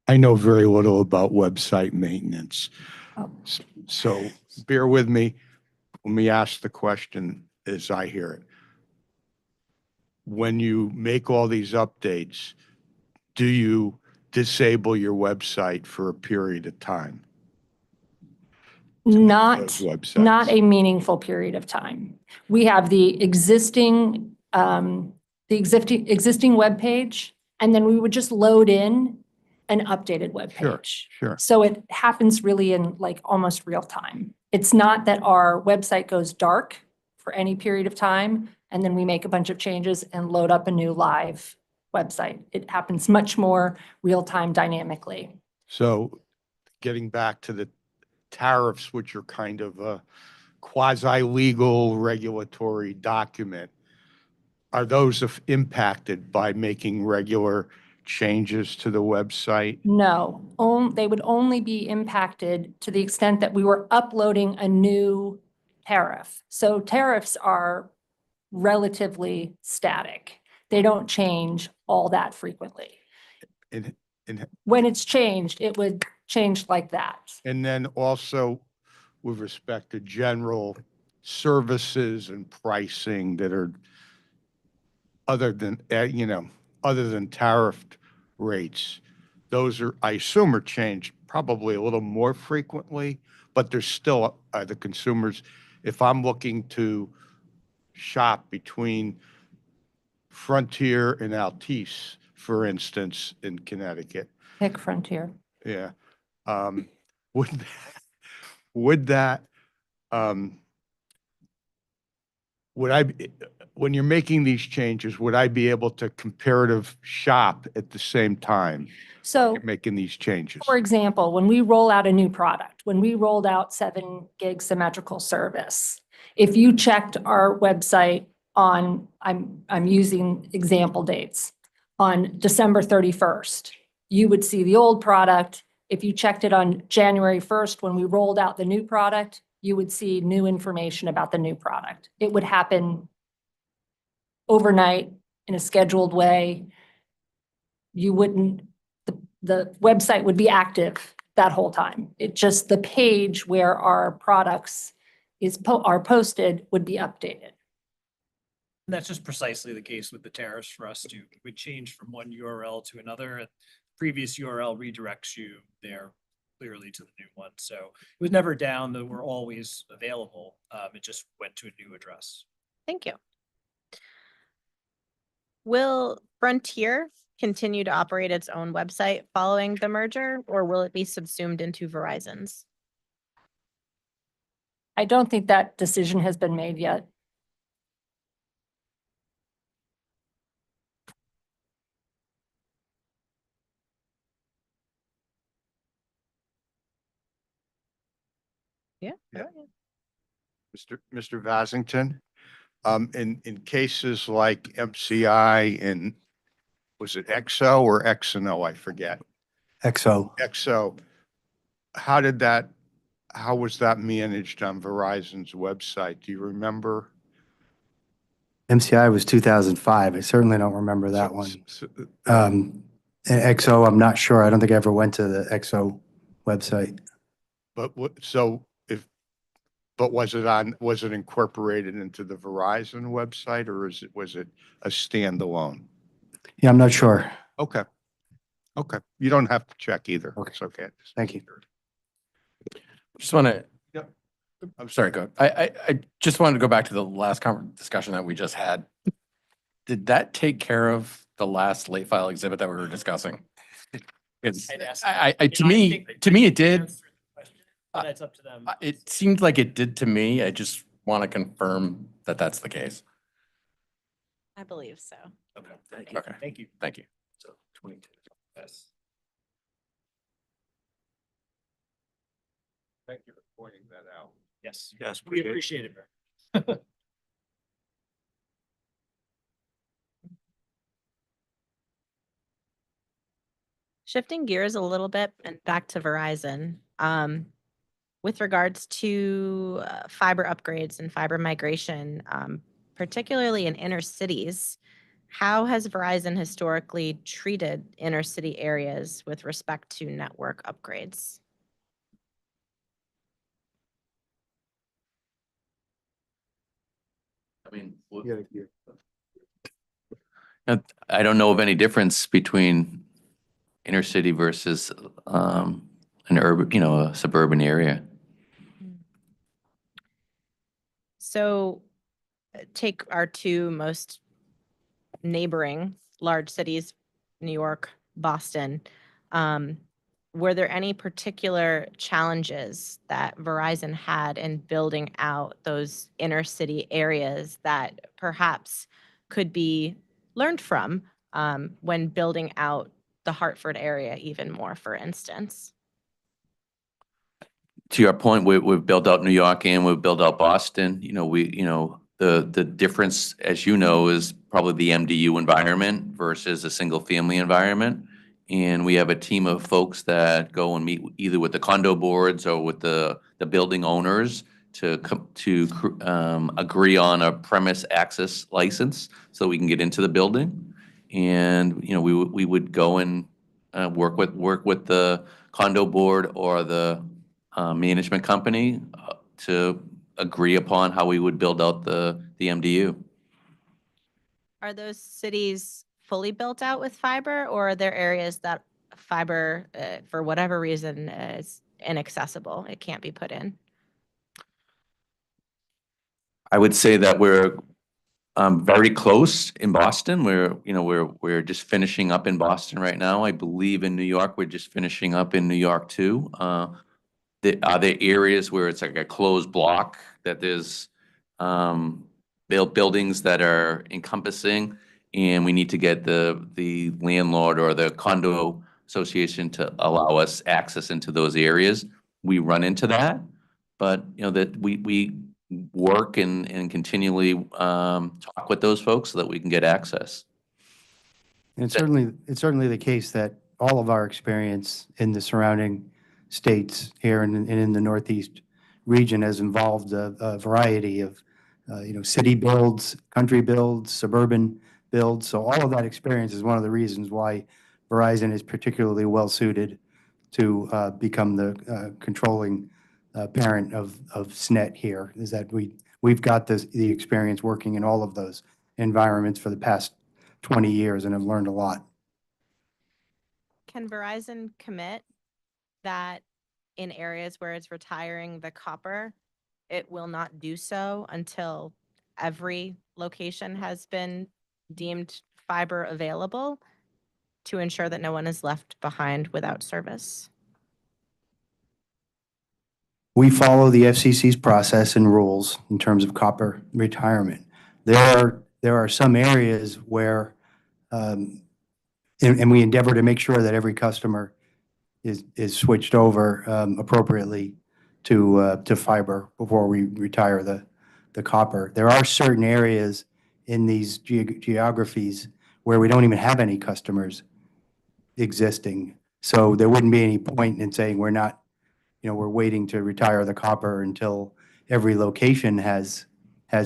I know very little about website maintenance.
Oh.
So bear with me. Let me ask the question as I hear it. When you make all these updates, do you disable your website for a period of time?
Not,
those websites?
not a meaningful period of time. We have the existing webpage, and then we would just load in an updated
Sure,
webpage.
sure.
So it happens really in like almost real time. It's not that our website goes dark for any period of time, and then we make a bunch of changes and load up a new live website. It happens much more real time dynamically.
So getting back to the tariffs, which are kind of a quasi-legal regulatory document, are those impacted by making regular changes to the website?
No, they would only be impacted to the extent that we were uploading a new tariff. So tariffs are relatively static. They don't change all that frequently.
And,
When it's changed, it would change like that.
and then also with respect to general services and pricing that are other than, other than tariffed rates, those are, I assume, are changed probably a little more frequently, but there's still, the consumers, if I'm looking to shop between Frontier and Altice, for instance, in Connecticut,
Pick Frontier.
yeah, would, would that, would I, when you're making these changes, would I be able to comparative shop at the same time?
So
You're making these changes?
for example, when we roll out a new product, when we rolled out 7 gig symmetrical service, if you checked our website on, I'm using example dates, on December 31st, you would see the old product. If you checked it on January 1st, when we rolled out the new product, you would see new information about the new product. It would happen overnight in a scheduled way. You wouldn't, the website would be active that whole time. It just, the page where our products are posted would be updated.
And that's just precisely the case with the tariffs for us too. It would change from one URL to another. And previous URL redirects you there clearly to the new one. So it was never down, that we're always available. It just went to a new address.
Thank you. Will Frontier continue to operate its own website following the merger, or will it be subsumed into Verizon's?
I don't think that decision has been made yet.
Yeah.
Yeah. Mr. Vasington, in cases like MCI and was it XO or XNO? I forget.
XO.
XO, how was that managed on Verizon's website? Do you remember?
MCI was 2005. I certainly don't remember that
So-
one.
so-
And XO, I'm not sure. I don't think I ever went to the XO website.
But but was it incorporated into the Verizon website or was it a standalone?
Yeah, I'm not sure.
Okay. Okay. You don't have to check either.
Okay.
It's okay.
Thank you.
Just want to,
Yep.
I'm sorry, go ahead. I just wanted to go back to the last discussion that we just had. Did that take care of the last late file exhibit that we were discussing? It's,
I'd ask-
to me, it did.
But it's up to them.
It seemed like it did to me. I just want to confirm that that's the case.
I believe so.
Okay, thank you.
Okay.
Thank you.
Thank you.
So 22. Yes.
Thank you for pointing that out.
Yes.
Yes,
We
appreciate it.
appreciate it.
Shifting gears a little bit and back to Verizon, with regards to fiber upgrades and fiber migration, particularly in inner cities, how has Verizon historically treated inner city areas with respect to network upgrades?
I mean, I don't know of any difference between inner city versus an urban, a suburban area.
Mm. So take our two most neighboring large cities, New York, Boston. Were there any particular challenges that Verizon had in building out those inner city areas that perhaps could be learned from when building out the Hartford area even more, for instance?
To your point, we've built out New York and we've built out Boston. The difference, as you know, is probably the MDU environment versus a single family environment. And we have a team of folks that go and meet either with the condo boards or with the building owners to agree on a premise access license so we can get into the building. And, we would go and work with the condo board or the management company to agree upon how we would build out the MDU.
Are those cities fully built out with fiber, or are there areas that fiber, for whatever reason, is inaccessible? It can't be put in?
I would say that we're very close in Boston. We're just finishing up in Boston right now. I believe in New York, we're just finishing up in New York too. Are there areas where it's like a closed block that there's buildings that are encompassing, and we need to get the landlord or the condo association to allow us access into those areas? We run into that, but that we work and continually talk with those folks so that we can get access.
And it's certainly the case that all of our experience in the surrounding states here and in the Northeast region has involved a variety of, city builds, country builds, suburban builds. So all of that experience is one of the reasons why Verizon is particularly well-suited to become the controlling parent of SNET here, is that we've got the experience working in all of those environments for the past 20 years and have learned a lot.
Can Verizon commit that in areas where it's retiring the copper, it will not do so until every location has been deemed fiber available to ensure that no one is left behind without service?
We follow the FCC's process and rules in terms of copper retirement. There are some areas where, and we endeavor to make sure that every customer is switched over appropriately to fiber before we retire the copper. There are certain areas in these geographies where we don't even have any customers existing. So there wouldn't be any point in saying we're waiting to retire the copper until every location has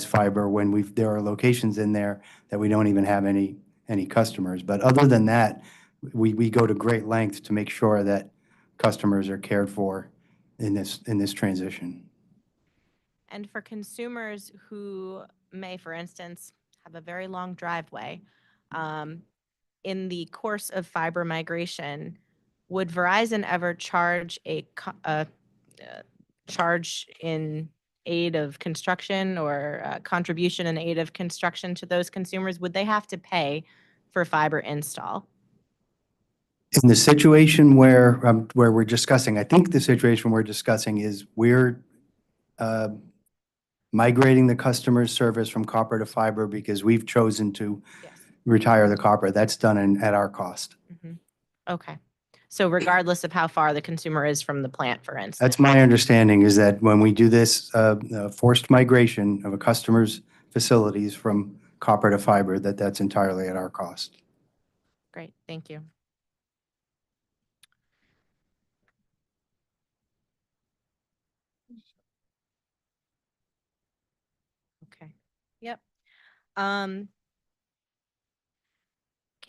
fiber when there are locations in there that we don't even have any customers. But other than that, we go to great lengths to make sure that customers are cared for in this transition.
And for consumers who may, for instance, have a very long driveway, in the course of fiber migration, would Verizon ever charge a charge in aid of construction or a contribution in aid of construction to those consumers? Would they have to pay for fiber install?
In the situation where we're discussing, I think the situation we're discussing is we're migrating the customer service from copper to fiber because we've chosen to
Yes.
retire the copper. That's done at our cost.
Mhm. Okay. So regardless of how far the consumer is from the plant, for instance?
That's my understanding, is that when we do this forced migration of a customer's facilities from copper to fiber, that's entirely at our cost.
Great, thank you. Okay, yep. Can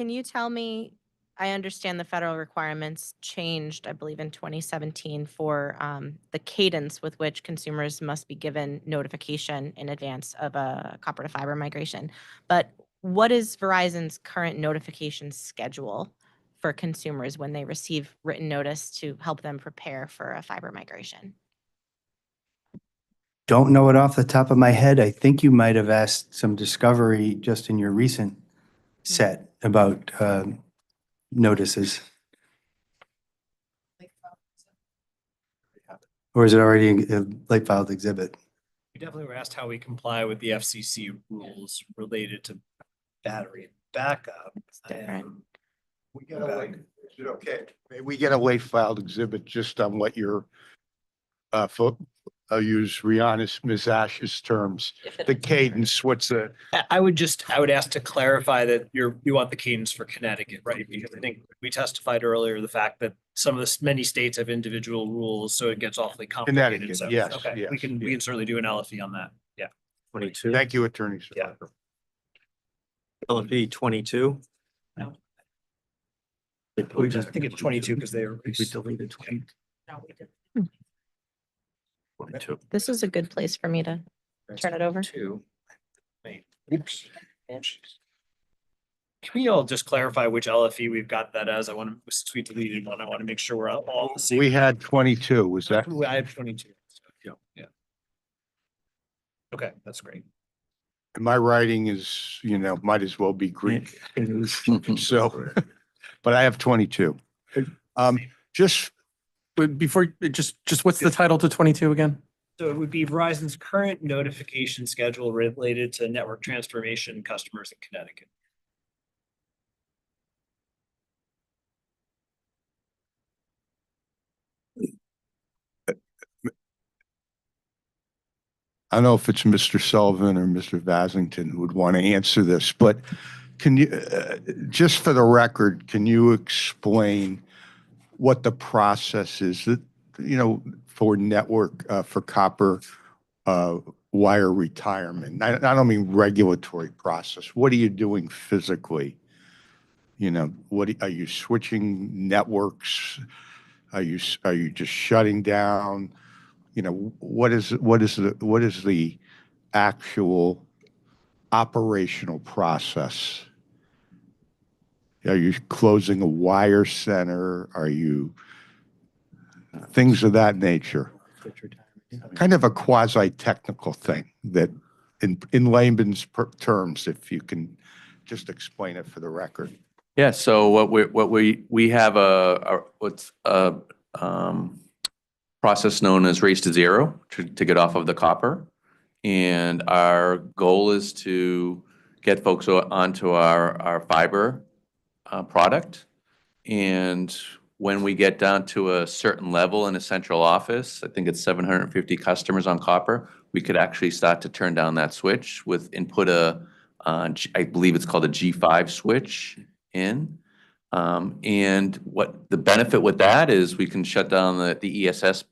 you tell me, I understand the federal requirements changed, I believe, in 2017 for the cadence with which consumers must be given notification in advance of a copper to fiber migration. But what is Verizon's current notification schedule for consumers when they receive written notice to help them prepare for a fiber migration?
don't know it off the top of my head. I think you might have asked some Discovery just in your recent set about notices. Or is it already a late filed exhibit?
We definitely were asked how we comply with the FCC rules related to battery backup.
different.
We get a late, is it okay? May we get a late filed exhibit just on what your, I'll use Rihanna's, Ms. Ash's terms, the cadence, what's the,
I would ask to clarify that you want the cadence for Connecticut, right? Because I think we testified earlier, the fact that some of the, many states have individual rules, so it gets awfully complicated.
Connecticut,
So,
yes,
okay,
yes,
we can
yes.
certainly do an LFE on that. Yeah.
22.
thank you, Attorney.
Yeah.
LFP 22.
I think it's 22 because they were.
We deleted 20. 22.
This is a good place for me to turn it over.
Two. Wait, oops. Can we all just clarify which LFE we've got that as? I want to, since we deleted one, I want to make sure we're all on the same.
We had 22, was that?
I have 22. Yeah. Okay, that's great.
My writing is, might as well be Greek. So, but I have 22. Just,
But before, just what's the title to 22 again?
So it would be Verizon's current notification schedule related to network transformation customers in Connecticut.
I don't know if it's Mr. Sullivan or Mr. Vasington who would want to answer this, but can you, just for the record, can you explain what the process is that, for network, for copper wire retirement? I don't mean regulatory process. What are you doing physically? Are you switching networks? Are you just shutting down? What is the actual operational process? Are you closing a wire center? Are you things of that nature? Kind of a quasi-technical thing that in layman's terms, if you can just explain it for the record.
Yeah, so we have what's a process known as race to zero to get off of the copper. And our goal is to get folks onto our fiber product. And when we get down to a certain level in a central office, I think it's 750 customers on copper, we could actually start to turn down that switch with input I believe it's called a G5 switch in. And what the benefit with that is we can shut down the ESS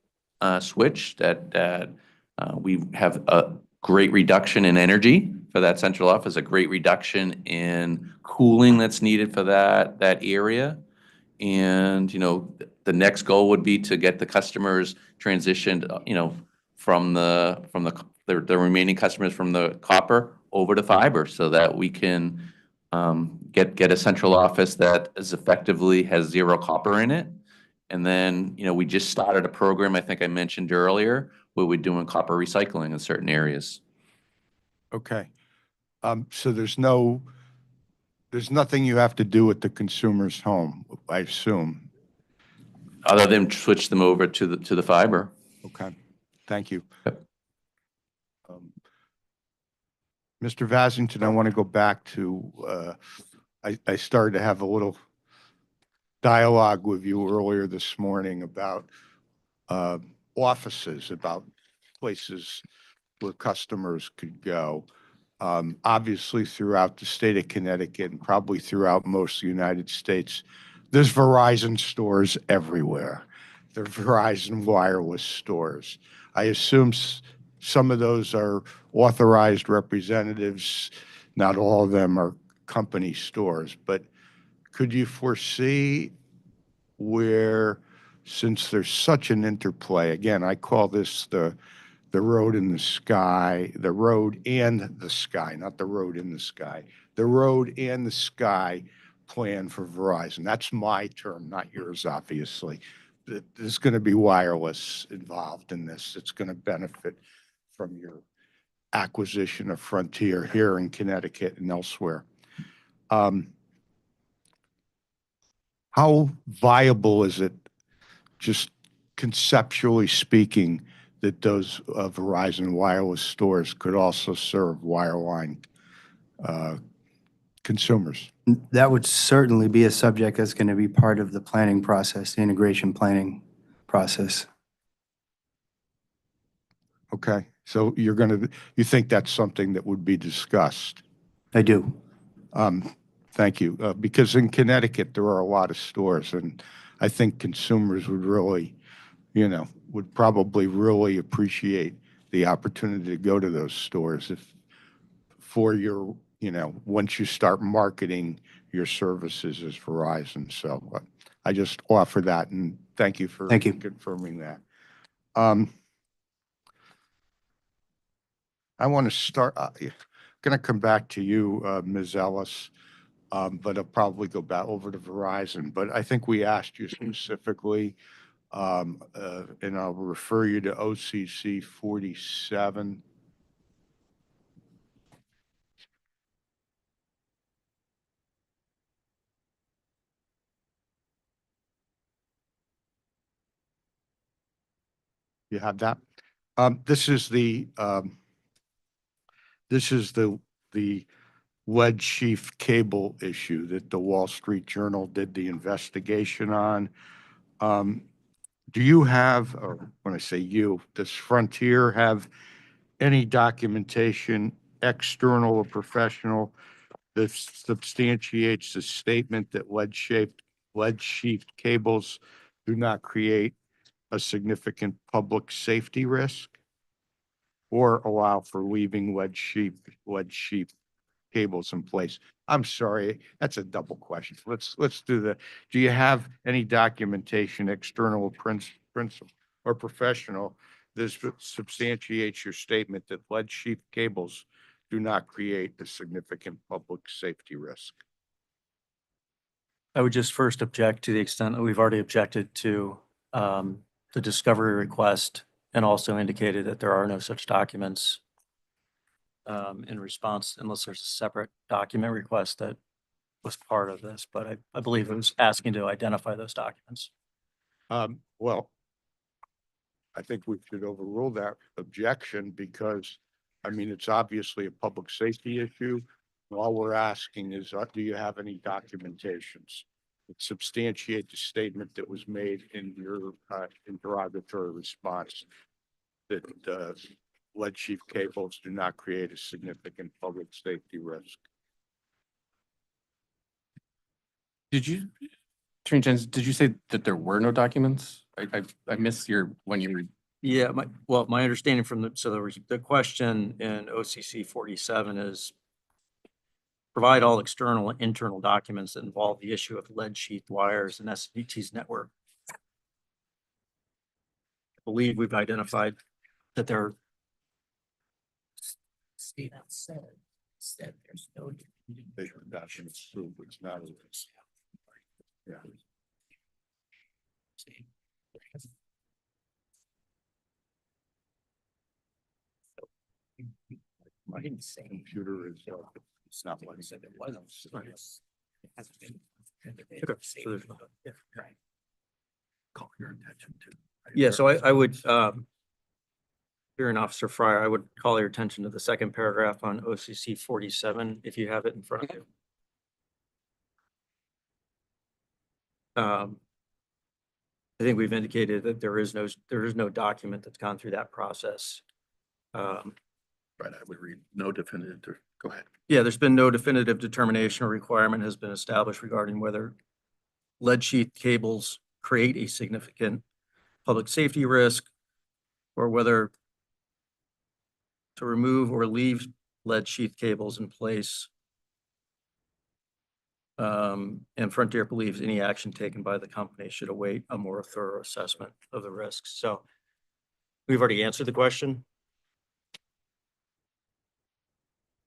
switch that we have a great reduction in energy for that central office, a great reduction in cooling that's needed for that area. And, the next goal would be to get the customers transitioned, from the remaining customers from the copper over to fiber so that we can get a central office that is effectively has zero copper in it. And then, we just started a program, I think I mentioned earlier, where we're doing copper recycling in certain areas.
Okay. So there's nothing you have to do at the consumer's home, I assume.
Other than switch them over to the fiber.
Okay, thank you.
Yep.
Mr. Vasington, I want to go back to, I started to have a little dialogue with you earlier this morning about offices, about places where customers could go. Obviously, throughout the state of Connecticut and probably throughout most of the United States, there's Verizon stores everywhere. There are Verizon wireless stores. I assume some of those are authorized representatives. Not all of them are company stores, but could you foresee where, since there's such an interplay, again, I call this the road in the sky, the road and the sky, not the road in the sky, the road and the sky plan for Verizon. That's my term, not yours, obviously. There's going to be wireless involved in this. It's going to benefit from your acquisition of Frontier here in Connecticut and elsewhere. How viable is it, just conceptually speaking, that those Verizon wireless stores could also serve wireline consumers?
That would certainly be a subject that's going to be part of the planning process, the integration planning process.
Okay, so you think that's something that would be discussed?
I do.
Thank you. Because in Connecticut, there are a lot of stores, and I think consumers would really, would probably really appreciate the opportunity to go to those stores for your, once you start marketing your services as Verizon. So I just offer that, and thank you for
Thank you.
confirming that. I want to start, going to come back to you, Ms. Ellis, but I'll probably go back over to Verizon. But I think we asked you specifically, and I'll refer you to OCC 47. You have that? This is the lead sheath cable issue that the Wall Street Journal did the investigation on. Do you have, or when I say you, does Frontier have any documentation, external or professional, that substantiates the statement that lead sheath cables do not create a significant public safety risk or allow for leaving lead sheath cables in place? I'm sorry, that's a double question. Let's do you have any documentation, external principal or professional, that substantiates your statement that lead sheath cables do not create a significant public safety risk?
I would just first object to the extent that we've already objected to the discovery request and also indicated that there are no such documents in response, unless there's a separate document request that was part of this. But I believe it was asking to identify those documents.
Well, I think we should overrule that objection because, I mean, it's obviously a public safety issue. All we're asking is, do you have any documentations that substantiate the statement that was made in your interrogatory response that lead sheath cables do not create a significant public safety risk?
Did you, Attorney Jens, did you say that there were no documents? I missed when you were.
Yeah, my understanding from the question in OCC 47 is provide all external and internal documents that involve the issue of lead sheath wires and SVT's network. I believe we've identified that there.
See, that said there's no.
Documents prove it's not a risk. Yeah. My computer is, it's not like I said, it wasn't. It hasn't been. Call your attention to.
Yeah, so I would, hearing Officer Fryer, I would call your attention to the second paragraph on OCC 47, if you have it in front of you. I think we've indicated that there is no document that's gone through that process.
Right, I would read no definitive, go ahead.
Yeah, there's been no definitive determination or requirement has been established regarding whether lead sheath cables create a significant public safety risk or whether to remove or leave lead sheath cables in place. And Frontier believes any action taken by the company should await a more thorough assessment of the risks. So we've already answered the question.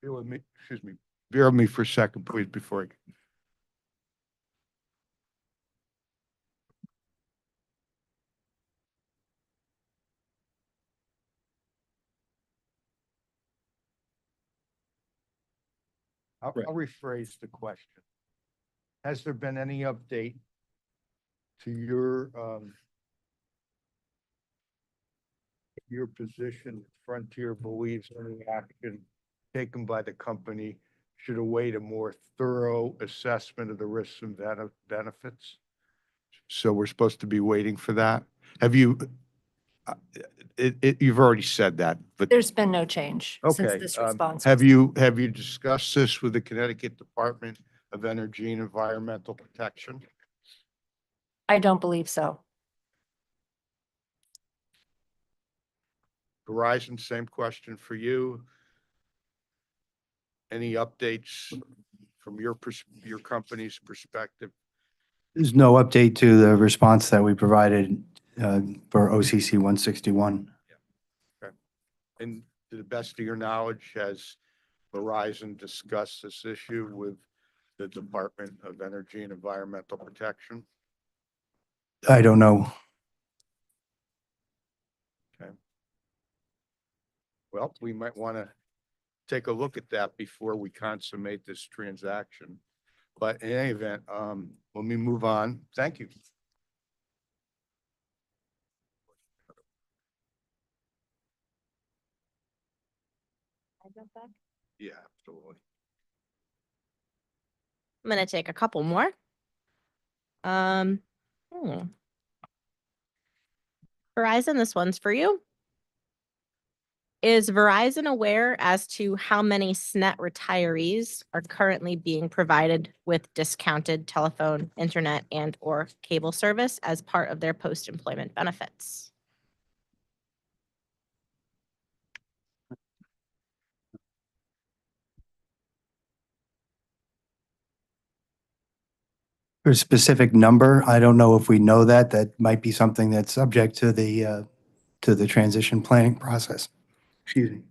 Bear with me, excuse me. Bear with me for a second, please, before I. I'll rephrase the question. Has there been any update to your position? Frontier believes any action taken by the company should await a more thorough assessment of the risks and benefits. So we're supposed to be waiting for that. Have you, you've already said that, but
There's been no change since
okay.
this response.
Have you discussed this with the Connecticut Department of Energy and Environmental Protection?
I don't believe so.
Verizon, same question for you. Any updates from your company's perspective?
There's no update to the response that we provided for OCC 161.
And to the best of your knowledge, has Verizon discussed this issue with the Department of Energy and Environmental Protection?
I don't know.
Well, we might want to take a look at that before we consummate this transaction. But in any event, let me move on. Thank you. Yeah, absolutely.
I'm gonna take a couple more. Verizon, this one's for you. Is Verizon aware as to how many SNET retirees are currently being provided with discounted telephone, internet, and/or cable service as part of their post-employment benefits?
For a specific number, I don't know if we know that. That might be something that's subject to the transition planning process. Excuse me.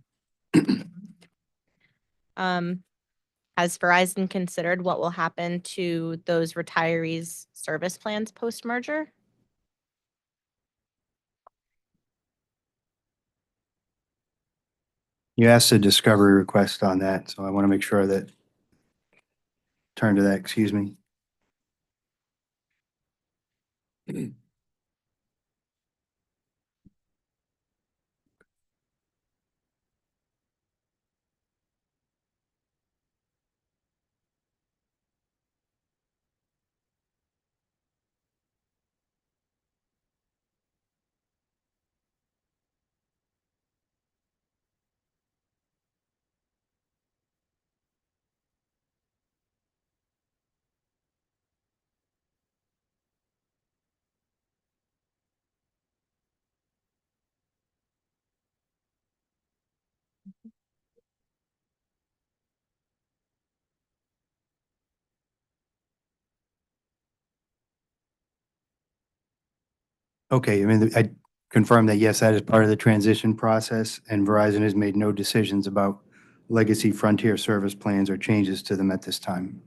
Has Verizon considered what will happen to those retirees' service plans post-merger?
You asked a discovery request on that, so I want to make sure that, turn to that, excuse me. Okay, I mean, I confirm that, yes, that is part of the transition process, and Verizon has made no decisions about legacy Frontier service plans or changes to them at this time.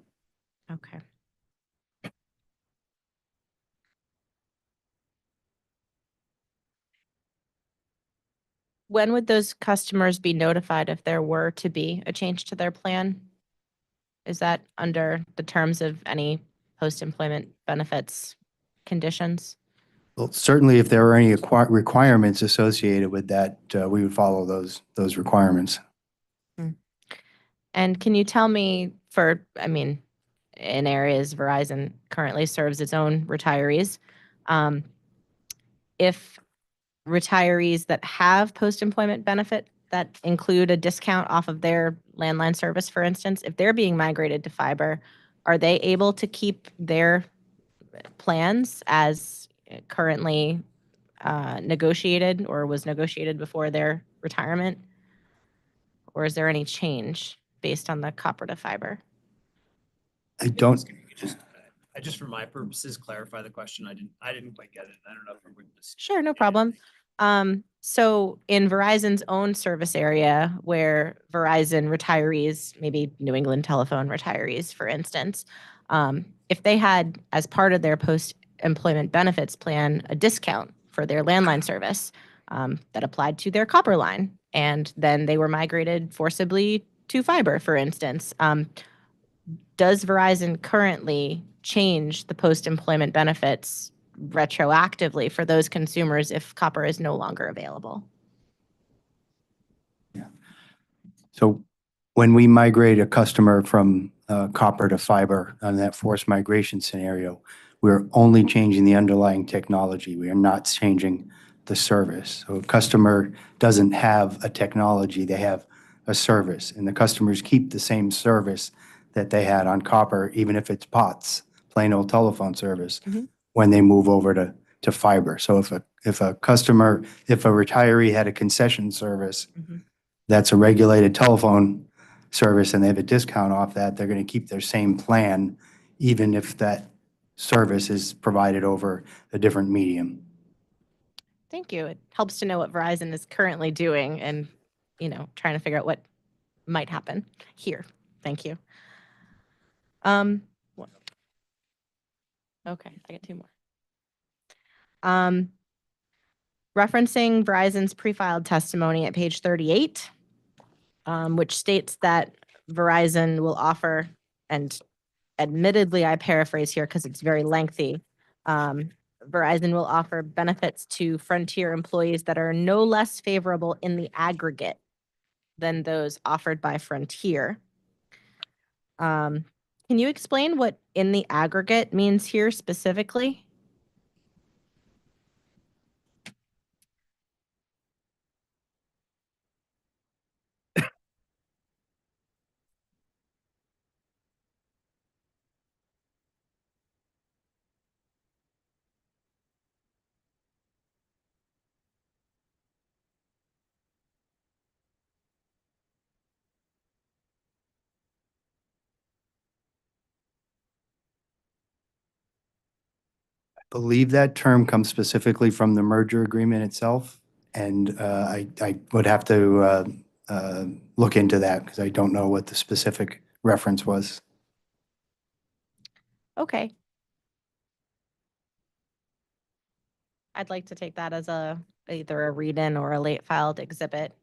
Okay. When would those customers be notified if there were to be a change to their plan? Is that under the terms of any post-employment benefits conditions?
Well, certainly if there are any requirements associated with that, we would follow those requirements.
And can you tell me in areas Verizon currently serves its own retirees, if retirees that have post-employment benefit that include a discount off of their landline service, for instance, if they're being migrated to fiber, are they able to keep their plans as currently negotiated or was negotiated before their retirement? Or is there any change based on the copper to fiber?
I don't,
I just, for my purposes, clarify the question. I didn't quite get it. I don't know if we're just.
Sure, no problem. So in Verizon's own service area where Verizon retirees, maybe New England Telephone retirees, for instance, if they had, as part of their post-employment benefits plan, a discount for their landline service that applied to their copper line, and then they were migrated forcibly to fiber, for instance, does Verizon currently change the post-employment benefits retroactively for those consumers if copper is no longer available?
So when we migrate a customer from copper to fiber on that forced migration scenario, we're only changing the underlying technology. We are not changing the service. So a customer doesn't have a technology, they have a service. And the customers keep the same service that they had on copper, even if it's POTS, plain old telephone service,
Mhm.
when they move over to fiber. So if a retiree had a concession service,
Mhm.
that's a regulated telephone service and they have a discount off that, they're going to keep their same plan, even if that service is provided over a different medium.
Thank you. It helps to know what Verizon is currently doing and, trying to figure out what might happen here. Thank you. What- Okay, I get two more. Referencing Verizon's pre-filed testimony at page 38, which states that Verizon will offer, and admittedly, I paraphrase here because it's very lengthy. Verizon will offer benefits to Frontier employees that are no less favorable in the aggregate than those offered by Frontier. Can you explain what in the aggregate means here specifically?
Believe that term comes specifically from the merger agreement itself. And I would have to look into that because I don't know what the specific reference was.
Okay. I'd like to take that as either a read-in or a late filed exhibit.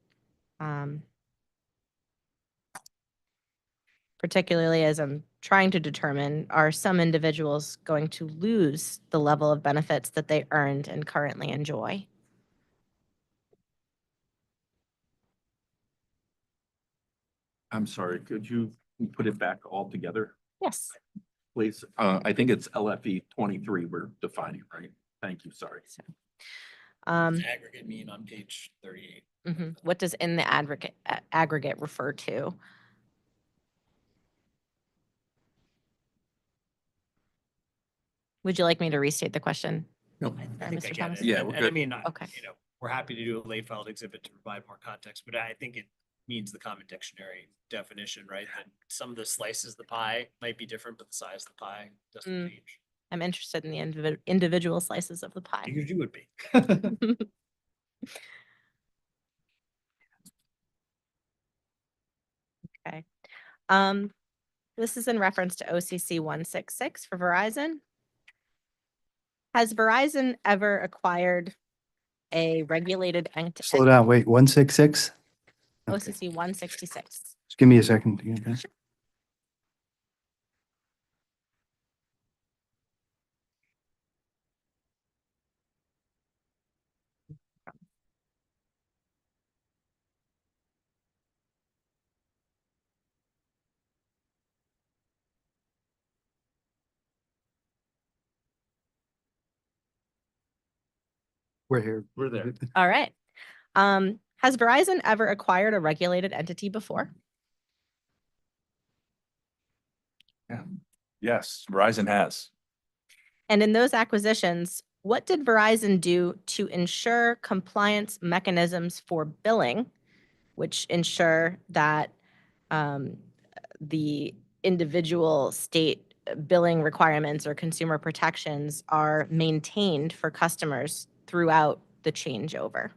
Particularly as I'm trying to determine, are some individuals going to lose the level of benefits that they earned and currently enjoy?
I'm sorry, could you put it back all together,
Yes.
please? I think it's LFE 23 we're defining, right? Thank you, sorry.
Aggregate mean on page 38.
What does in the aggregate refer to? Would you like me to restate the question?
No.
I think I
Mr.
get
Thomas?
it.
Yeah,
And-
we're
and I
good.
mean,
Okay.
we're happy to do a late filed exhibit to provide more context, but I think it means the common dictionary definition, right? That some of the slices of the pie might be different, but the size of the pie doesn't
Mm.
change.
I'm interested in the individual slices of the pie.
You would be.
Okay. This is in reference to OCC 166 for Verizon. Has Verizon ever acquired a regulated entity?
Slow down, wait, 166? Okay.
OCC 166.
Just give me a second to get that. We're here.
We're there.
All right. Has Verizon ever acquired a regulated entity before?
Yes, Verizon has.
And in those acquisitions, what did Verizon do to ensure compliance mechanisms for billing, which ensure that the individual state billing requirements or consumer protections are maintained for customers throughout the changeover?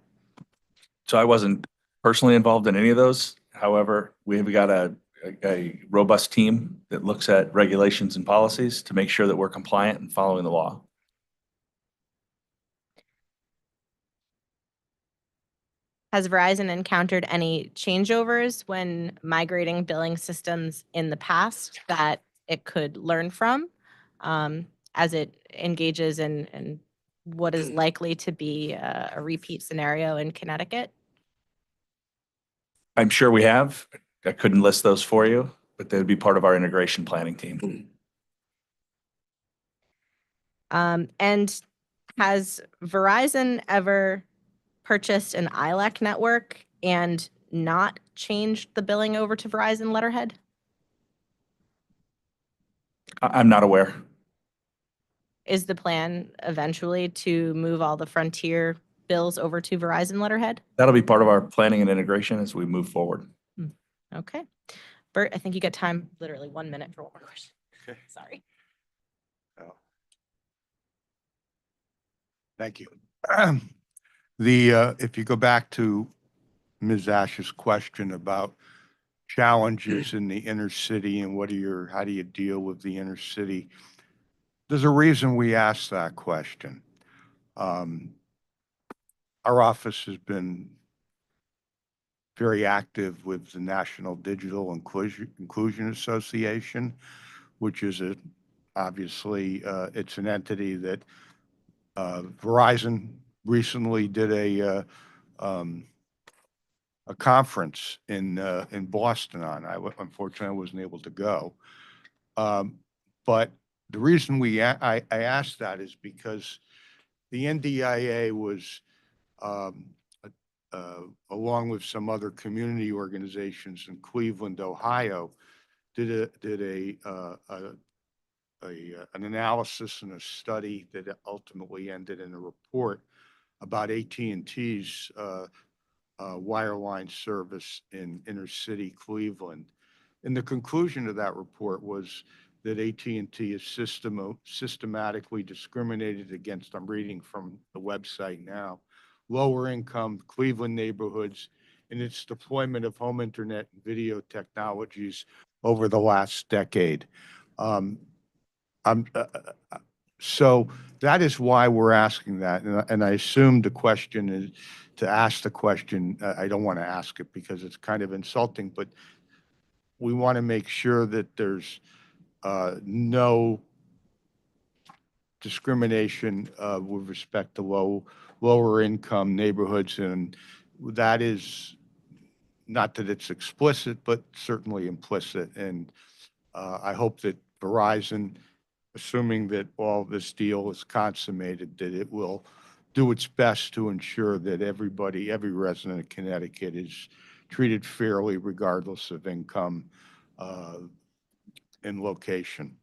So I wasn't personally involved in any of those. However, we've got a robust team that looks at regulations and policies to make sure that we're compliant and following the law.
Has Verizon encountered any changeovers when migrating billing systems in the past that it could learn from as it engages in what is likely to be a repeat scenario in Connecticut?
I'm sure we have. I couldn't list those for you, but they'd be part of our integration planning team.
And has Verizon ever purchased an ILAC network and not changed the billing over to Verizon letterhead?
I'm not aware.
Is the plan eventually to move all the Frontier bills over to Verizon letterhead?
That'll be part of our planning and integration as we move forward.
Okay. Bert, I think you got time, literally 1 minute for one more question.
Okay.
Sorry.
Thank you. If you go back to Ms. Ash's question about challenges in the inner city and how do you deal with the inner city? There's a reason we asked that question. Our office has been very active with the National Digital Inclusion Association, which is obviously, it's an entity that Verizon recently did a conference in Boston on. Unfortunately, I wasn't able to go. But the reason I asked that is because the NDIA was, along with some other community organizations in Cleveland, Ohio, did an analysis and a study that ultimately ended in a report about AT&T's wireline service in inner city Cleveland. And the conclusion of that report was that AT&T is systematically discriminated against, I'm reading from the website now, lower income Cleveland neighborhoods in its deployment of home internet and video technologies over the last decade. So that is why we're asking that. And I assume the question is to ask the question. I don't want to ask it because it's kind of insulting, but we want to make sure that there's no discrimination with respect to lower income neighborhoods. And that is not that it's explicit, but certainly implicit. And I hope that Verizon, assuming that all this deal is consummated, that it will do its best to ensure that every resident of Connecticut is treated fairly regardless of income and location.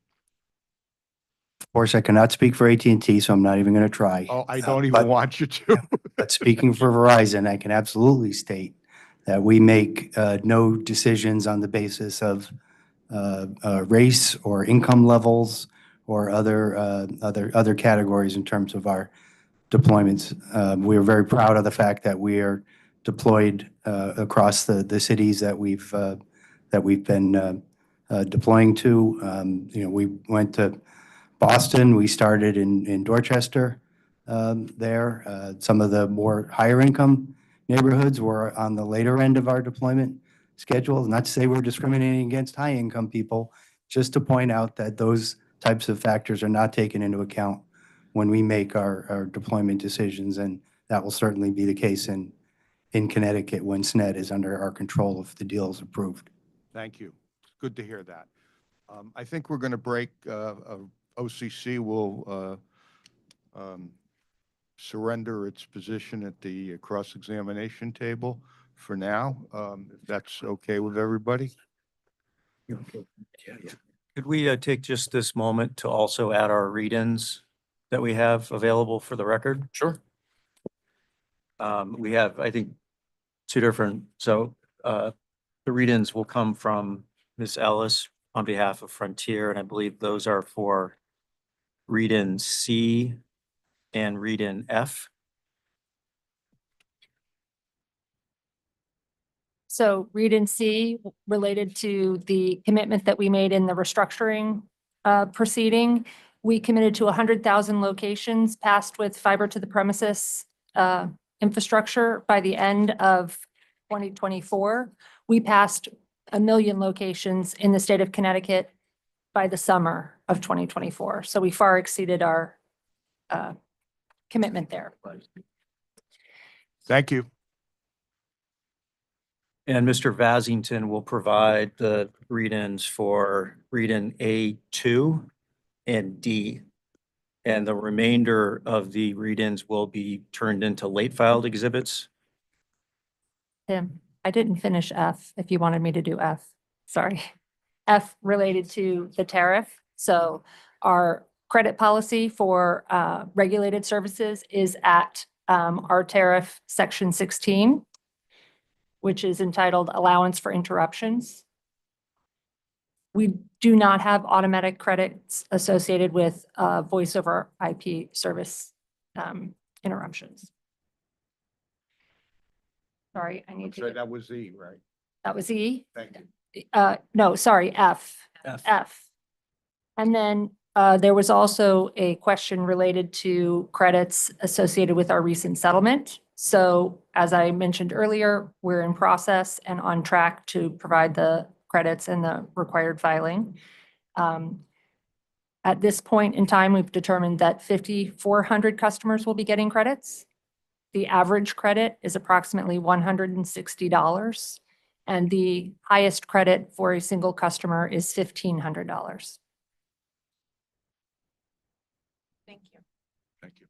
Of course, I cannot speak for AT&T, so I'm not even going to try.
Oh, I don't even
But-
want you to.
But speaking for Verizon, I can absolutely state that we make no decisions on the basis of race or income levels or other categories in terms of our deployments. We are very proud of the fact that we are deployed across the cities that we've been deploying to. We went to Boston. We started in Dorchester there. Some of the more higher income neighborhoods were on the later end of our deployment schedule. Not to say we're discriminating against high income people, just to point out that those types of factors are not taken into account when we make our deployment decisions. And that will certainly be the case in Connecticut when SNED is under our control if the deal is approved.
Thank you. It's good to hear that. I think we're going to break. OCC will surrender its position at the cross-examination table for now, if that's okay with everybody.
Could we take just this moment to also add our read-ins that we have available for the record?
Sure.
We have, I think, two different, so the read-ins will come from Ms. Ellis on behalf of Frontier, and I believe those are for read-in C and read-in F.
So read in C related to the commitment that we made in the restructuring proceeding. We committed to 100,000 locations passed with fiber to the premises infrastructure by the end of 2024. We passed 1 million locations in the state of Connecticut by the summer of 2024. So we far exceeded our commitment there.
Thank you.
And Mr. Vasington will provide the read-ins for read-in A2 and D. And the remainder of the read-ins will be turned into late filed exhibits.
Tim, I didn't finish F if you wanted me to do F. Sorry. F related to the tariff. So our credit policy for regulated services is at our tariff section 16, which is entitled Allowance for Interruptions. We do not have automatic credits associated with voice over IP service interruptions. Sorry, I
I'm
need
sorry,
to,
that was E, right?
that was E.
Thank you.
No, sorry, F.
F.
F. And then there was also a question related to credits associated with our recent settlement. So as I mentioned earlier, we're in process and on track to provide the credits and the required filing. At this point in time, we've determined that 5,400 customers will be getting credits. The average credit is approximately $160. And the highest credit for a single customer is $1,500. Thank you.
Thank you.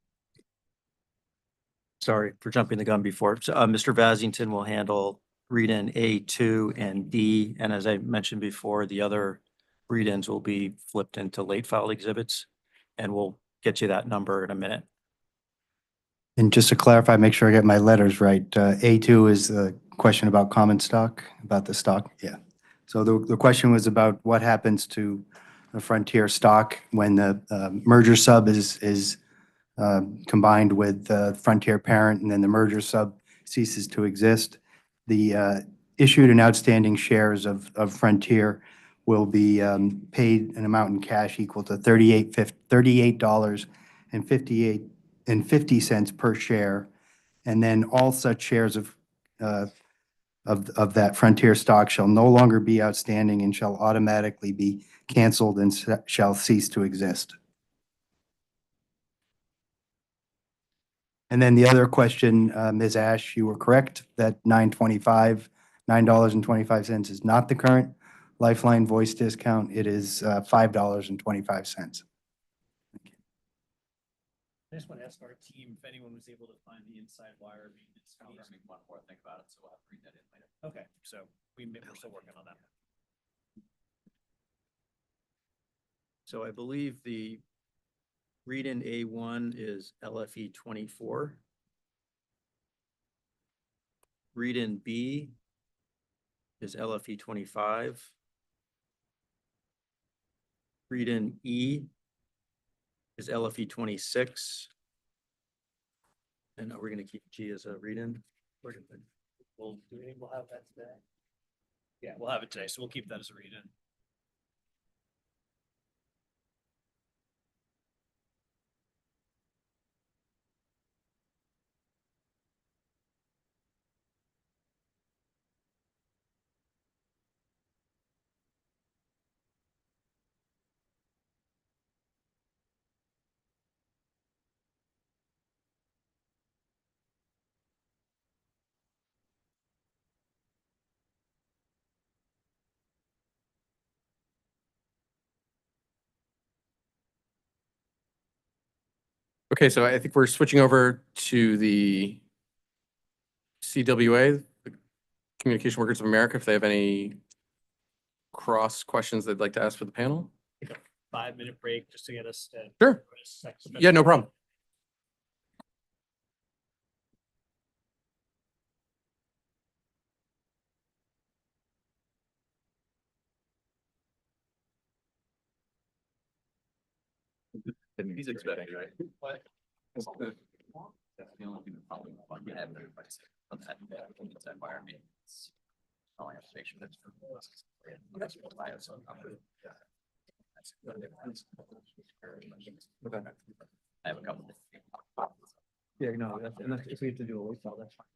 Sorry for jumping the gun before. So, Mr. Vasington will handle read-in A2 and D. And as I mentioned before, the other read-ins will be flipped into late filed exhibits. And we'll get you that number in a minute.
And just to clarify, make sure I get my letters right, A2 is the question about common stock, about the stock, yeah. So the question was about what happens to the Frontier stock when the merger sub is combined with the Frontier parent, and then the merger sub ceases to exist. The issued and outstanding shares of Frontier will be paid an amount in cash equal to $38.50 per share. And then all such shares of that Frontier stock shall no longer be outstanding and shall automatically be canceled and shall cease to exist. And then the other question, Ms. Ash, you were correct that $9.25 is not the current Lifeline voice discount. It is $5.25.
I just want to ask our team if anyone was able to find the inside wire maintenance fees.
One more thing about it, so I'll bring that in later.
Okay, so we're still working on that.
So I believe the read-in A1 is LFE 24. Read-in B is LFE 25. Read-in E is LFE 26. And are we going to keep G as a read-in?
We'll have that today. Yeah, we'll have it today, so we'll keep that as a read-in.
Okay, so I think we're switching over to the CWA, the Communication Workers of America, if they have any cross questions they'd like to ask for the panel.
Take a 5-minute break just to get us.
Sure. Yeah, no problem.
He's expecting, right? That's the only thing that probably won't get everybody on that environment. Only information that's for. That's what I have some. I have a couple.
Yeah, no, and that's, if we have to do a late file, that's fine.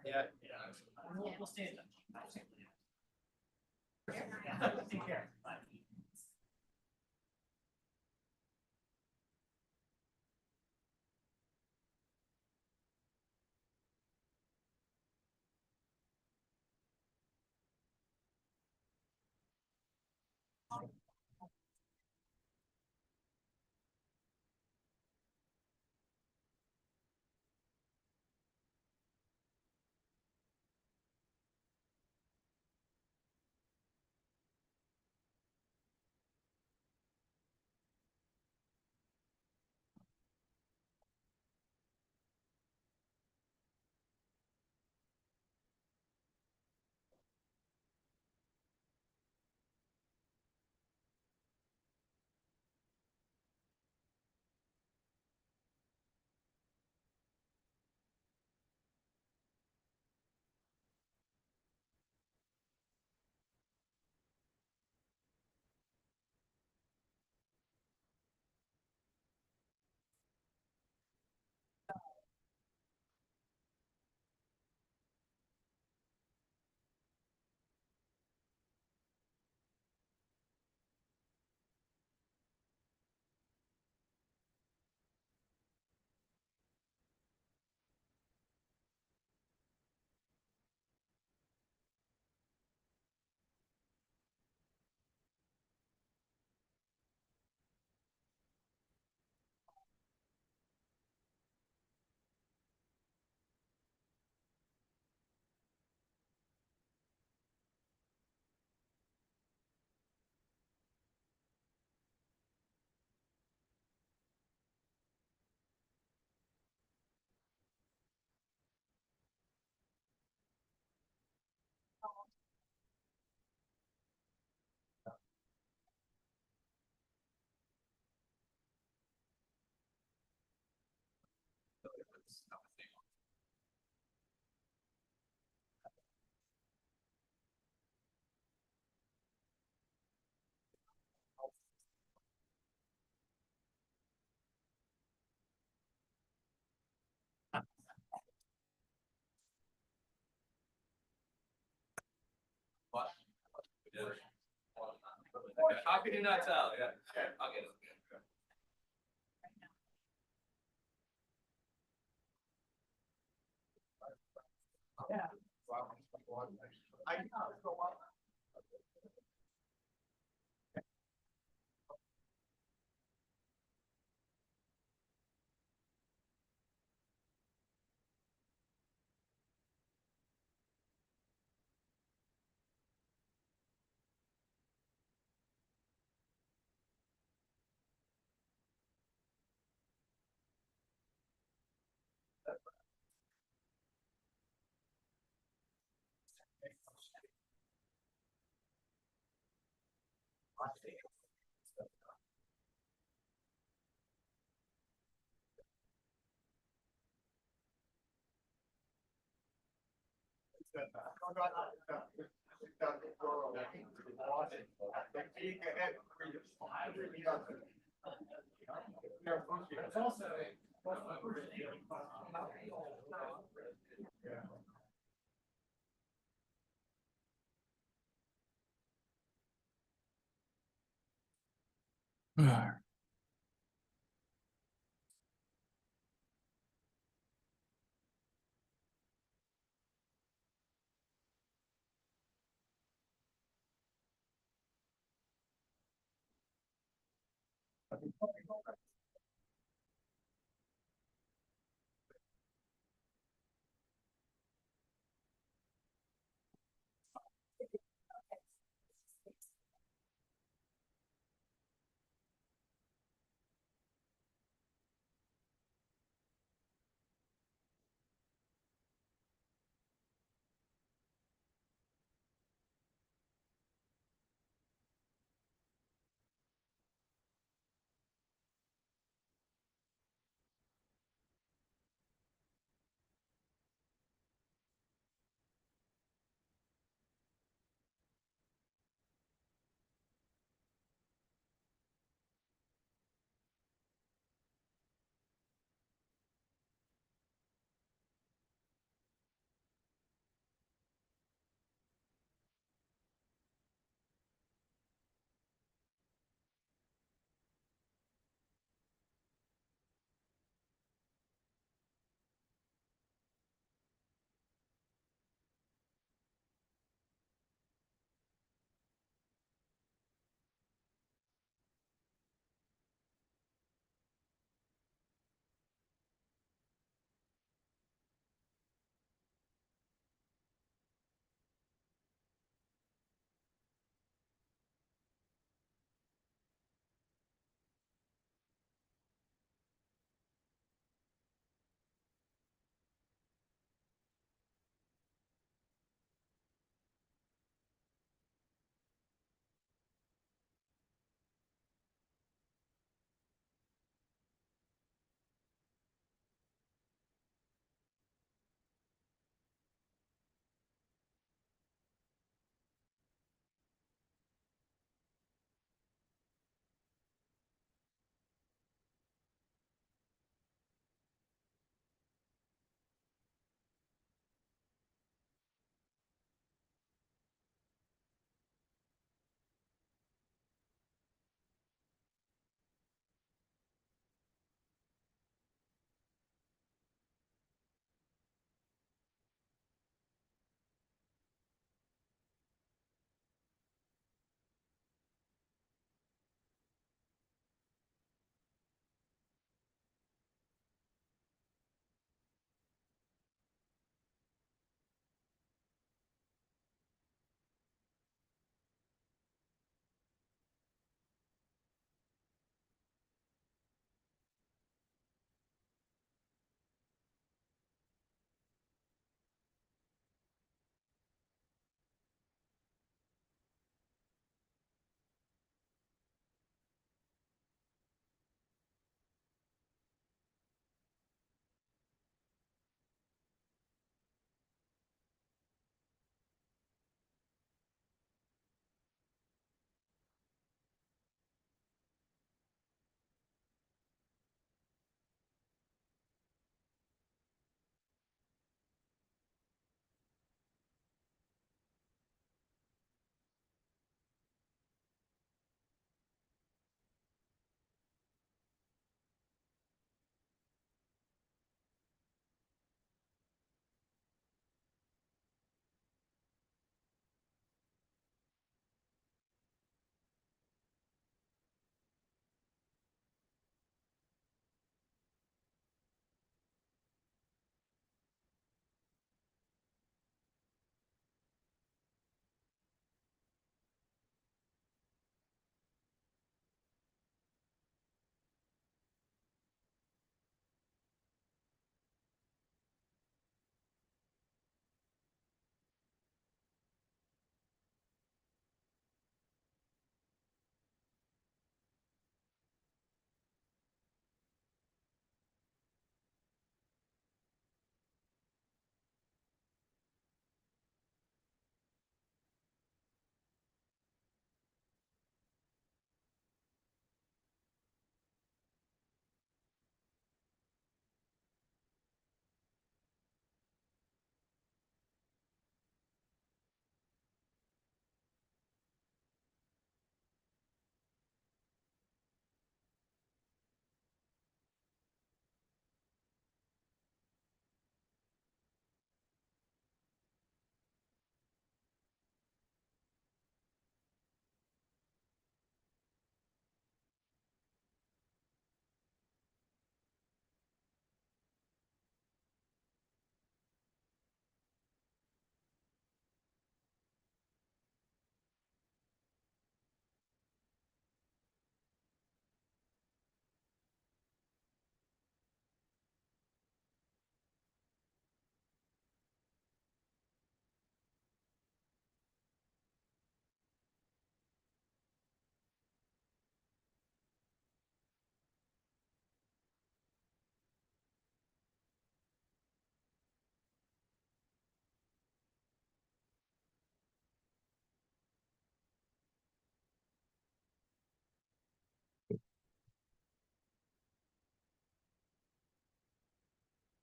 Yeah. We'll stay in touch. Take care. Bye.
How can you not tell? Yeah. I'll get it.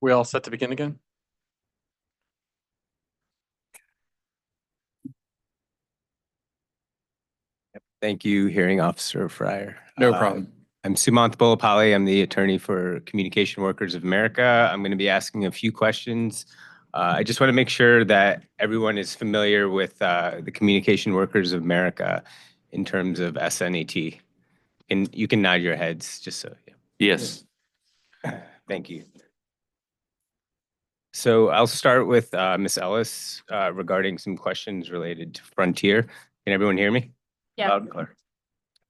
We all set to begin again?
Thank you, Hearing Officer Fryer.
No problem.
I'm Sumant Bolapalli. I'm the attorney for Communication Workers of America. I'm going to be asking a few questions. I just want to make sure that everyone is familiar with the Communication Workers of America in terms of SNET. And you can nod your heads just so.
Yes.
Thank you. So I'll start with Ms. Ellis regarding some questions related to Frontier. Can everyone hear me?
Yeah.
Loud and clear.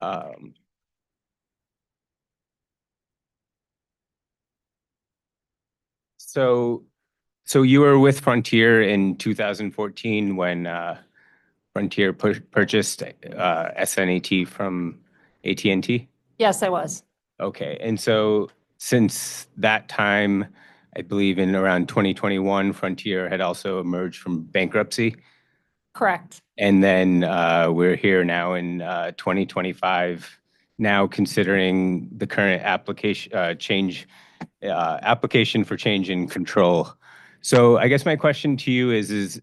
Um, So you were with Frontier in 2014 when Frontier purchased SNET from AT&T?
Yes, I was.
Okay, and so since that time, I believe in around 2021, Frontier had also emerged from bankruptcy.
Correct.
And then we're here now in 2025, now considering the current application application for change in control. So I guess my question to you is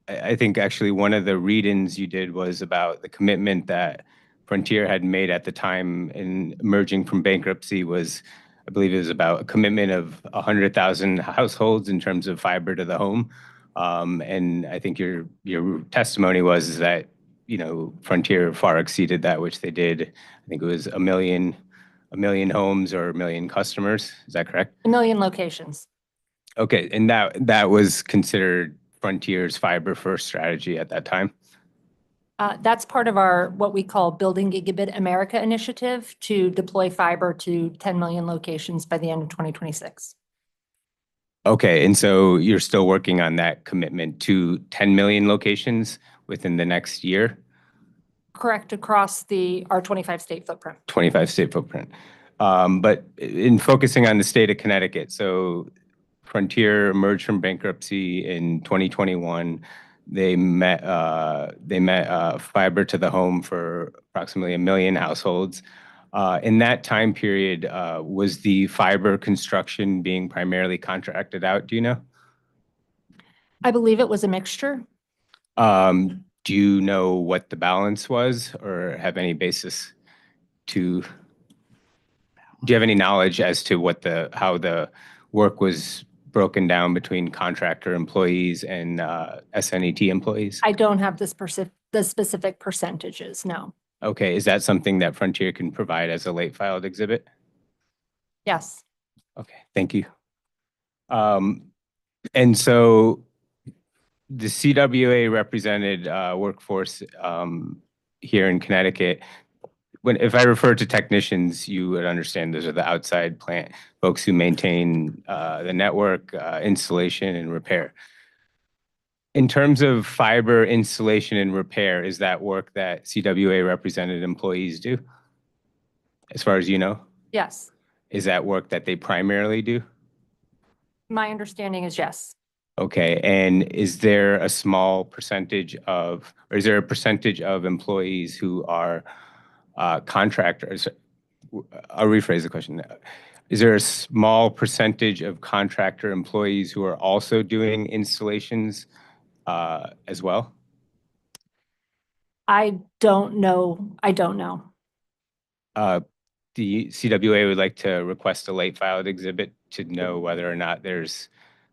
I think actually one of the read-ins you did was about the commitment that Frontier had made at the time in emerging from bankruptcy was, I believe it was about a commitment of 100,000 households in terms of fiber to the home. And I think your testimony was that, you know, Frontier far exceeded that, which they did. I think it was a million homes or a million customers. Is that correct?
1 million locations.
Okay, and that was considered Frontier's fiber first strategy at that time?
That's part of our, what we call Building Gigabit America initiative to deploy fiber to 10 million locations by the end of 2026.
Okay, and so you're still working on that commitment to 10 million locations within the next year?
Correct, across our 25 state footprint.
25 state footprint. But in focusing on the state of Connecticut, so Frontier emerged from bankruptcy in 2021. They met fiber to the home for approximately 1 million households. In that time period, was the fiber construction being primarily contracted out? Do you know?
I believe it was a mixture.
Do you know what the balance was or have any basis to, do you have any knowledge as to how the work was broken down between contractor employees and SNET employees?
I don't have the specific percentages, no.
Okay, is that something that Frontier can provide as a late filed exhibit?
Yes.
Okay, thank you. And so the CWA represented workforce here in Connecticut. If I refer to technicians, you would understand those are the outside plant folks who maintain the network, installation and repair. In terms of fiber installation and repair, is that work that CWA represented employees do? As far as you know?
Yes.
Is that work that they primarily do?
My understanding is yes.
Okay, and is there a small percentage of, or is there a percentage of employees who are contractors? I'll rephrase the question. Is there a small percentage of contractor employees who are also doing installations as well?
I don't know. I don't know.
The CWA would like to request a late filed exhibit to know whether or not there's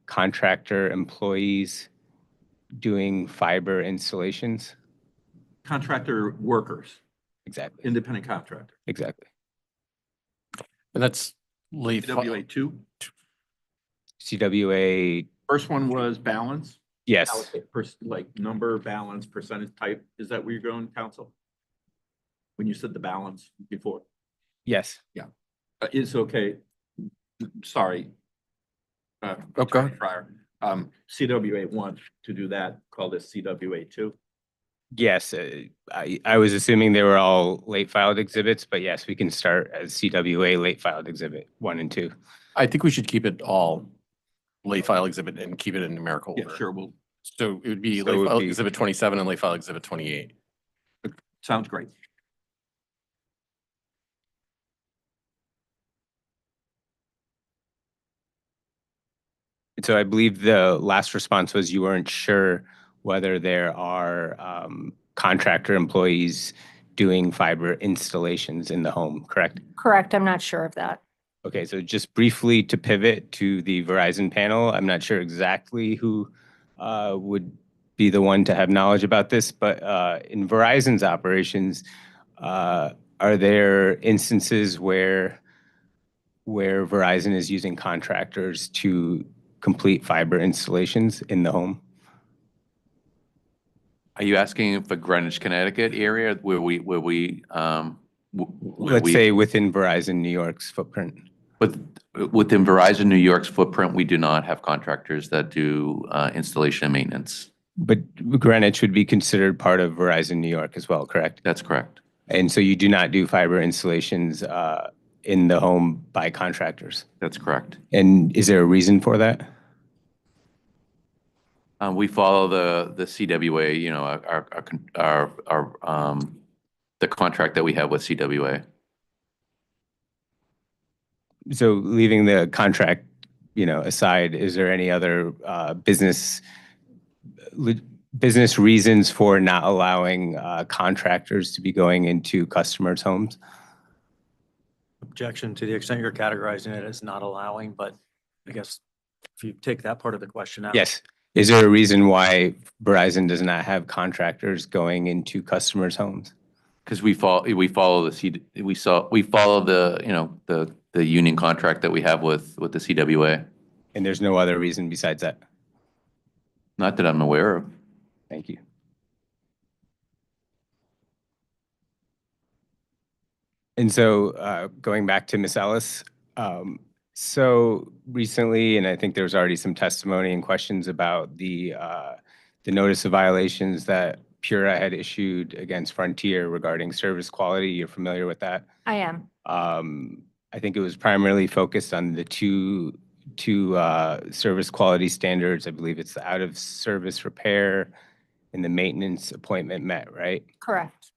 contractor employees doing fiber installations.
Contractor workers,
Exactly,
independent contractor.
exactly.
And that's late.
CWA 2.
CWA,
First one was balance.
yes,
Allocate like number, balance, percentage type. Is that where you're going, council? When you said the balance before?
yes.
It's okay. Sorry.
Okay.
Fryer. CWA 1 to do that, call this CWA 2.
Yes, I was assuming they were all late filed exhibits, but yes, we can start as CWA late filed exhibit 1 and 2.
I think we should keep it all late file exhibit and keep it in numerical
Yeah,
order.
sure. Well,
So it would be
So it
late
would
file
be-
exhibit 27 and late file exhibit 28.
sounds great.
So I believe the last response was you weren't sure whether there are contractor employees doing fiber installations in the home, correct?
Correct, I'm not sure of that.
Okay, so just briefly to pivot to the Verizon panel, I'm not sure exactly who would be the one to have knowledge about this, but in Verizon's operations, are there instances where Verizon is using contractors to complete fiber installations in the home?
Are you asking for Greenwich, Connecticut area where
Let's say within Verizon New York's footprint.
within Verizon New York's footprint, we do not have contractors that do installation and maintenance.
But Greenwich would be considered part of Verizon New York as well, correct?
That's correct.
And so you do not do fiber installations in the home by contractors?
That's correct.
And is there a reason for that?
We follow the CWA, you know, the contract that we have with CWA.
So leaving the contract, you know, aside, is there any other business reasons for not allowing contractors to be going into customers' homes?
Objection to the extent you're categorizing it as not allowing, but I guess if you take that part of the question out.
Yes. Is there a reason why Verizon does not have contractors going into customers' homes?
Because we follow the you know, the union contract that we have with the CWA.
And there's no other reason besides that?
Not that I'm aware of.
Thank you. And so going back to Ms. Ellis, so recently, and I think there was already some testimony and questions about the notice of violations that Pura had issued against Frontier regarding service quality. You're familiar with that?
I am.
I think it was primarily focused on the two service quality standards. I believe it's the out of service repair and the maintenance appointment met, right?
Correct.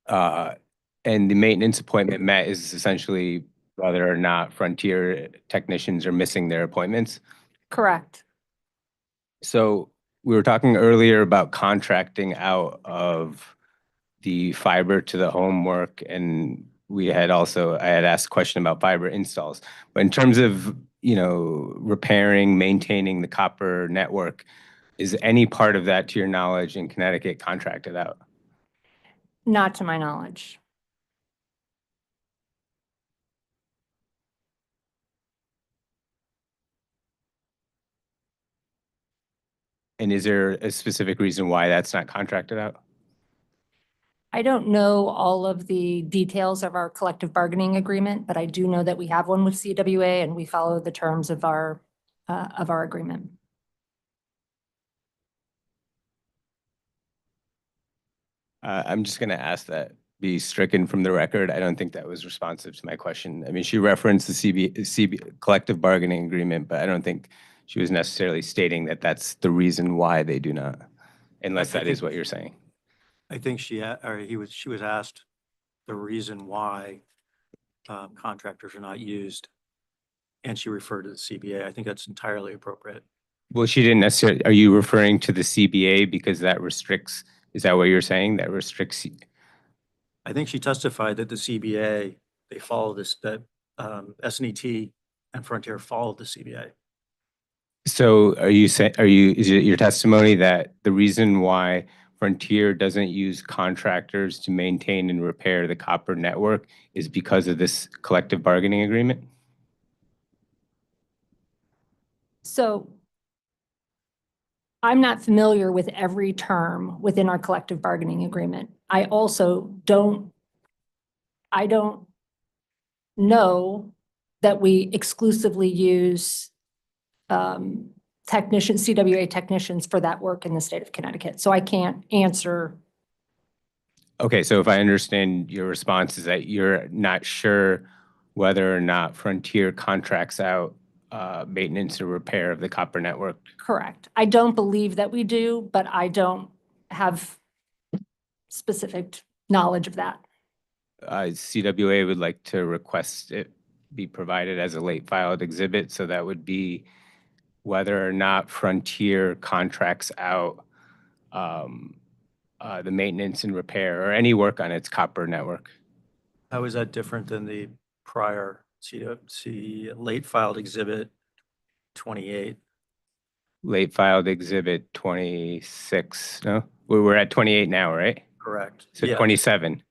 And the maintenance appointment met is essentially whether or not Frontier technicians are missing their appointments.
Correct.
So we were talking earlier about contracting out of the fiber to the home work, and I had asked a question about fiber installs. But in terms of, you know, repairing, maintaining the copper network, is any part of that, to your knowledge, in Connecticut contracted out?
Not to my knowledge.
And is there a specific reason why that's not contracted out?
I don't know all of the details of our collective bargaining agreement, but I do know that we have one with CWA and we follow the terms of our agreement.
I'm just going to ask that be stricken from the record. I don't think that was responsive to my question. I mean, she referenced the CB collective bargaining agreement, but I don't think she was necessarily stating that that's the reason why they do not, unless that is what you're saying.
I think she was asked the reason why contractors are not used, and she referred to the CBA. I think that's entirely appropriate.
Well, she didn't necessarily. Are you referring to the CBA because that restricts? Is that what you're saying? That restricts?
I think she testified that the CBA, they follow this, that SNET and Frontier followed the CBA.
So are you saying? Is it your testimony that the reason why Frontier doesn't use contractors to maintain and repair the copper network is because of this collective bargaining agreement?
So I'm not familiar with every term within our collective bargaining agreement. I also don't know that we exclusively use CWA technicians for that work in the state of Connecticut. So I can't answer.
Okay, so if I understand your response is that you're not sure whether or not Frontier contracts out maintenance or repair of the copper network.
Correct. I don't believe that we do, but I don't have specific knowledge of that.
CWA would like to request it be provided as a late filed exhibit. So that would be whether or not Frontier contracts out the maintenance and repair or any work on its copper network.
How is that different than the prior late filed exhibit 28?
Late filed exhibit 26, no? We're at 28 now, right?
Correct.
So
Yeah.
27.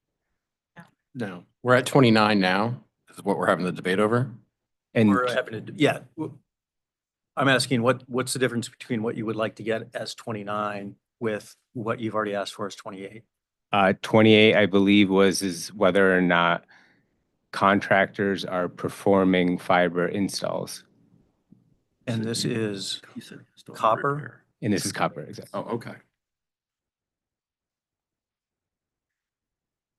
No, we're at 29 now, is what we're having the debate over.
And
Or having to, yeah. I'm asking what's the difference between what you would like to get as 29 with what you've already asked for as 28?
28, I believe, is whether or not contractors are performing fiber installs.
And this is
He said it's still
copper?
repair.
And this is copper, exactly.
Oh, okay.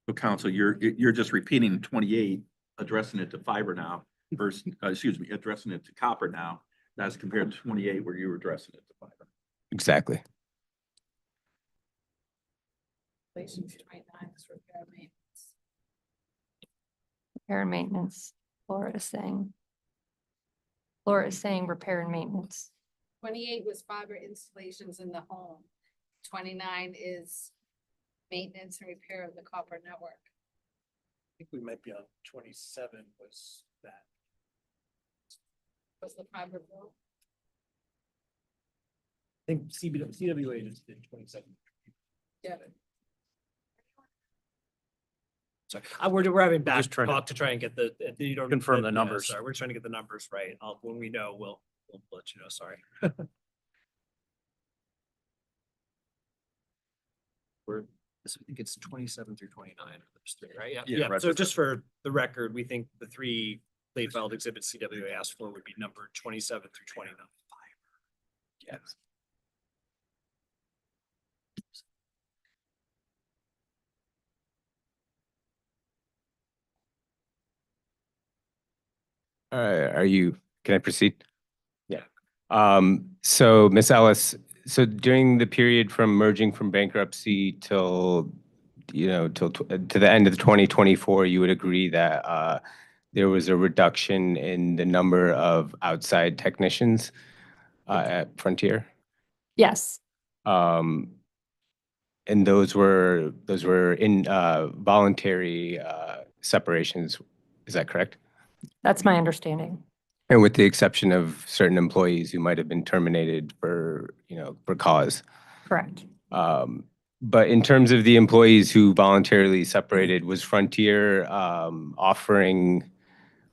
So council, you're just repeating 28, addressing it to fiber now versus, excuse me, addressing it to copper now, as compared to 28 where you were addressing it to fiber.
Exactly.
Repair and maintenance, Laura is saying. Laura is saying repair and maintenance.
28 was fiber installations in the home. 29 is maintenance and repair of the copper network.
I think we might be on 27 was that.
Was the fiber bill?
I think CWA just did 27.
Yeah.
Sorry, we're having back
just trying to
talk to try and get the, you don't.
confirm the
yeah,
numbers.
Sorry, we're trying to get the numbers right. When we know, we'll let you know, sorry. I think it's 27 through 29, there's three, right?
Yeah,
Yeah, so
right.
just for the record, we think the three late filed exhibits CWA asked for would be numbered 27 through 29.
Yes. Can I proceed? Yeah. So Ms. Ellis, so during the period from merging from bankruptcy till to the end of 2024, you would agree that there was a reduction in the number of outside technicians at Frontier?
Yes,
And those were in voluntary separations. Is that correct?
that's my understanding.
And with the exception of certain employees who might have been terminated for cause.
Correct.
But in terms of the employees who voluntarily separated, was Frontier offering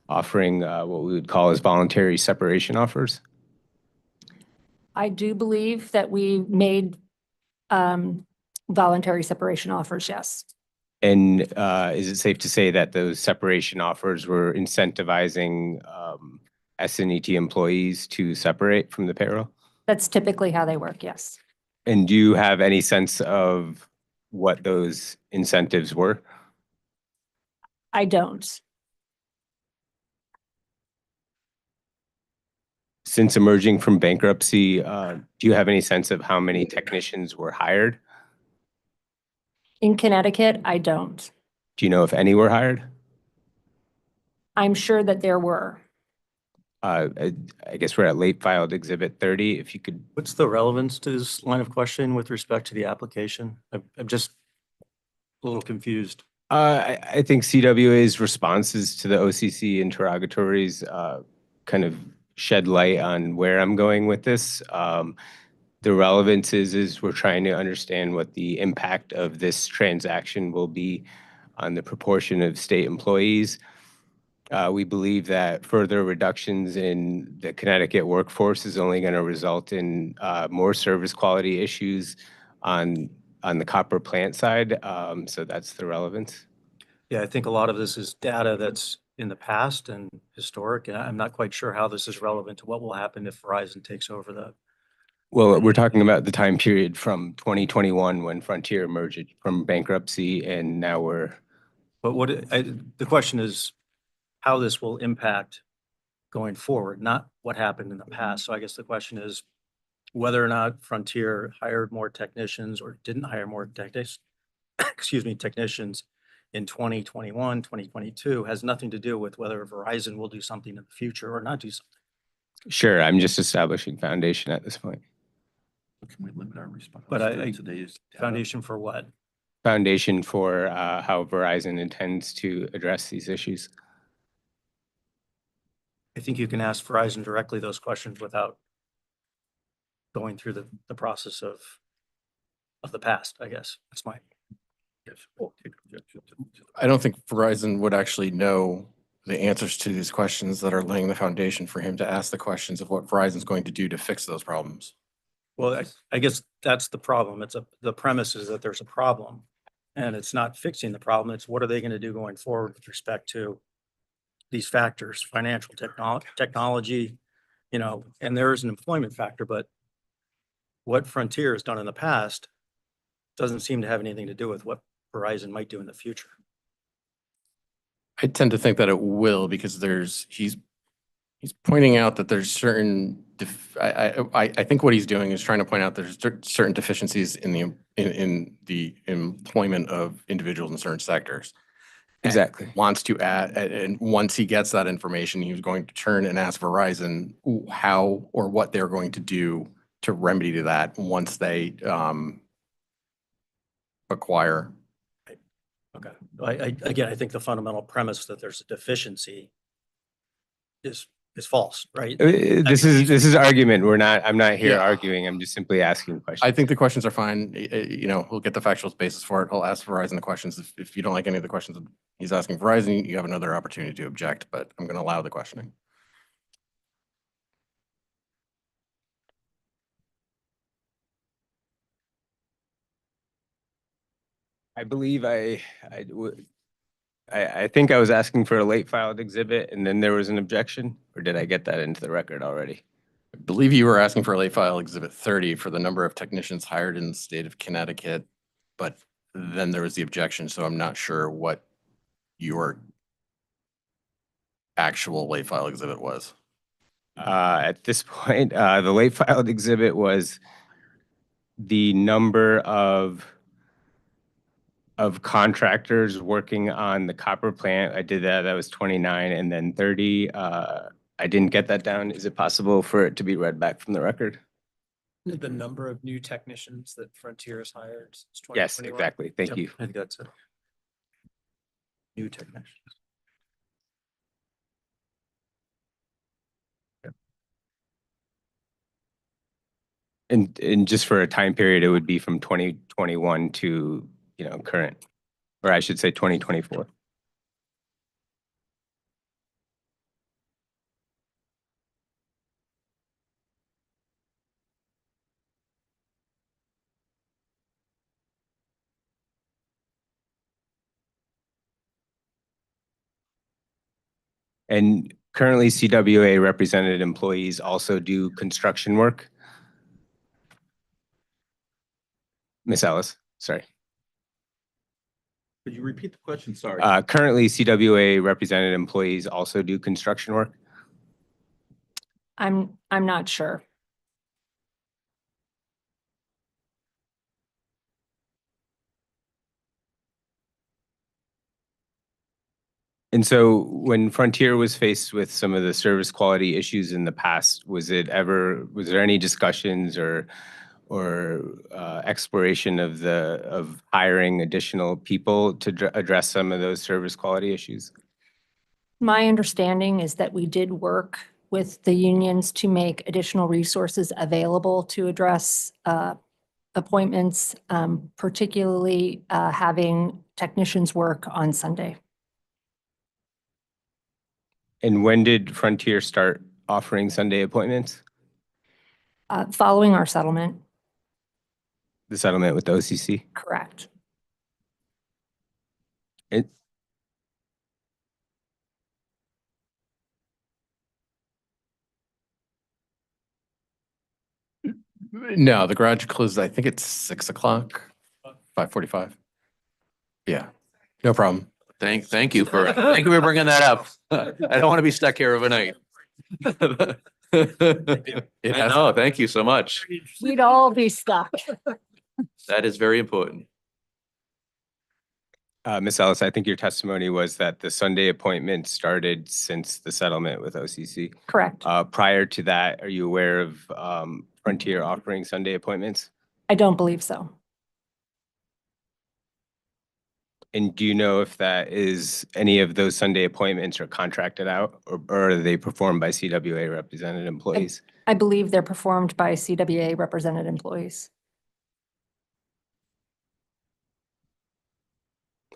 what we would call as voluntary separation offers?
I do believe that we made voluntary separation offers, yes.
And is it safe to say that those separation offers were incentivizing SNET employees to separate from the payroll?
That's typically how they work, yes.
And do you have any sense of what those incentives were?
I don't.
Since emerging from bankruptcy, do you have any sense of how many technicians were hired?
In Connecticut, I don't.
Do you know if any were hired?
I'm sure that there were.
I guess we're at late filed exhibit 30. If you could,
What's the relevance to this line of questioning with respect to the application? I'm just a little confused.
I think CWA's responses to the OCC interrogatories kind of shed light on where I'm going with this. The relevance is we're trying to understand what the impact of this transaction will be on the proportion of state employees. We believe that further reductions in the Connecticut workforce is only going to result in more service quality issues on the copper plant side. So that's the relevance.
Yeah, I think a lot of this is data that's in the past and historic, and I'm not quite sure how this is relevant to what will happen if Verizon takes over the.
Well, we're talking about the time period from 2021 when Frontier emerged from bankruptcy, and now we're.
But the question is how this will impact going forward, not what happened in the past. So I guess the question is whether or not Frontier hired more technicians or didn't hire more technicians in 2021, 2022 has nothing to do with whether Verizon will do something in the future or not do something.
Sure, I'm just establishing foundation at this point.
Can we limit our response?
But
to
I-
today's data?
Foundation for what?
Foundation for how Verizon intends to address these issues.
I think you can ask Verizon directly those questions without going through the process of the past, I guess. That's my,
Yes, we'll take objection to-
I don't think Verizon would actually know the answers to these questions that are laying the foundation for him to ask the questions of what Verizon's going to do to fix those problems.
well, I guess that's the problem. The premise is that there's a problem. And it's not fixing the problem. It's what are they going to do going forward with respect to these factors, financial technology, and there is an employment factor, but what Frontier has done in the past doesn't seem to have anything to do with what Verizon might do in the future.
I tend to think that it will because he's pointing out that there's certain, I think what he's doing is trying to point out there's certain deficiencies in the employment of individuals in certain sectors. And
Exactly.
wants to add, and once he gets that information, he was going to turn and ask Verizon how or what they're going to do to remedy to that once they acquire.
Okay. Again, I think the fundamental premise that there's a deficiency is false, right?
This is argument. I'm not here
Yeah.
arguing. I'm just simply asking questions.
I think the questions are fine. We'll get the factual basis for it. He'll ask Verizon the questions. If you don't like any of the questions he's asking Verizon, you have another opportunity to object, but I'm going to allow the questioning.
I believe I think I was asking for a late filed exhibit and then there was an objection, or did I get that into the record already?
I believe you were asking for a late file exhibit 30 for the number of technicians hired in the state of Connecticut, but then there was the objection, so I'm not sure what your actual late file exhibit was.
At this point, the late filed exhibit was the number of contractors working on the copper plant. I did that. That was 29, and then 30. I didn't get that down. Is it possible for it to be read back from the record?
The number of new technicians that Frontier has hired since
Yes,
2021.
exactly. Thank
Yep,
you.
I think that's it. New technicians.
And just for a time period, it would be from 2021 to, current, or I should say 2024. And currently CWA represented employees also do construction work. Miss Ellis, sorry.
Could you repeat the question? Sorry.
Currently CWA represented employees also do construction work.
I'm not sure.
And so when Frontier was faced with some of the service quality issues in the past, was there any discussions or exploration of hiring additional people to address some of those service quality issues?
My understanding is that we did work with the unions to make additional resources available to address appointments, particularly having technicians work on Sunday.
And when did Frontier start offering Sunday appointments?
Following our settlement,
The settlement with the OCC?
correct.
It,
No, the garage closes, I think it's 6 o'clock, 5:45. Yeah, no problem.
Thank you for bringing that up. I don't want to be stuck here overnight.
It has,
No, thank you so much.
We'd all be stuck.
That is very important.
Ms. Ellis, I think your testimony was that the Sunday appointment started since the settlement with OCC.
Correct.
Prior to that, are you aware of Frontier offering Sunday appointments?
I don't believe so.
And do you know if that is any of those Sunday appointments are contracted out, or are they performed by CWA represented employees?
I believe they're performed by CWA represented employees.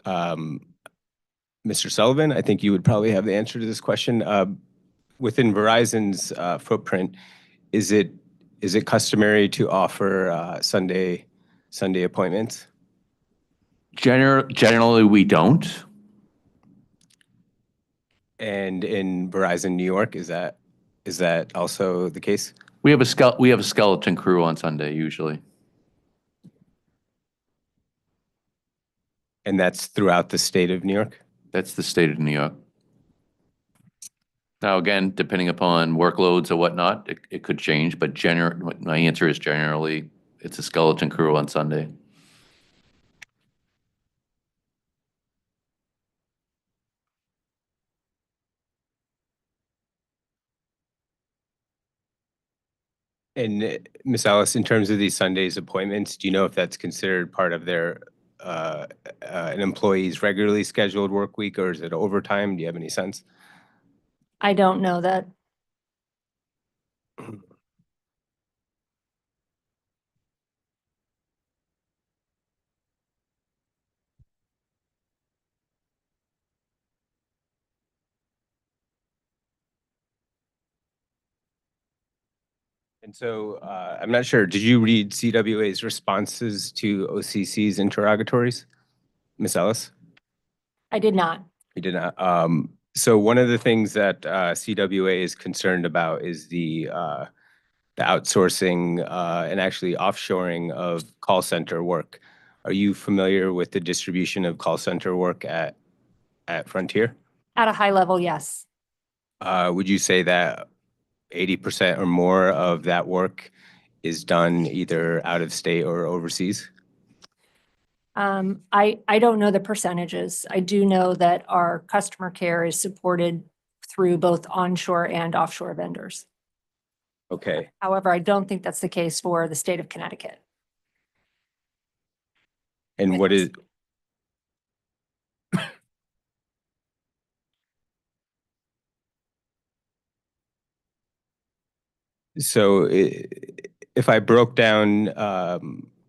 Mr. Sullivan, I think you would probably have the answer to this question. Within Verizon's footprint, is it customary to offer Sunday appointments?
Generally, we don't.
And in Verizon New York, is that also the case?
We have a skeleton crew on Sunday usually.
And that's throughout the state of New York?
That's the state of New York. Now, again, depending upon workloads or whatnot, it could change, but my answer is generally, it's a skeleton crew on Sunday.
And Ms. Ellis, in terms of these Sundays appointments, do you know if that's considered part of their an employee's regularly scheduled work week, or is it overtime? Do you have any sense?
I don't know that.
And so I'm not sure, did you read CWA's responses to OCC's interrogatories, Ms. Ellis?
I did not.
You did not. So one of the things that CWA is concerned about is the outsourcing and actually offshoring of call center work. Are you familiar with the distribution of call center work at Frontier?
At a high level, yes.
Would you say that 80% or more of that work is done either out of state or overseas?
I don't know the percentages. I do know that our customer care is supported through both onshore and offshore vendors.
Okay.
However, I don't think that's the case for the state of Connecticut.
And what is, so if I broke down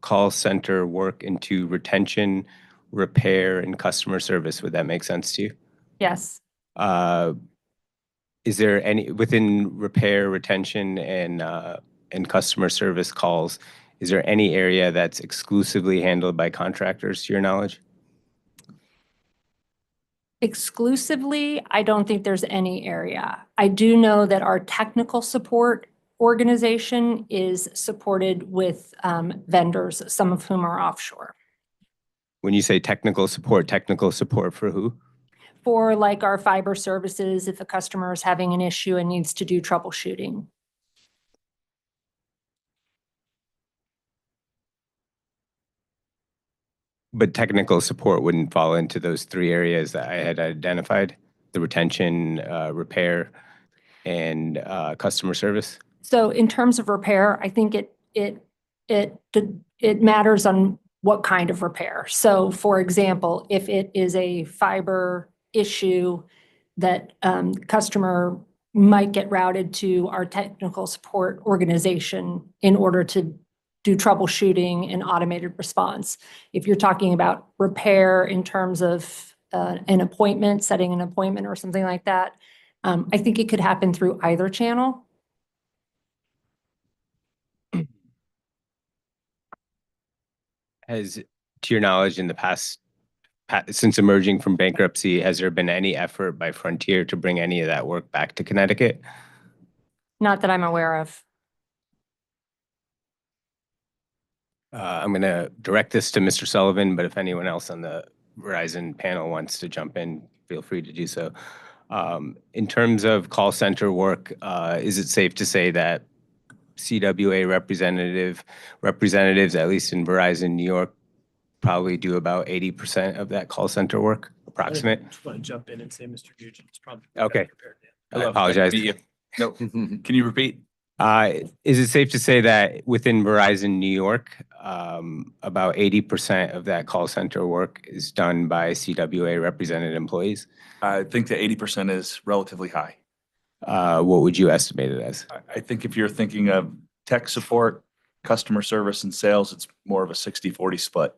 call center work into retention, repair, and customer service, would that make sense to you?
Yes.
Is there any, within repair, retention, and customer service calls, is there any area that's exclusively handled by contractors, to your knowledge?
Exclusively, I don't think there's any area. I do know that our technical support organization is supported with vendors, some of whom are offshore.
When you say technical support for who?
For like our fiber services, if a customer is having an issue and needs to do troubleshooting.
But technical support wouldn't fall into those three areas that I had identified, the retention, repair, and customer service?
So in terms of repair, I think it matters on what kind of repair. So for example, if it is a fiber issue that customer might get routed to our technical support organization in order to do troubleshooting and automated response. If you're talking about repair in terms of an appointment, setting an appointment or something like that, I think it could happen through either channel.
Has, to your knowledge, in the past, since emerging from bankruptcy, has there been any effort by Frontier to bring any of that work back to Connecticut?
Not that I'm aware of.
I'm going to direct this to Mr. Sullivan, but if anyone else on the Verizon panel wants to jump in, feel free to do so. In terms of call center work, is it safe to say that CWA representatives, at least in Verizon New York, probably do about 80% of that call center work, approximate.
Just want to jump in and say, Mr. Nugent is probably. better
Okay.
prepared than-
I
Hello,
apologize.
nice to meet you. No, can you repeat?
Is it safe to say that within Verizon New York, about 80% of that call center work is done by CWA represented employees?
I think that 80% is relatively high.
What would you estimate it as?
I think if you're thinking of tech support, customer service and sales, it's more of a 60-40 split.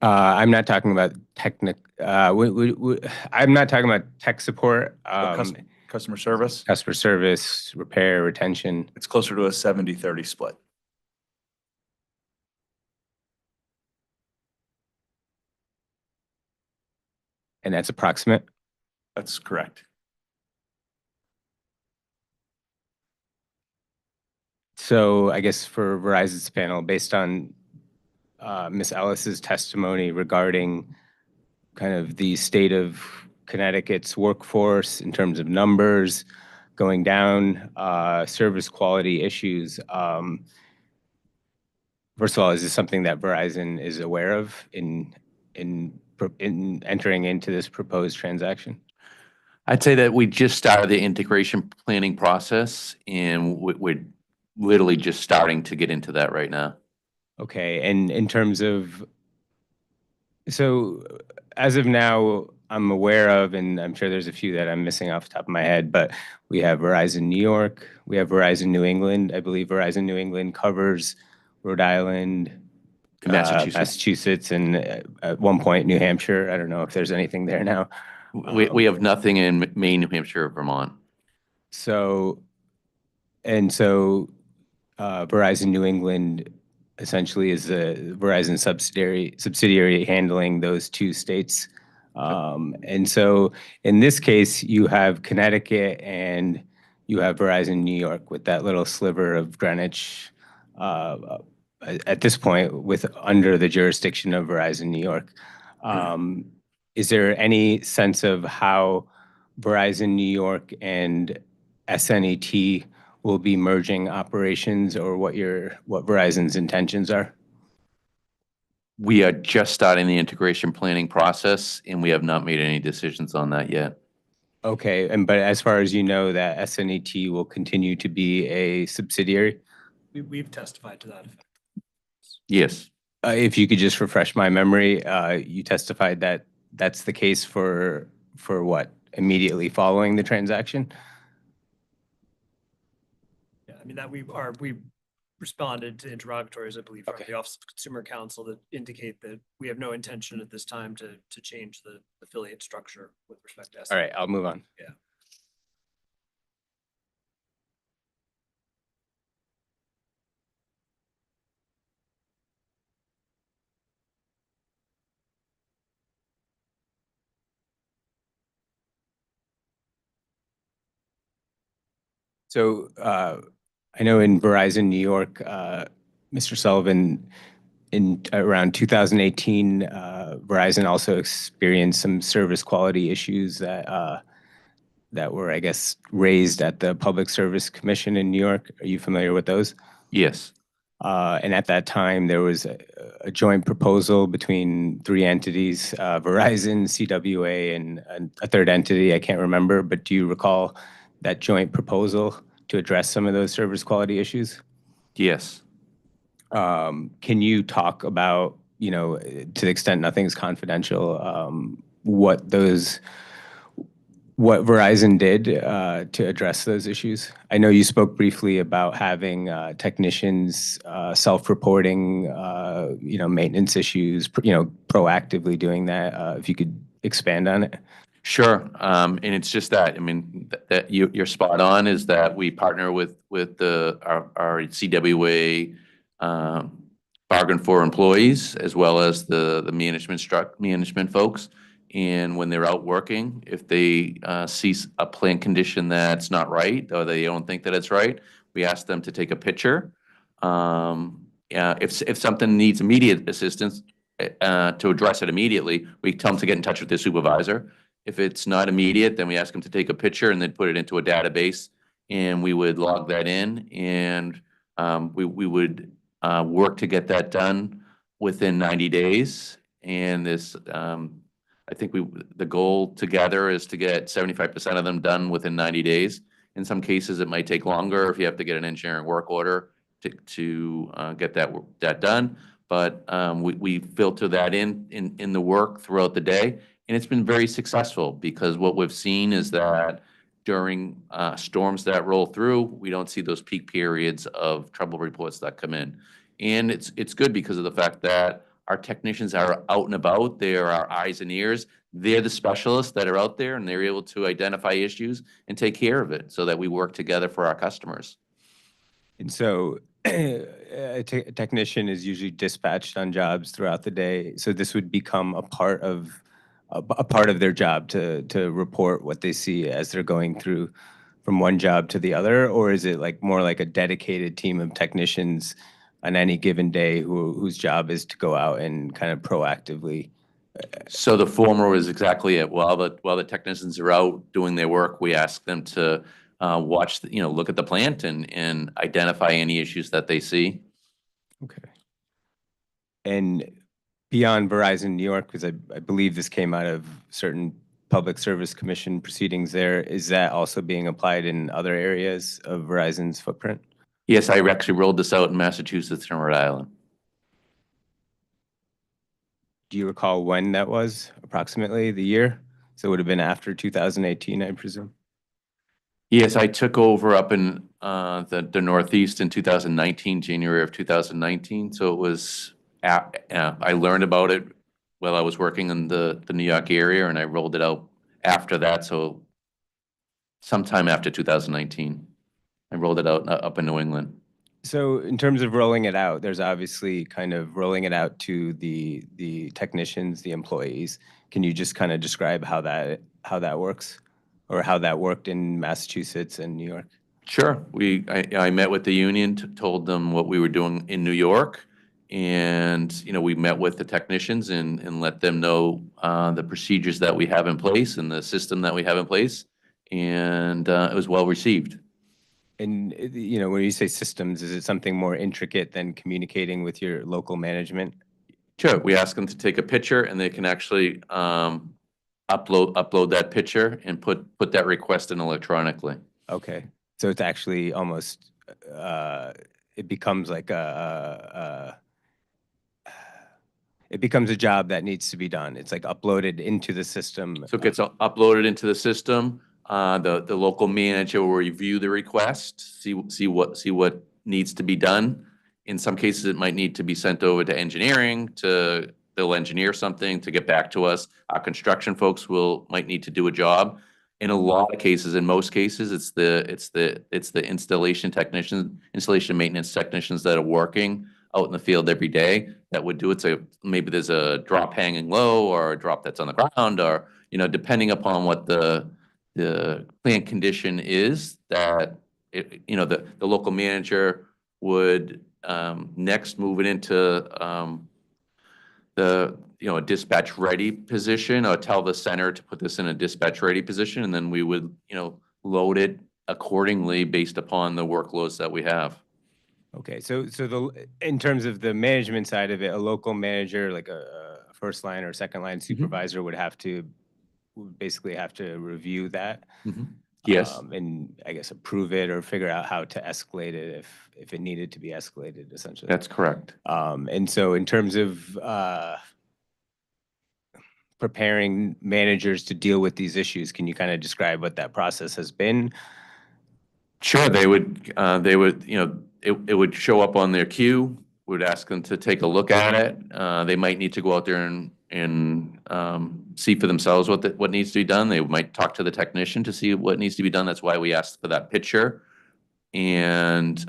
I'm not talking about I'm not talking about tech support,
Customer service,
customer service, repair, retention.
it's closer to a 70-30 split.
And that's approximate.
That's correct.
So I guess for Verizon's panel, based on Ms. Ellis's testimony regarding kind of the state of Connecticut's workforce in terms of numbers going down, service quality issues. First of all, is this something that Verizon is aware of in entering into this proposed transaction?
I'd say that we just started the integration planning process, and we're literally just starting to get into that right now.
Okay, and in terms of, so as of now, I'm aware of, and I'm sure there's a few that I'm missing off the top of my head, but we have Verizon New York, we have Verizon New England. I believe Verizon New England covers Rhode Island, Massachusetts, and at one point New Hampshire. I don't know if there's anything there now.
We have nothing in Maine, New Hampshire, or Vermont.
So Verizon New England essentially is the Verizon subsidiary handling those two states. And so in this case, you have Connecticut and you have Verizon New York with that little sliver of Greenwich at this point with under the jurisdiction of Verizon New York. Is there any sense of how Verizon New York and SNET will be merging operations, or what Verizon's intentions are?
We are just starting the integration planning process, and we have not made any decisions on that yet.
Okay, but as far as you know, that SNET will continue to be a subsidiary?
We've testified to that effect.
Yes.
If you could just refresh my memory, you testified that that's the case for what? Immediately following the transaction?
Yeah, I mean, that we responded to interrogatories, I believe, from
Okay.
the Office of Consumer Counsel that indicate that we have no intention at this time to change the affiliate structure with respect to.
All right, I'll move on.
Yeah.
So I know in Verizon New York, Mr. Sullivan, in around 2018, Verizon also experienced some service quality issues that were, I guess, raised at the Public Service Commission in New York. Are you familiar with those?
Yes.
And at that time, there was a joint proposal between three entities, Verizon, CWA, and a third entity, I can't remember, but do you recall that joint proposal to address some of those service quality issues?
Yes.
Can you talk about, to the extent nothing's confidential, what Verizon did to address those issues? I know you spoke briefly about having technicians self-reporting, maintenance issues, proactively doing that. If you could expand on it.
Sure. And it's just that, I mean, that you're spot on, is that we partner with our CWA bargain for employees, as well as the management folks. And when they're out working, if they see a plant condition that's not right, or they don't think that it's right, we ask them to take a picture. If something needs immediate assistance, to address it immediately, we tell them to get in touch with their supervisor. If it's not immediate, then we ask them to take a picture and then put it into a database, and we would log that in, and we would work to get that done within 90 days. And this, I think the goal together is to get 75% of them done within 90 days. In some cases, it might take longer if you have to get an engineering work order to get that done. But we filter that in the work throughout the day. And it's been very successful because what we've seen is that during storms that roll through, we don't see those peak periods of trouble reports that come in. And it's good because of the fact that our technicians are out and about. They are our eyes and ears. They're the specialists that are out there, and they're able to identify issues and take care of it so that we work together for our customers.
And so a technician is usually dispatched on jobs throughout the day. So this would become a part of their job to report what they see as they're going through from one job to the other, or is it like more like a dedicated team of technicians on any given day whose job is to go out and kind of proactively?
So the former is exactly it. While the technicians are out doing their work, we ask them to watch, look at the plant and identify any issues that they see.
Okay. And beyond Verizon New York, because I believe this came out of certain Public Service Commission proceedings there, is that also being applied in other areas of Verizon's footprint?
Yes, I actually rolled this out in Massachusetts and Rhode Island.
Do you recall when that was, approximately the year? So it would have been after 2018, I presume?
Yes, I took over up in the Northeast in 2019, January of 2019. So it was, I learned about it while I was working in the New York area, and I rolled it out after that. So sometime after 2019, I rolled it out up in New England.
So in terms of rolling it out, there's obviously kind of rolling it out to the technicians, the employees. Can you just kind of describe how that works, or how that worked in Massachusetts and New York?
Sure. I met with the union, told them what we were doing in New York, and we met with the technicians and let them know the procedures that we have in place and the system that we have in place, and it was well received.
And, when you say systems, is it something more intricate than communicating with your local management?
Sure. We ask them to take a picture, and they can actually upload that picture and put that request in electronically.
Okay. So it's actually almost, it becomes like it becomes a job that needs to be done. It's like uploaded into the system.
So it gets uploaded into the system. The local manager will review the request, see what needs to be done. In some cases, it might need to be sent over to engineering they'll engineer something to get back to us. Our construction folks might need to do a job. In a lot of cases, in most cases, it's the installation maintenance technicians that are working out in the field every day that would do it. So maybe there's a drop hanging low or a drop that's on the ground, or depending upon what the plant condition is, that the local manager would next move it into a dispatch ready position, or tell the center to put this in a dispatch ready position, and then we would load it accordingly based upon the workloads that we have.
Okay, so in terms of the management side of it, a local manager, like a first line or second line supervisor, would basically have to review that.
Yes.
And I guess approve it or figure out how to escalate it if it needed to be escalated, essentially.
That's correct.
And so in terms of preparing managers to deal with these issues, can you kind of describe what that process has been?
Sure, they would, it would show up on their queue. We'd ask them to take a look at it. They might need to go out there and see for themselves what needs to be done. They might talk to the technician to see what needs to be done. That's why we asked for that picture. And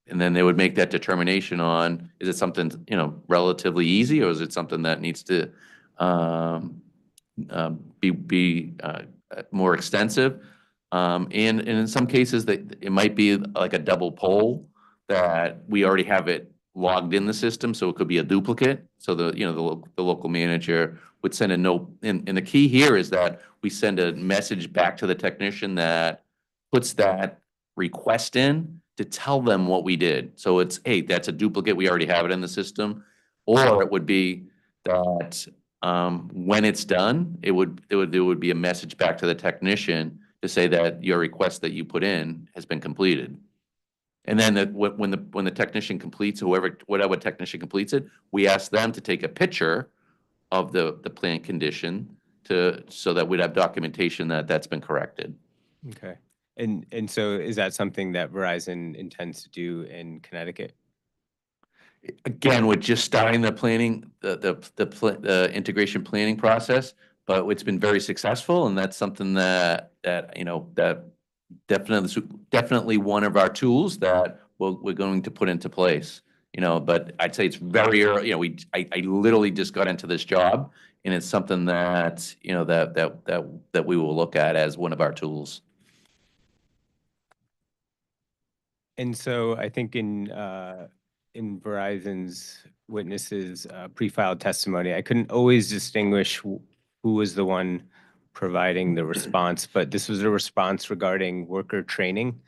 then they would make that determination on, is it something, relatively easy, or is it something that needs to be more extensive? And in some cases, it might be like a double poll that we already have it logged in the system, so it could be a duplicate. So the local manager would send a note, and the key here is that we send a message back to the technician that puts that request in to tell them what we did. So it's, hey, that's a duplicate. We already have it in the system. Or it would be, that when it's done, there would be a message back to the technician to say that your request that you put in has been completed. And then when the technician completes, whatever technician completes it, we ask them to take a picture of the plant condition so that we'd have documentation that that's been corrected.
Okay. And so is that something that Verizon intends to do in Connecticut?
Again, we're just starting the planning, the integration planning process, but it's been very successful, and that's something that definitely one of our tools that we're going to put into place. But I'd say it's very early. I literally just got into this job, and it's something that that we will look at as one of our tools.
And so I think in Verizon's witnesses' pre-filed testimony, I couldn't always distinguish who was the one providing the response, but this was a response regarding worker training.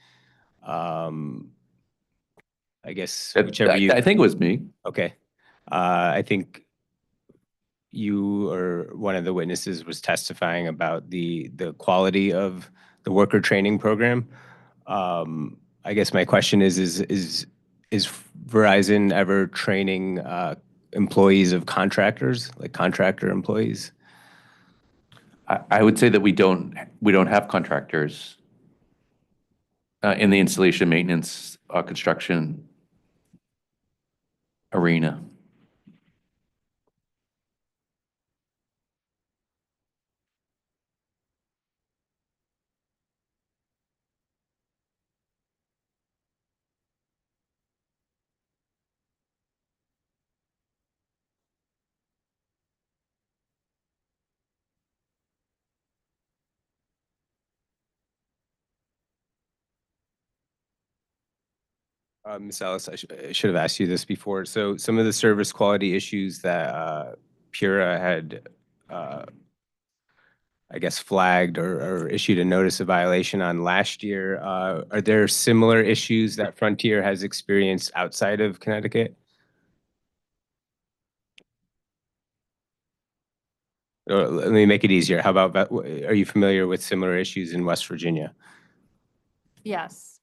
I guess whichever you.
I think it was me.
Okay. I think you or one of the witnesses was testifying about the quality of the worker training program. I guess my question is Verizon ever training employees of contractors, like contractor employees?
I would say that we don't have contractors in the installation, maintenance, construction arena.
Ms. Ellis, I should have asked you this before. So some of the service quality issues that Pura had, I guess, flagged or issued a notice of violation on last year, are there similar issues that Frontier has experienced outside of Connecticut? Or let me make it easier. How about, are you familiar with similar issues in West Virginia?
Yes.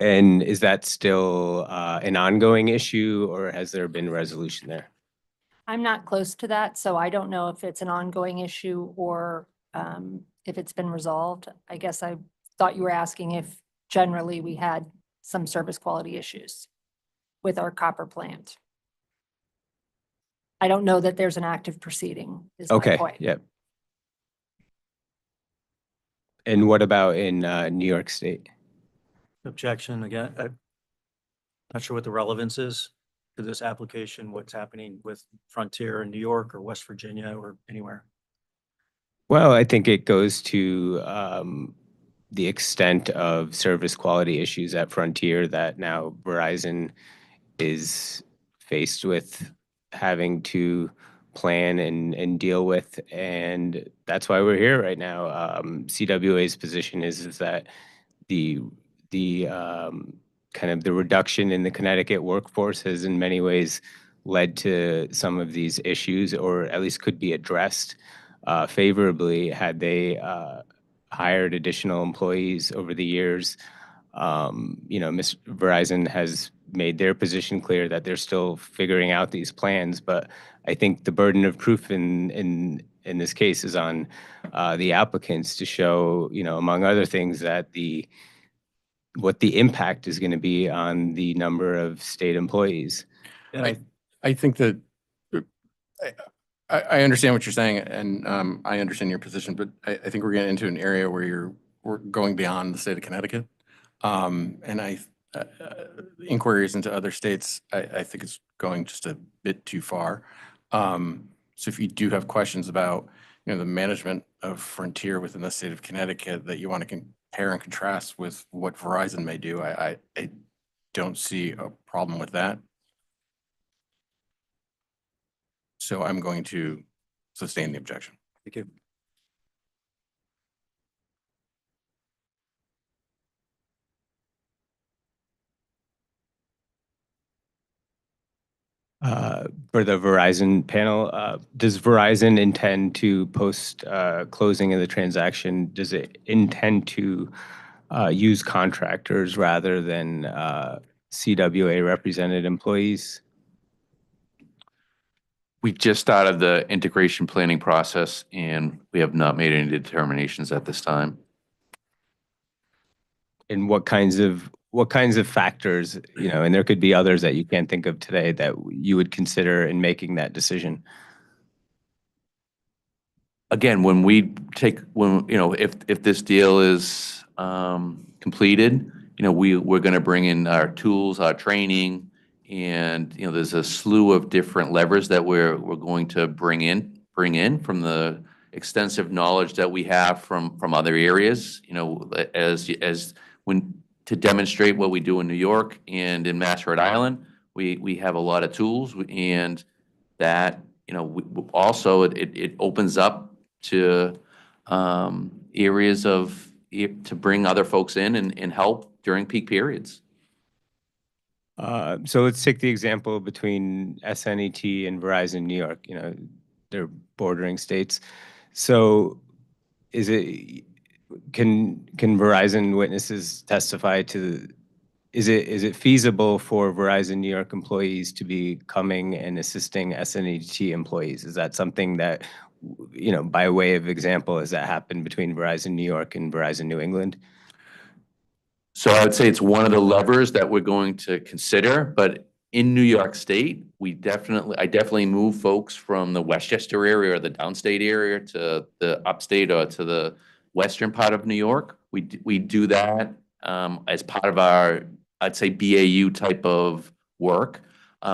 And is that still an ongoing issue, or has there been resolution there?
I'm not close to that, so I don't know if it's an ongoing issue or if it's been resolved. I guess I thought you were asking if generally we had some service quality issues with our copper plant. I don't know that there's an active proceeding, is my
Okay,
point.
yep. And what about in New York State?
Objection again. I'm not sure what the relevance is to this application, what's happening with Frontier in New York or West Virginia or anywhere.
Well, I think it goes to the extent of service quality issues at Frontier that now Verizon is faced with having to plan and deal with. And that's why we're here right now. CWA's position is that the kind of the reduction in the Connecticut workforce has in many ways led to some of these issues, or at least could be addressed favorably had they hired additional employees over the years. Verizon has made their position clear that they're still figuring out these plans, but I think the burden of proof in this case is on the applicants to show, among other things, that what the impact is going to be on the number of state employees.
And
I think that I understand what you're saying, and I understand your position, but I think we're getting into an area where we're going beyond the state of Connecticut. And inquiries into other states, I think it's going just a bit too far. So if you do have questions about, the management of Frontier within the state of Connecticut that you want to compare and contrast with what Verizon may do, I don't see a problem with that. So I'm going to sustain the objection.
Thank you.
For the Verizon panel, does Verizon intend to post closing of the transaction? Does it intend to use contractors rather than CWA represented employees?
We just started the integration planning process and we have not made any determinations at this time.
And what kinds of factors, and there could be others that you can't think of today that you would consider in making that decision?
Again, if this deal is completed, we're going to bring in our tools, our training, and, there's a slew of different levers that we're going to bring in from the extensive knowledge that we have from other areas, to demonstrate what we do in New York and in Mass Rhode Island. We have a lot of tools, and that, also it opens up to areas to bring other folks in and help during peak periods.
So let's take the example between SNET and Verizon New York, they're bordering states. So can Verizon witnesses testify to, is it feasible for Verizon New York employees to be coming and assisting SNET employees? Is that something that, by way of example, has that happened between Verizon New York and Verizon New England?
So I would say it's one of the levers that we're going to consider, but in New York State, I definitely move folks from the Westchester area or the downstate area to the upstate or to the western part of New York. We do that as part of our, I'd say, BAU type of work.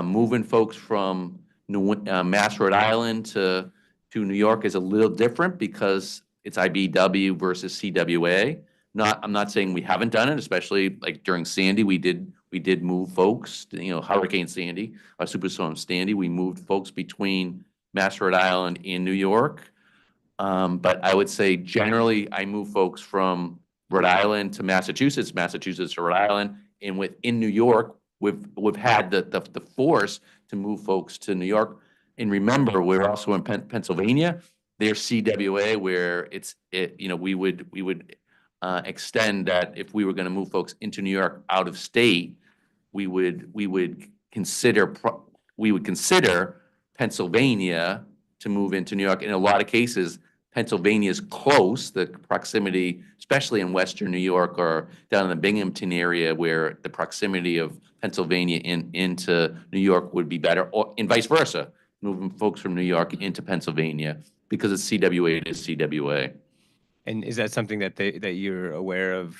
Moving folks from Mass Rhode Island to New York is a little different because it's IBW versus CWA. I'm not saying we haven't done it, especially like during Sandy, we did move folks, Hurricane Sandy, or Superstorm Sandy, we moved folks between Mass Rhode Island and New York. But I would say generally I move folks from Rhode Island to Massachusetts, Massachusetts to Rhode Island, and within New York, we've had the force to move folks to New York. And remember, we're also in Pennsylvania. There's CWA where we would extend that if we were going to move folks into New York out of state, we would consider Pennsylvania to move into New York. In a lot of cases, Pennsylvania is close, the proximity, especially in Western New York or down in the Binghamton area, where the proximity of Pennsylvania into New York would be better, or and vice versa, moving folks from New York into Pennsylvania because it's CWA, it is CWA.
And is that something that you're aware of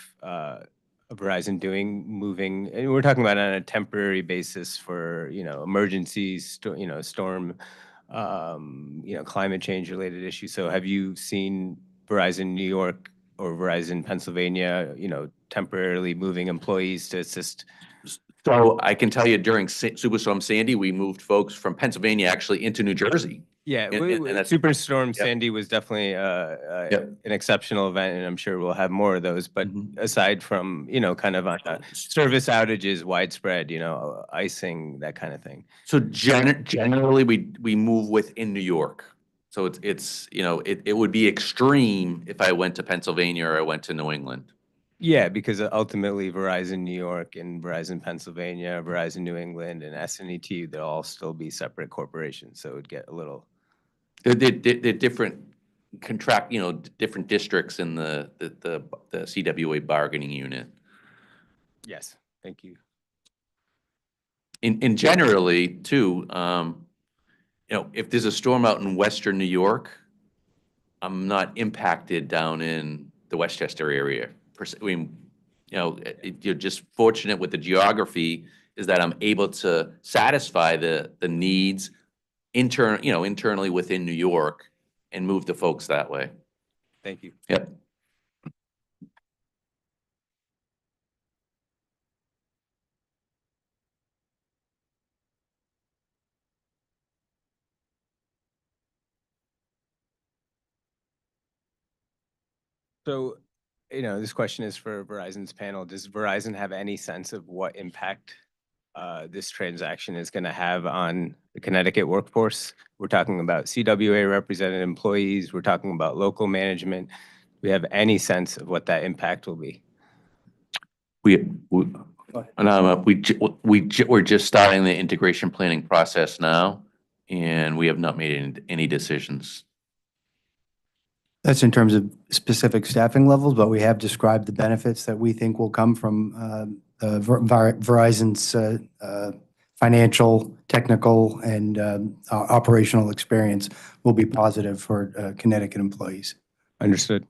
Verizon doing, moving? And we're talking about on a temporary basis for emergencies, storm, climate change related issues. So have you seen Verizon New York or Verizon Pennsylvania, temporarily moving employees to assist?
So I can tell you during Superstorm Sandy, we moved folks from Pennsylvania actually into New Jersey.
Yeah,
And that's-
Superstorm
Yep.
Sandy was definitely
Yep.
an exceptional event, and I'm sure we'll have more of those. But aside from, kind of service outages, widespread, icing, that kind of thing.
So generally, we move within New York. So it would be extreme if I went to Pennsylvania or I went to New England.
Yeah, because ultimately Verizon New York and Verizon Pennsylvania, Verizon New England, and SNET, they'll all still be separate corporations. So it would get a little.
They're different different districts in the CWA bargaining unit.
Yes, thank you.
And generally too, if there's a storm out in Western New York, I'm not impacted down in the Westchester area. I mean, you're just fortunate with the geography is that I'm able to satisfy the needs internally within New York and move the folks that way.
Thank you.
Yep.
So, this question is for Verizon's panel. Does Verizon have any sense of what impact this transaction is going to have on the Connecticut workforce. We're talking about CWA represented employees. We're talking about local management. We have any sense of what that impact will be?
We're just starting the integration planning process now, and we have not made any decisions.
That's in terms of specific staffing levels, but we have described the benefits that we think will come from Verizon's financial, technical, and operational experience will be positive for Connecticut employees.
Understood.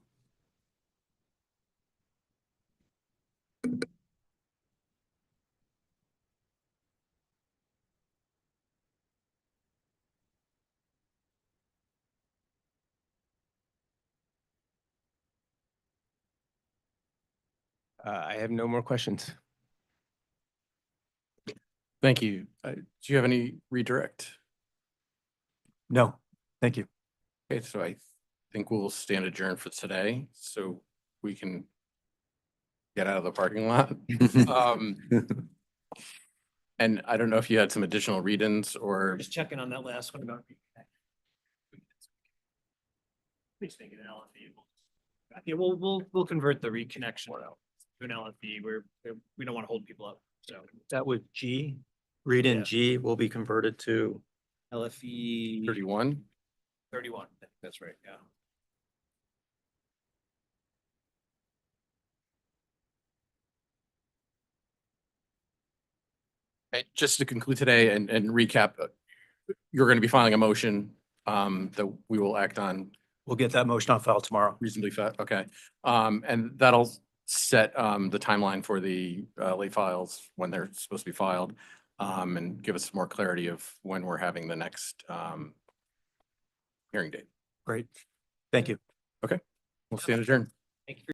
I have no more questions.
Thank you. Do you have any redirect?
No, thank you.
Okay, so I think we'll stand adjourned for today, so we can get out of the parking lot. And I don't know if you had some additional read-ins or,
Just checking on that last one about. Please make it an LFE. Yeah, we'll convert the reconnection to an LFE. We don't want to hold people up, so.
That would G, read in
Yeah.
G will be converted to,
LFE
31?
31, that's right, yeah.
Just to conclude today and recap, you're going to be filing a motion that we will act on
we'll get that motion on file tomorrow.
reasonably fast. Okay. And that'll set the timeline for the late files when they're supposed to be filed, and give us more clarity of when we're having the next hearing date.
Great. Thank you.
We'll stand adjourned.